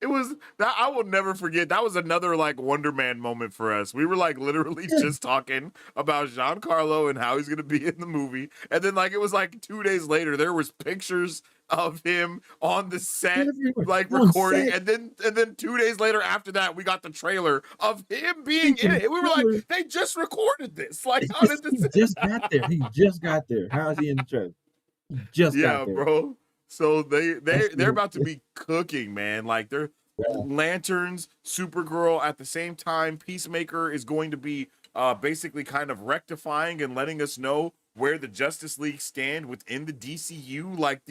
It was that I will never forget. That was another like Wonder Man moment for us. We were like literally Yeah. just talking about Giancarlo and how he's gonna be in the movie, and then like it was like 2 days later, there was pictures of him on the set, Everywhere. like On recording, set. and then 2 days later after that, we got the trailer of him being in it. And we were like, they just recorded this. Like, how did He this? just got there. He just got there. How is he in the trailer? He just Yeah, got there. bro. So That's they're about to be cooking, man. Like they're Lanterns, Supergirl at the same time. Peacemaker is going to be basically kind of rectifying and letting us know where the Justice League stand within the DCU. Like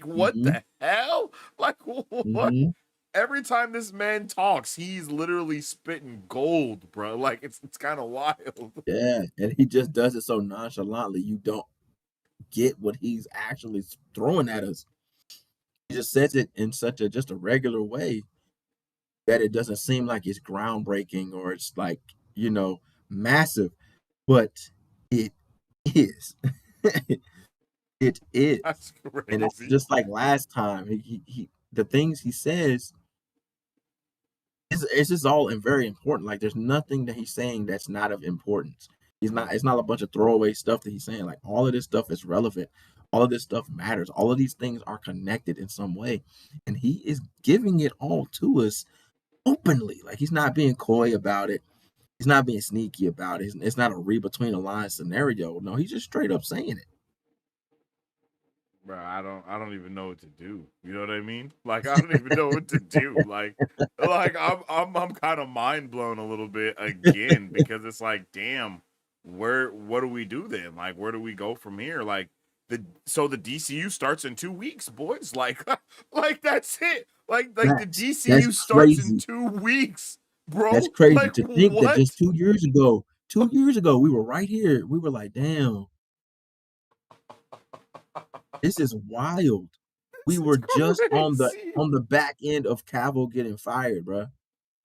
what the hell? Like what? Every time this man talks, he's literally spitting gold, bro. Like it's kind of wild. Yeah, and he just does it so nonchalantly. You don't get what he's actually throwing at us. He just says it in such a just a regular way that it doesn't seem like it's groundbreaking or it's like, massive, but it is. It is. That's crazy. And it's just like last time. He the things he says, it's just all very important. Like there's nothing that he's saying that's not of importance. It's not a bunch of throwaway stuff that he's saying. Like all of this stuff is relevant. All of this stuff matters. All of these things are connected in some way. And he is giving it all to us openly. Like he's not being coy about it. He's not being sneaky about it. It's not a read between the lines scenario. No, he's just straight up saying it. Bro, I don't even know what to do. You know what I mean? Like I don't even know what to do. Like I'm kind of mind blown a little bit again because it's like, damn, what do we do then? Like where do we go from here? Like the DCU starts in 2 weeks, boys. Like that's it. Like the DCU starts crazy. in 2 weeks, bro. That's crazy like, to think what? that just 2 years ago, we were right here. We were like, damn. This is wild. We were just on the back end of Cavill getting fired, bro.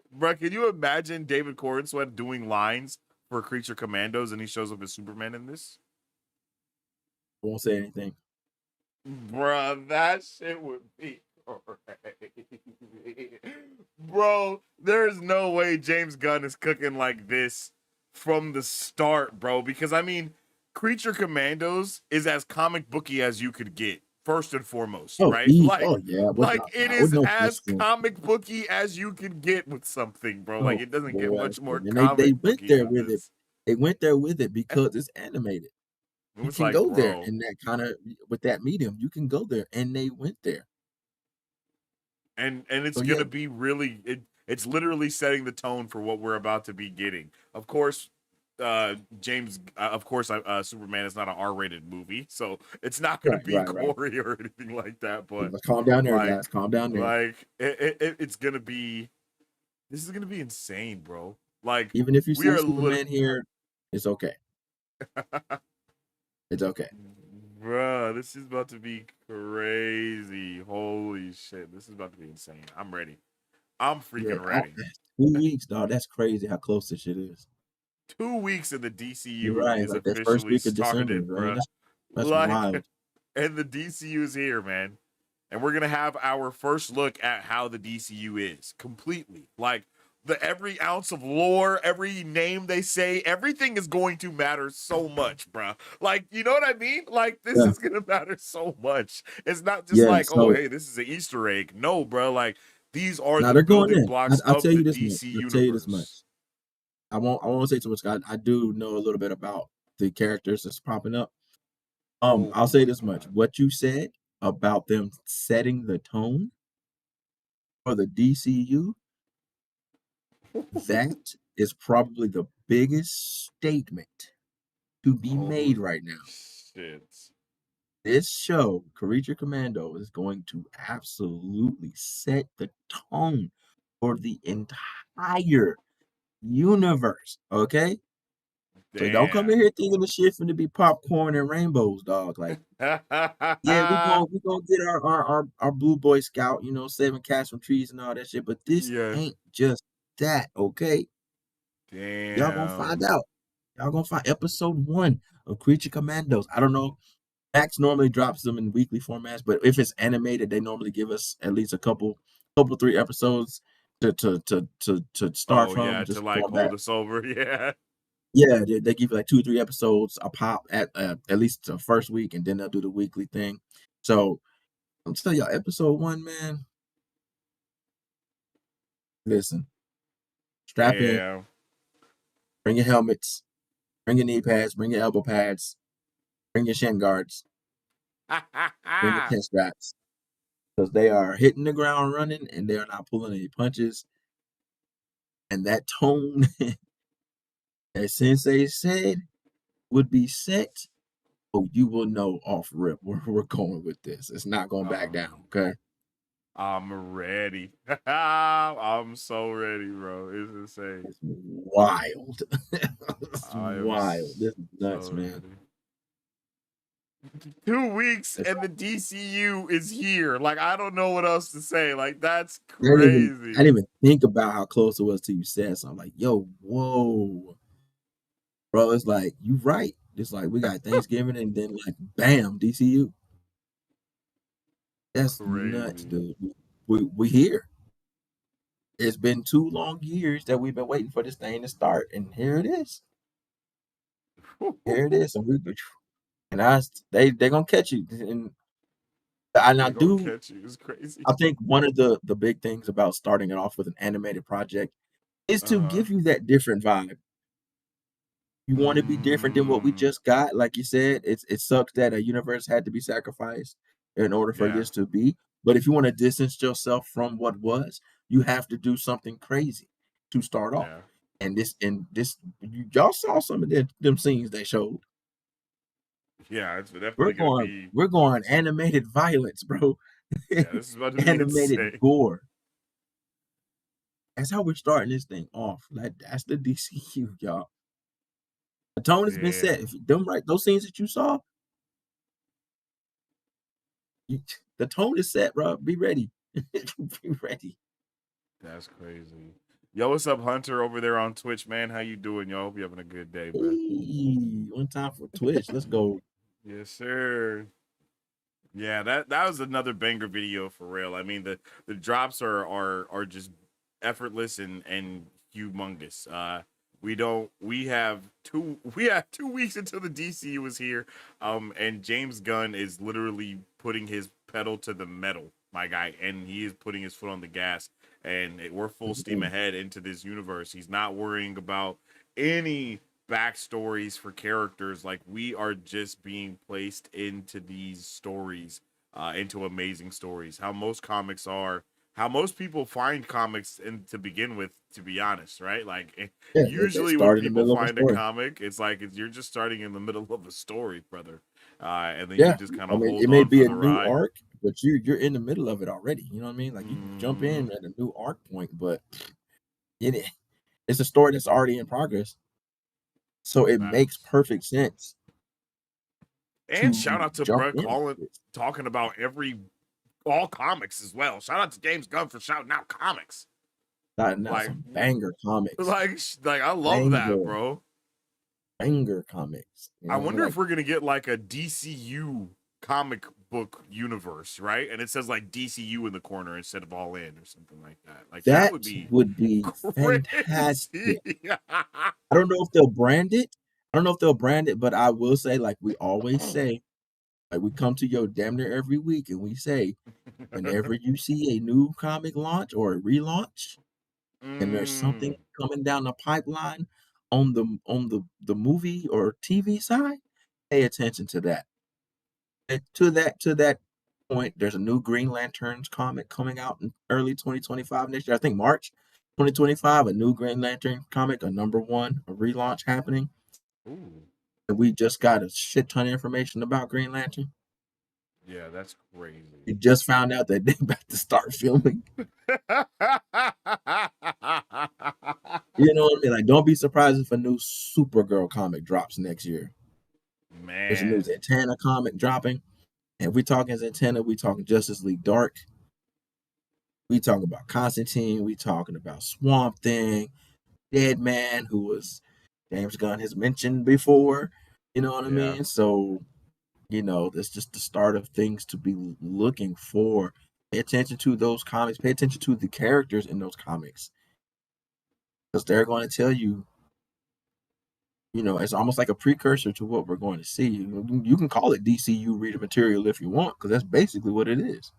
Bro, can you imagine David Corenswet doing lines for Creature Commandos and he shows up as Superman in this? I won't say anything. Bro, that shit would be crazy. Bro, there's no way James Gunn is cooking like this from the start, bro. Because I mean, Creature Commandos is as comic booky as you could get, first and foremost, right? It is as comic booky as you could get with something, bro. Like it doesn't get much more comic they booky went there than with this. it. They went there with it because it's animated. You can go there in that kind of with that medium. You can go there, and they went there. And it's gonna be really it's literally setting the tone for what we're about to be getting. Of course, Superman is not an R-rated movie, so it's not going to be gory or anything like that. But calm down there, guys. Calm down there. Like it's going to be. This is going to be insane, bro. Like even if you see Superman here, it's okay. It's okay, bro. This is about to be crazy. Holy shit! This is about to be insane. I'm ready. I'm freaking ready. 2 weeks, dog. That's crazy how close this shit is. 2 weeks in the DCU is like officially first week of started, December, bro. That's wild. And the DCU is here, man. And we're gonna have our first look at how the DCU is completely. Like every ounce of lore, every name they say, everything is going to matter so much, bro. Like, you know what I mean? Like this is gonna matter so much. It's not just oh, hey, this is an Easter egg. No, bro. Like these are the building blocks of the DC universe. I won't say too much. I do know a little bit about the characters that's popping up. Oh I'll say my this much: god. what you said about them setting the tone for the DCU, that is probably the biggest statement to be made Holy right now. shit. This show, Creature Commando, is going to absolutely set the tone for the entire universe. Okay? So don't come in Damn. here thinking the shit finna be popcorn and rainbows, dog. Like, yeah, we gonna get our blue boy scout, 7 cats from trees and all that shit. But this Yeah. ain't just that, okay? Y'all gonna find Damn. out. Y'all gonna find episode 1 of Creature Commandos. I don't know. Max normally drops them in weekly formats, but if it's animated, they normally give us at least a couple 3 episodes to start Oh from. yeah, to Just like going back. hold us over. Yeah. Yeah, they give you like 2 or 3 episodes a pop at least the first week, and then they'll do the weekly thing. So I'm telling y'all, episode 1, man. Listen, strap in, Damn. bring your helmets, bring your knee pads, bring your elbow pads, bring your shin guards, bring your pin straps, because they are hitting the ground running and they are not pulling any punches. And that tone that Sensei said would be set. Oh, you will know off rip where we're going with this. It's not going back Oh, down. Okay. I'm ready. I'm so ready, bro. It's insane. It's wild. It's I am wild. This is so nuts, man. ready. 2 weeks It's, and the DCU is here. Like, I don't know what else to say. Like, that's I didn't crazy. even think about how close it was till you said something. Like, yo, whoa, bro. It's like you right. It's like we got Thanksgiving and then like bam, DCU. That's nuts, Crazy. dude. We here. It's been 2 long years that we've been waiting for this thing to start, and here it is. Here it is, and they're gonna catch you. And They're gonna catch you. It's crazy. I think one of the big things about starting it off with an animated project is to Uh-huh. give you that different vibe. You want to be different than what we Mm, just got. Like you said, it sucks that a universe had to be sacrificed in order for yeah. this to be. But if you want to distance yourself from what was, you have to do something crazy to start off. Yeah. And y'all saw some of them scenes they showed. Yeah, it's We're definitely gonna going be we're going animated violence, bro. yeah, this is about to be Animated insane. gore. That's how we're starting this thing off. Like that's the DCU, y'all. The tone has been set. Damn. If them right, those scenes that you saw, the tone is set, bro. Be ready. Be ready. That's crazy. Yo, what's up, Hunter, over there on Twitch, man? How you doing, yo? Hope you having a good day, man. Hey, one time for Twitch. Let's go. Yes, sir. Yeah, that was another banger video for real. I mean, the drops are just effortless and humongous. We have 2 weeks until the DCU is here. And James Gunn is literally putting his pedal to the metal, my guy, and he is putting his foot on the gas. And we're full steam ahead into this universe. He's not worrying about any backstories for characters. Like, we are just being placed into these stories, into amazing stories. How most comics are, how most people find comics to begin with, to be honest, right? Like, Yeah, they usually when start in the people middle of a find a story. comic, it's like you're just starting in the middle of a story, brother, and then you Yeah, just kind I of mean, hold it may on be for a the new ride. arc, but you're in the middle of it already. You know what I mean? Like you can jump Mm-hmm. in at a new arc point, but it's a story that's already in progress. So it makes Facts. perfect sense And shout to out to jump Brett in. talking about all comics as well. Shout out to James Gunn for shouting out comics. Not Like, some banger comics. like I love that, bro. Banger comics. You I know, wonder like if we're gonna get like a DCU comic book universe, right? And it says like DCU in the corner instead of All In or something like that. Like that would be fantastic. crazy. I don't know if they'll brand it. But I will say, like we always say, like we come to your damn near every week and we say, whenever you see a new comic launch or a relaunch, and there's something coming down the pipeline, the movie or TV side, pay attention to that. And to that point, there's a new Green Lanterns comic coming out in early 2025 next year. I think March 2025, a new Green Lantern comic, a #1, a relaunch happening. Ooh. And we just got a shit ton of information about Green Lantern. Yeah, that's crazy. We just found out that they're about to start filming. You know what I mean? Like, don't be surprised if a new Supergirl comic drops next year. There's a new Man. Zatanna comic dropping. And if we talking Zatanna, we talking Justice League Dark. We talking about Constantine. We talking about Swamp Thing, Dead Man, who was James Gunn has mentioned before. You know what I Yeah. mean? So, that's just the start of things to be looking for. Pay attention to those comics. Pay attention to the characters in those comics. Because they're going to tell you, it's almost like a precursor to what we're going to see. You can call it DCU reader material if you want, because that's basically what it is.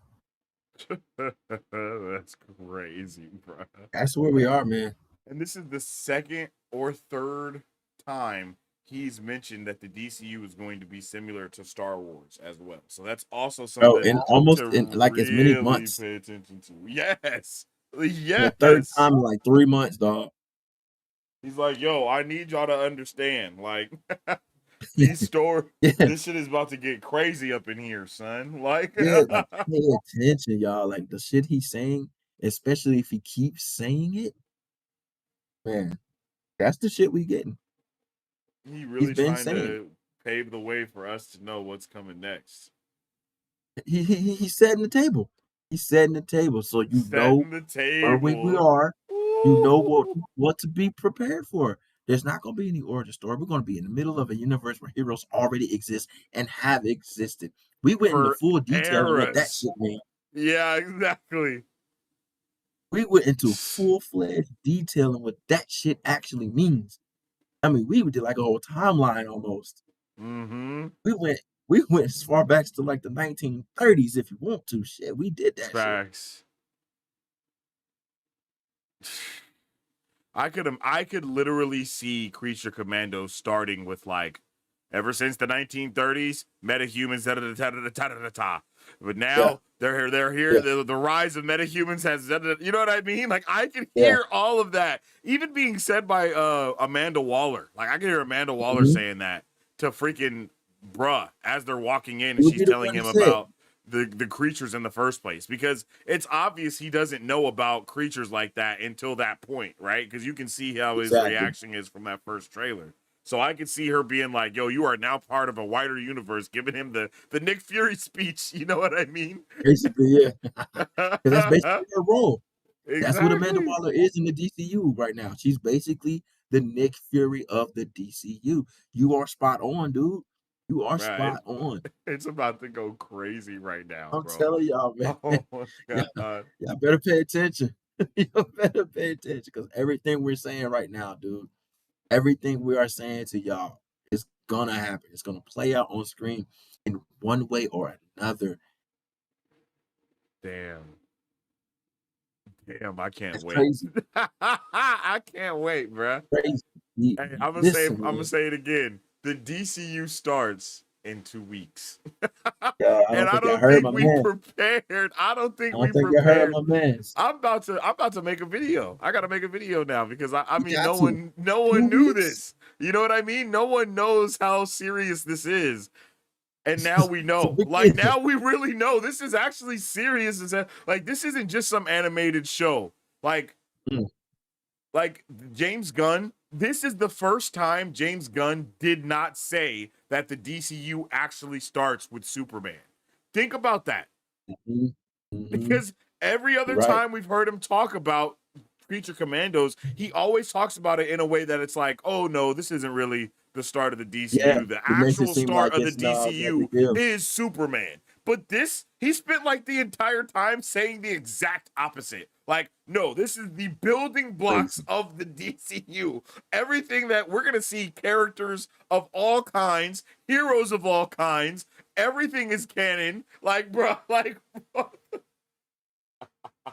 That's crazy, bro. That's where we are, man. And this is the second or third time he's mentioned that the DCU is going to be similar to Star Wars as well. So that's also something in almost to in like as many really months. pay attention to. Yes. The Yes. third time in like 3 months, dog. He's like, yo, I need y'all to understand. Like, this shit is about to get crazy up in here, son. Like, Yeah, like, pay attention, y'all. Like, the shit he's saying, especially if he keeps saying it, man, that's the shit we getting. he really been trying saying to pave the way for us to know what's coming next. He's setting the table. He's setting the table, so you know Setting the where we table. are. You know what to be prepared for. There's not going to be any origin story. We're going to be in the middle of a universe where heroes already exist and have existed. We went into full detail on what that eras. shit means. Yeah, exactly. We went into full-fledged detail on what that shit actually means. I mean, we did like a whole timeline almost. Mm-hmm. We went as far back to like the 1930s if you want to. Shit, we did that Facts. I could literally see Creature Commando starting with like, ever since the 1930s, metahumans, da-da-da-da-da-da-da-da. But now they're here. Yeah. The rise of metahumans has, you know what I mean? Like, I can hear all of that, even being said by Amanda Waller. Like, I can hear Amanda Waller saying that to freaking bruh as they're walking in, and Who'd she's be the telling one him to say it? about the creatures in the first place, because it's obvious he doesn't know about creatures like that until that point, right? Because you can see how his Exactly. reaction is from that first trailer. So I could see her being like, yo, you are now part of a wider universe, giving him the Nick Fury speech. You know what I mean? Basically, yeah. Because that's basically her role. Exactly. That's what Amanda Waller is in the DCU right now. She's basically the Nick Fury of the DCU. You are spot on, dude. You are spot on. It's about to go crazy right now, I'm bro. telling y'all, man. Oh my God. Y'all better pay attention. Y'all better pay attention, because everything we're saying right now, dude, everything we are saying to y'all is gonna happen. It's gonna play out on screen in one way or another. Damn, I can't wait. Crazy. I can't wait, bro. Crazy. Hey, I'm gonna say it again. The DCU starts in 2 weeks. And I don't think we prepared. I don't think we prepared. I'm about to make a video. I gotta make a video now, because I mean no one knew this. You know what I mean? No one knows how serious this is. And now we know. Like, now we really know. This is actually serious. Like, this isn't just some animated show. Like James Gunn, this is the first time James Gunn did not say that the DCU actually starts with Superman. Think about that. Because every other time we've heard him talk about Creature Commandos, he always talks about it in a way that it's like, oh no, this isn't really the start of the DCU. Yeah, the actual start of the DCU is Superman. But this, he spent like the entire time saying the exact opposite. Like, no, this is the building blocks of the DCU. Everything that we're going to see, characters of all kinds, heroes of all kinds, everything is canon. Like, bro, like,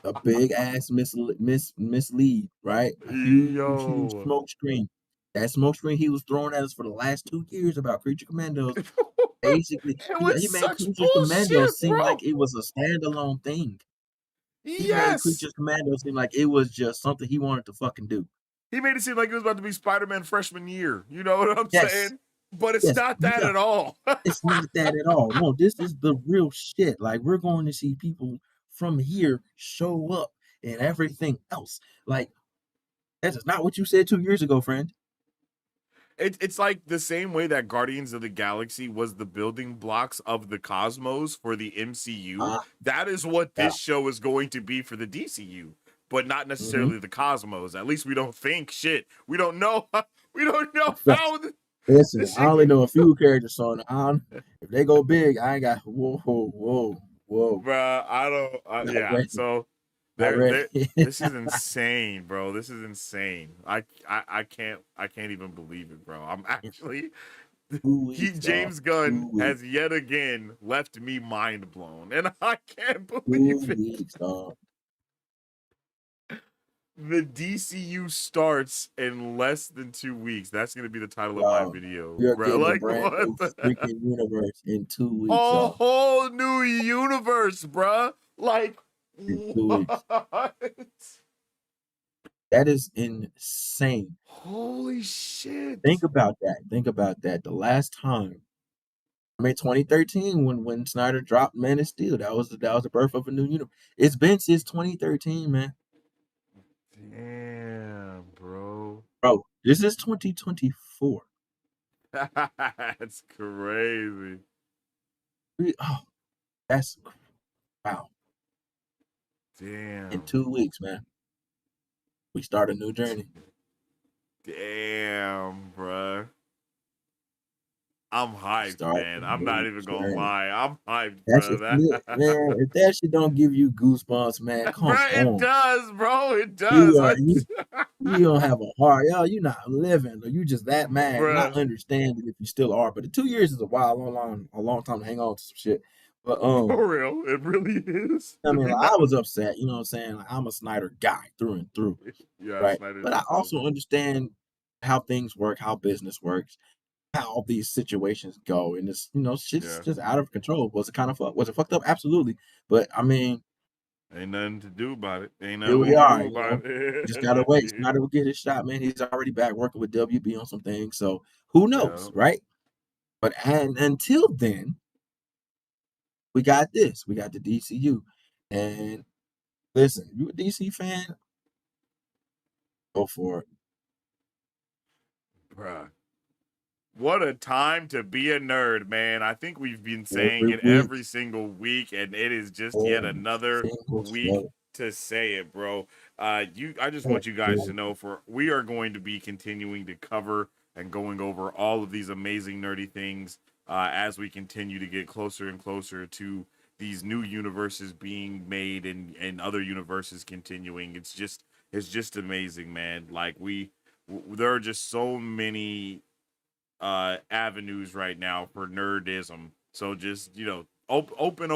a big ass mislead, right? A huge smoke screen. that smoke screen he was throwing at us for the last 2 years about Creature Commandos, basically, It he was made such Creature Commandos bullshit, seem bro. like it was a standalone thing. He made Yes. Creature Commandos seem like it was just something he wanted to fucking do. He made it seem like it was about to be Spider-Man freshman year. You know what I'm Yes. saying? But it's Yes. not that Yeah. at all. It's not that at all. No, this is the real shit. Like, we're going to see people from here show up and everything else. Like, that is not what you said 2 years ago, friend. It's like the same way that Guardians of the Galaxy was the building blocks of the cosmos for the MCU. That is what this show is going to be for the DCU, but not necessarily the cosmos. At least we don't think shit. We don't know. We don't know how. Listen, I only know a few characters, so if they go big, I ain't got whoa. Bruh, I don't. Yeah, ready. so Not ready. this is insane, bro. This is insane. I can't even believe it, bro. I'm actually. James Gunn has yet again left me mind blown, and I can't believe 2 it. weeks, dog. The DCU starts in less than 2 weeks. That's gonna be the title of my video, You're bro. getting a Like, brand what new the freaking universe in 2 weeks. a whole new universe, bruh. Like, In 2 weeks. what? That is insane. Holy shit. Think about that. The last time, 2013 when Snyder dropped Man of Steel. That was the birth of a new universe. It's been since 2013, man. Damn, bro. Bro, this is 2024. That's crazy. That's wow. Damn. In 2 weeks, man. We start a new journey. Damn, bruh. I'm hyped, man. I'm not even gonna lie. I'm hyped, That's bro. man, if that shit don't give you goosebumps, man, come on. It does, bro. It does. You don't have a heart. Yo, you're not living, or you just that mad, not understanding if you still are. But the 2 years is a long time to hang on to some shit. But for real, it really is. I mean, I was upset. You know what I'm saying? Like, I'm a Snyder guy through and through. Yeah, right. Snyder But I also understand how things work, how business works, how all these situations go, and it's shit's just out of control. Was it fucked up? Absolutely. But I mean, ain't nothing to do about it. Ain't here nothing we are. to do about it. Just gotta wait. Snyder will get his shot, man. He's already back working with WB on some things, so who knows, right? But until then, we got this. We got the DCU, and listen, you a DC fan? Go for it, bruh. What a time to be a nerd, man. I think we've been saying it every single week, and it is just yet another week to say it, bro. I just want you guys to know we are going to be continuing to cover and going over all of these amazing nerdy things as we continue to get closer and closer to these new universes being made and other universes continuing. It's just amazing, man. Like there are just so many avenues right now for nerdism. So just open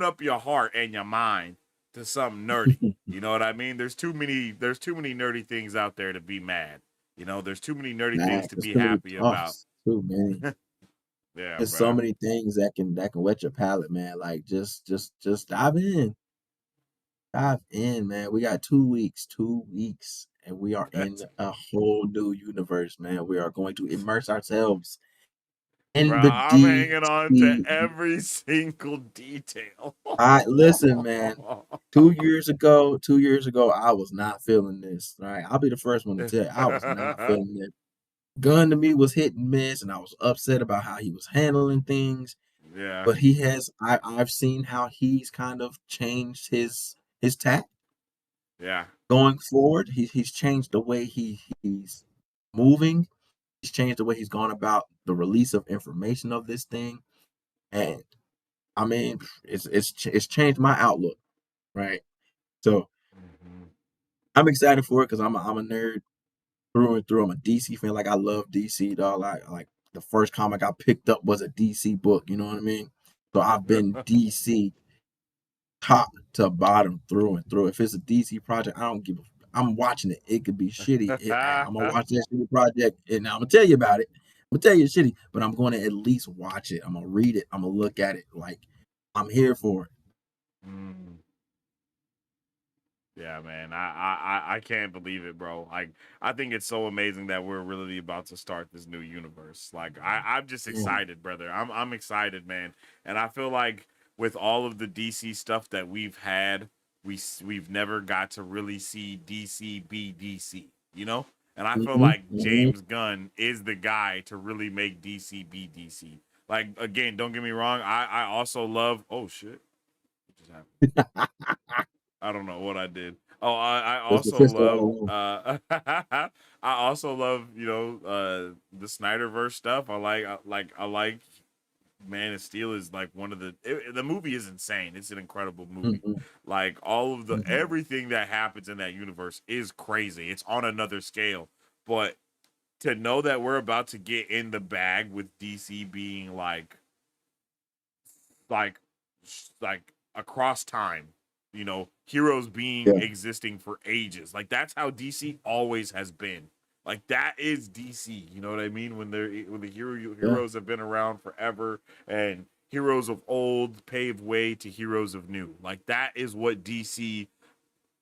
up your heart and your mind to something nerdy. You know what I mean? There's too many nerdy things out there to be mad. There's too many nerdy things to be happy about. Too many. Yeah, there's so many things that can whet your palate, man. Like just dive in, man. We got 2 weeks, and we are in a whole new universe, man. We are going to immerse ourselves in the I'm hanging on to every single detail. Listen, man. 2 years ago, I was not feeling this. Right, I'll be the first one to tell you, I was not feeling it. Gunn to me was hit and miss, and I was upset about how he was handling things. Yeah, but I've seen how he's kind of changed his tact. Yeah. Going forward, he's changed the way he's moving. He's changed the way he's gone about the release of information of this thing, and I mean, it's changed my outlook, right? So I'm excited for it because I'm a nerd through and through. I'm a DC fan. Like, I love DC, dog. Like the first comic I picked up was a DC book. You know what I mean? So I've been DC top to bottom through and through. If it's a DC project, I don't give a I'm watching it. It could be shitty. I'm gonna watch that shitty project, and I'm gonna tell you about it. I'm gonna tell you it's shitty, but I'm gonna at least watch it. I'm gonna read it. I'm gonna look at it. Like I'm here for it. Mm. Yeah, man, I can't believe it, bro. Like, I think it's so amazing that we're really about to start this new universe. Like, I'm just excited, brother. I'm excited, man. And I feel like with all of the DC stuff that we've had, we've never got to really see DC be DC, you know? And I feel like James Gunn is the guy to really make DC be DC. Like, again, don't get me wrong. I also love. Oh shit! What just happened? I don't know what I did. Oh, I also love I also love, the Snyderverse stuff. I like Man of Steel is like one of the movie is insane. It's an incredible movie. Like all of the everything that happens in that universe is crazy. It's on another scale. But to know that we're about to get in the bag with DC being like across time, heroes being existing for ages. Like that's how DC always has been. Like that is DC. You know what I mean? When the heroes have been around forever, and heroes of old pave way to heroes of new. Like that is what DC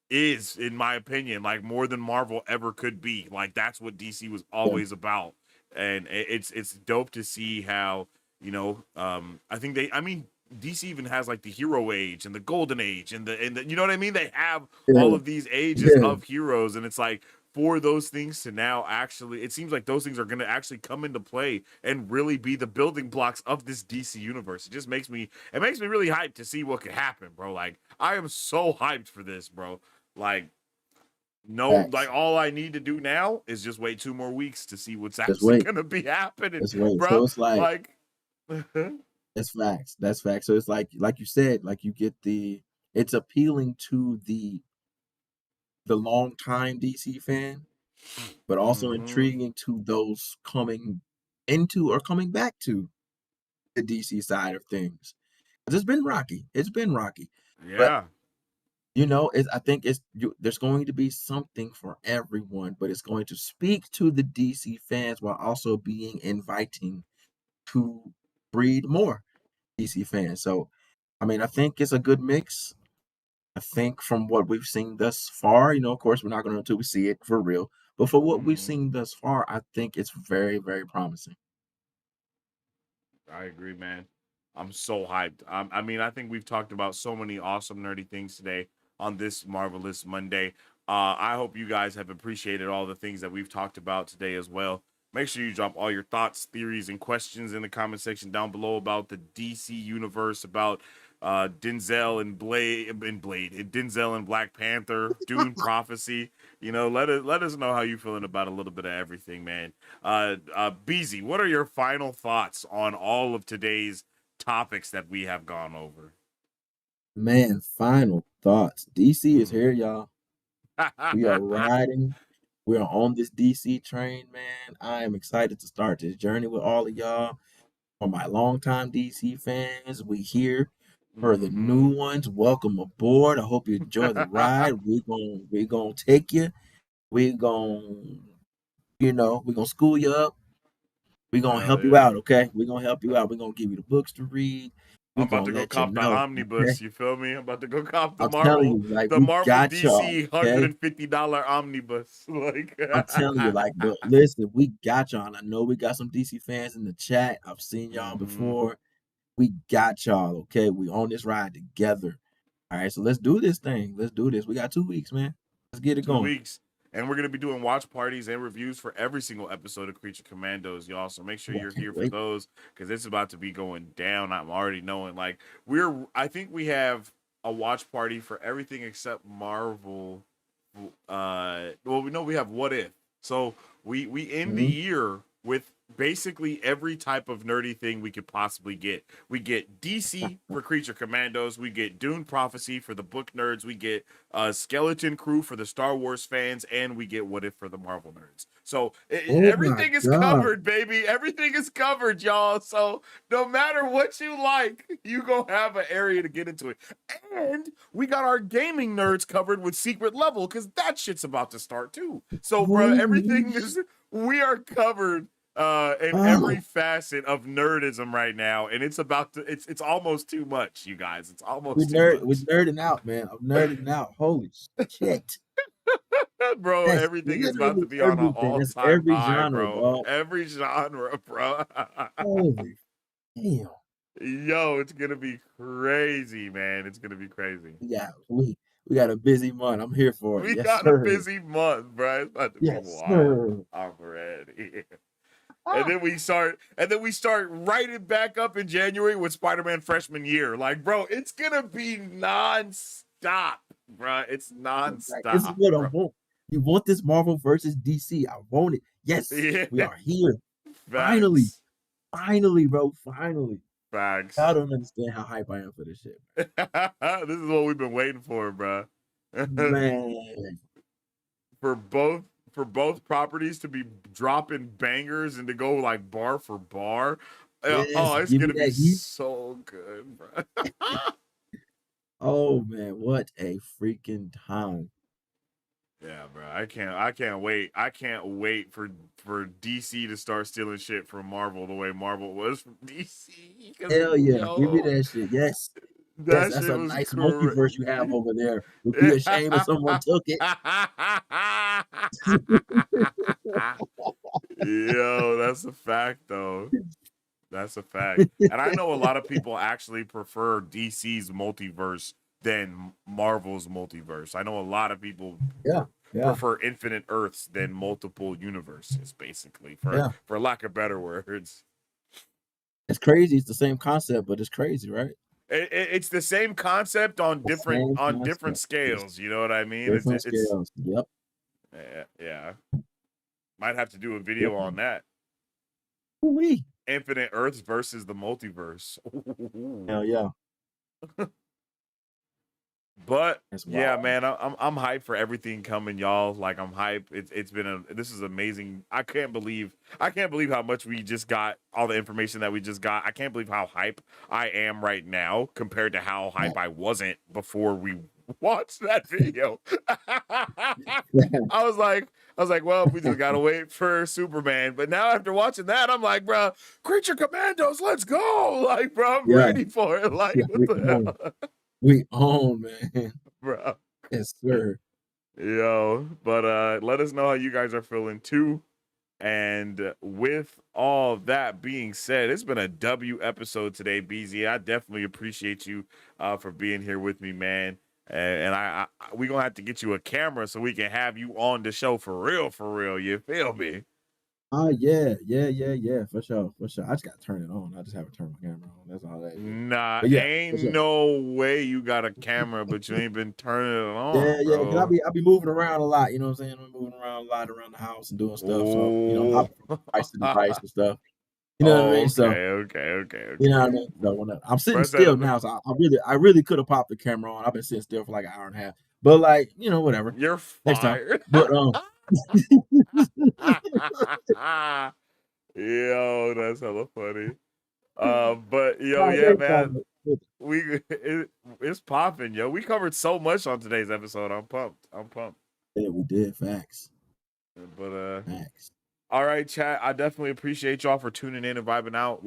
is, in my opinion, like more than Marvel ever could be. Like that's what DC was always about. And it's dope to see how, I think DC even has like the hero age and the golden age and the you know what I mean? They have all of these ages of heroes, and it's like for those things to now actually, it seems like those things are going to actually come into play and really be the building blocks of this DC universe. It makes me really hyped to see what could happen, bro. Like I am so hyped for this, bro. Like all I need to do now is just wait 2 more weeks to see what's actually gonna be happening, bro. So it's like like that's facts. That's facts. So it's like you said, like you get it's appealing to the long time DC fan, but also intriguing to those coming into or coming back to the DC side of things. 'Cause it's been rocky. But yeah. I think there's going to be something for everyone, but it's going to speak to the DC fans while also being inviting to breed more DC fans. So, I mean, I think it's a good mix. I think from what we've seen thus far, of course, we're not going to until we see it for real. But for what we've seen thus far, I think it's very, very promising. I agree, man. I'm so hyped. I think we've talked about so many awesome nerdy things today on this Marvelous Monday. I hope you guys have appreciated all the things that we've talked about today as well. Make sure you drop all your thoughts, theories, and questions in the comment section down below about the DC universe, about Denzel and Denzel and Black Panther, Dune Prophecy. Let us know how you feeling about a little bit of everything, man. Beezy, what are your final thoughts on all of today's topics that we have gone over? Man, final thoughts. DC is here, y'all. We are riding. We are on this DC train, man. I am excited to start this journey with all of y'all. For my longtime DC fans, we here. For the new ones, welcome aboard. I hope you enjoy the ride. We're gonna take you. We're gonna school you up. We're gonna help you out, okay? We're gonna help you out. We're gonna give you the books to read. I'm about to go cop the omnibus. Okay? You feel me? I'm about to go cop the I'm telling you, like, we Marvel got DC y'all, okay? $150 omnibus. Like I'm telling you, like, but listen, we got y'all. And I know we got some DC fans in the chat. I've seen y'all before. We got y'all, okay? We on this ride together. All right, so let's do this thing. Let's do this. We got 2 weeks, man. Let's get it 2 going. weeks. And we're going to be doing watch parties and reviews for every single episode of Creature Commandos, y'all. So make sure you're here for those, because it's about to be going down. I'm already knowing. Like, I think we have a watch party for everything except Marvel. Well, we know we have What If. So we end the year with basically every type of nerdy thing we could possibly get. We get DC for Creature Commandos. We get Dune Prophecy for the book nerds. We get Skeleton Crew for the Star Wars fans, and we get What If for the Marvel nerds. So everything is covered, baby. Everything is covered, y'all. So no matter what you like, you gonna have an area to get into it. And we got our gaming nerds covered with Secret Level, because that shit's about to start too. So, bro, everything is, we are covered in every facet of nerdism right now, and it's about to, it's almost too much, you guys. It's almost too much. We're nerding out, man. I'm nerding out. Holy shit. Bro, That's everything is about to be everything. on an That's all-time every high, genre, bro. dog. Every genre, bro. Holy damn. Yo, it's gonna be crazy, man. It's gonna be crazy. Yeah, we got a busy month. I'm here for it. We Yes, got sir. a busy month, bro. It's about to be Yes, wild. sir. I'm ready. And then we start right back up in January with Spider-Man freshman year. Like, bro, it's gonna be non-stop, bro. It's non-stop. This is what I want. You want this Marvel versus DC? I want it. Yes, Yeah. we are here. Finally, bro. Finally. Facts. I don't understand how hype I am for this shit. This is what we've been waiting for, bro. Man. For both properties to be dropping bangers and to go like bar for bar. It's gonna be so good, bro. Oh man, what a freaking time. Yeah, bro. I can't wait. I can't wait for DC to start stealing shit from Marvel the way Marvel was from DC. Hell yeah. Give me that shit. Yes. That's a nice multiverse you have over there. Would be a shame if someone took it. Yo, that's a fact, though. That's a fact. And I know a lot of people actually prefer DC's multiverse than Marvel's multiverse. I know a lot of people prefer infinite Earths than multiple universes, basically, for lack of better words. It's crazy. It's the same concept, but it's crazy, right? It's the same concept on different scales. You know what I mean? Different scales. Yep. Yeah. Might have to do a video on that. Ooh-wee. Infinite Earths versus the multiverse. Hell yeah. But yeah, man, I'm hyped for everything coming, y'all. Like, I'm hyped. This is amazing. I can't believe how much we just got, all the information that we just got. I can't believe how hype I am right now compared to how hype I wasn't before we watched that video. I was like, well, we just gotta wait for Superman. But now after watching that, I'm like, bro, Creature Commandos, let's go. Like, bro, I'm ready for it. Like, what the hell? We own, man. Bro. Yes, sir. Yo, but let us know how you guys are feeling too. And with all that being said, it's been a W episode today, BZ. I definitely appreciate you for being here with me, man. And we gonna have to get you a camera so we can have you on the show for real. You feel me? Yeah, for sure. I just gotta turn it on. I just haven't turned my camera on. That's all that is. Nah, ain't no way you got a camera, but you ain't been turning it on. Yeah, because I be moving around a lot. You know what I'm saying? I'm moving around a lot around the house and doing stuff. So I'm hopping from device to device and stuff. You know what I mean? So okay. You know what I mean? So I'm sitting still now, so I really could have popped the camera on. I've been sitting still for like an hour and a half. But like, whatever. You're next fired. time. But yo, that's hella funny. But yo, man, it's popping, yo. We covered so much on today's episode. I'm pumped. Yeah, we did. Facts. But facts. All right, chat. I definitely appreciate y'all for tuning in and vibing out.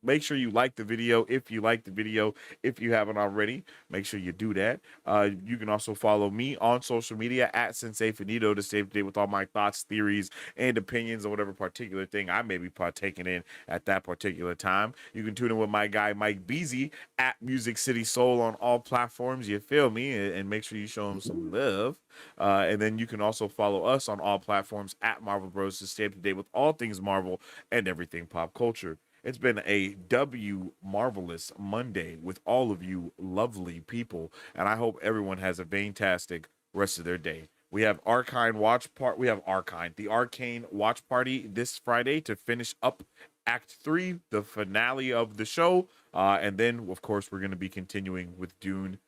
Make sure you like the video if you like the video. If you haven't already, make sure you do that. You can also follow me on social media at Sensei Finito to stay up to date with all my thoughts, theories, and opinions on whatever particular thing I may be partaking in at that particular time. You can tune in with my guy Mike Beasy at Music City Soul on all platforms. You feel me? And make sure you show him some love. And then you can also follow us on all platforms at Marvel Bros to stay up to date with all things Marvel and everything pop culture. It's been a marvelous Monday with all of you lovely people, and I hope everyone has a fantastic rest of their day. We have the Arcane watch party this Friday to finish up Act 3, the finale of the show. And then, of course, we're going to be continuing with Dune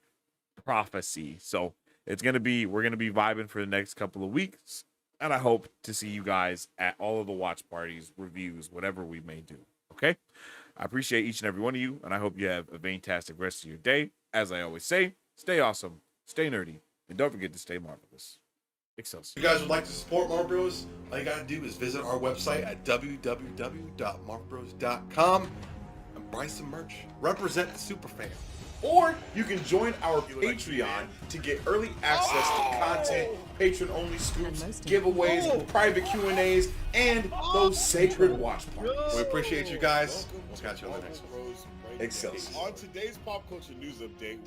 Prophecy. So we're going to be vibing for the next couple of weeks. And I hope to see you guys at all of the watch parties, reviews, whatever we may do. Okay? I appreciate each and every one of you, and I hope you have a fantastic rest of your day. As I always say, stay awesome, stay nerdy, and don't forget to stay marvelous. Excelsior. If you guys would like to support Marvel Bros, all you gotta do is visit our website at www.marvelbros.com and buy some merch. Represent the superfan. Or you can join our Patreon to get early access to content, patron-only scoops, giveaways, private Q&As, and those sacred watch parties. We appreciate you guys. We'll catch you on the next one. Excelsior. On today's pop culture news update.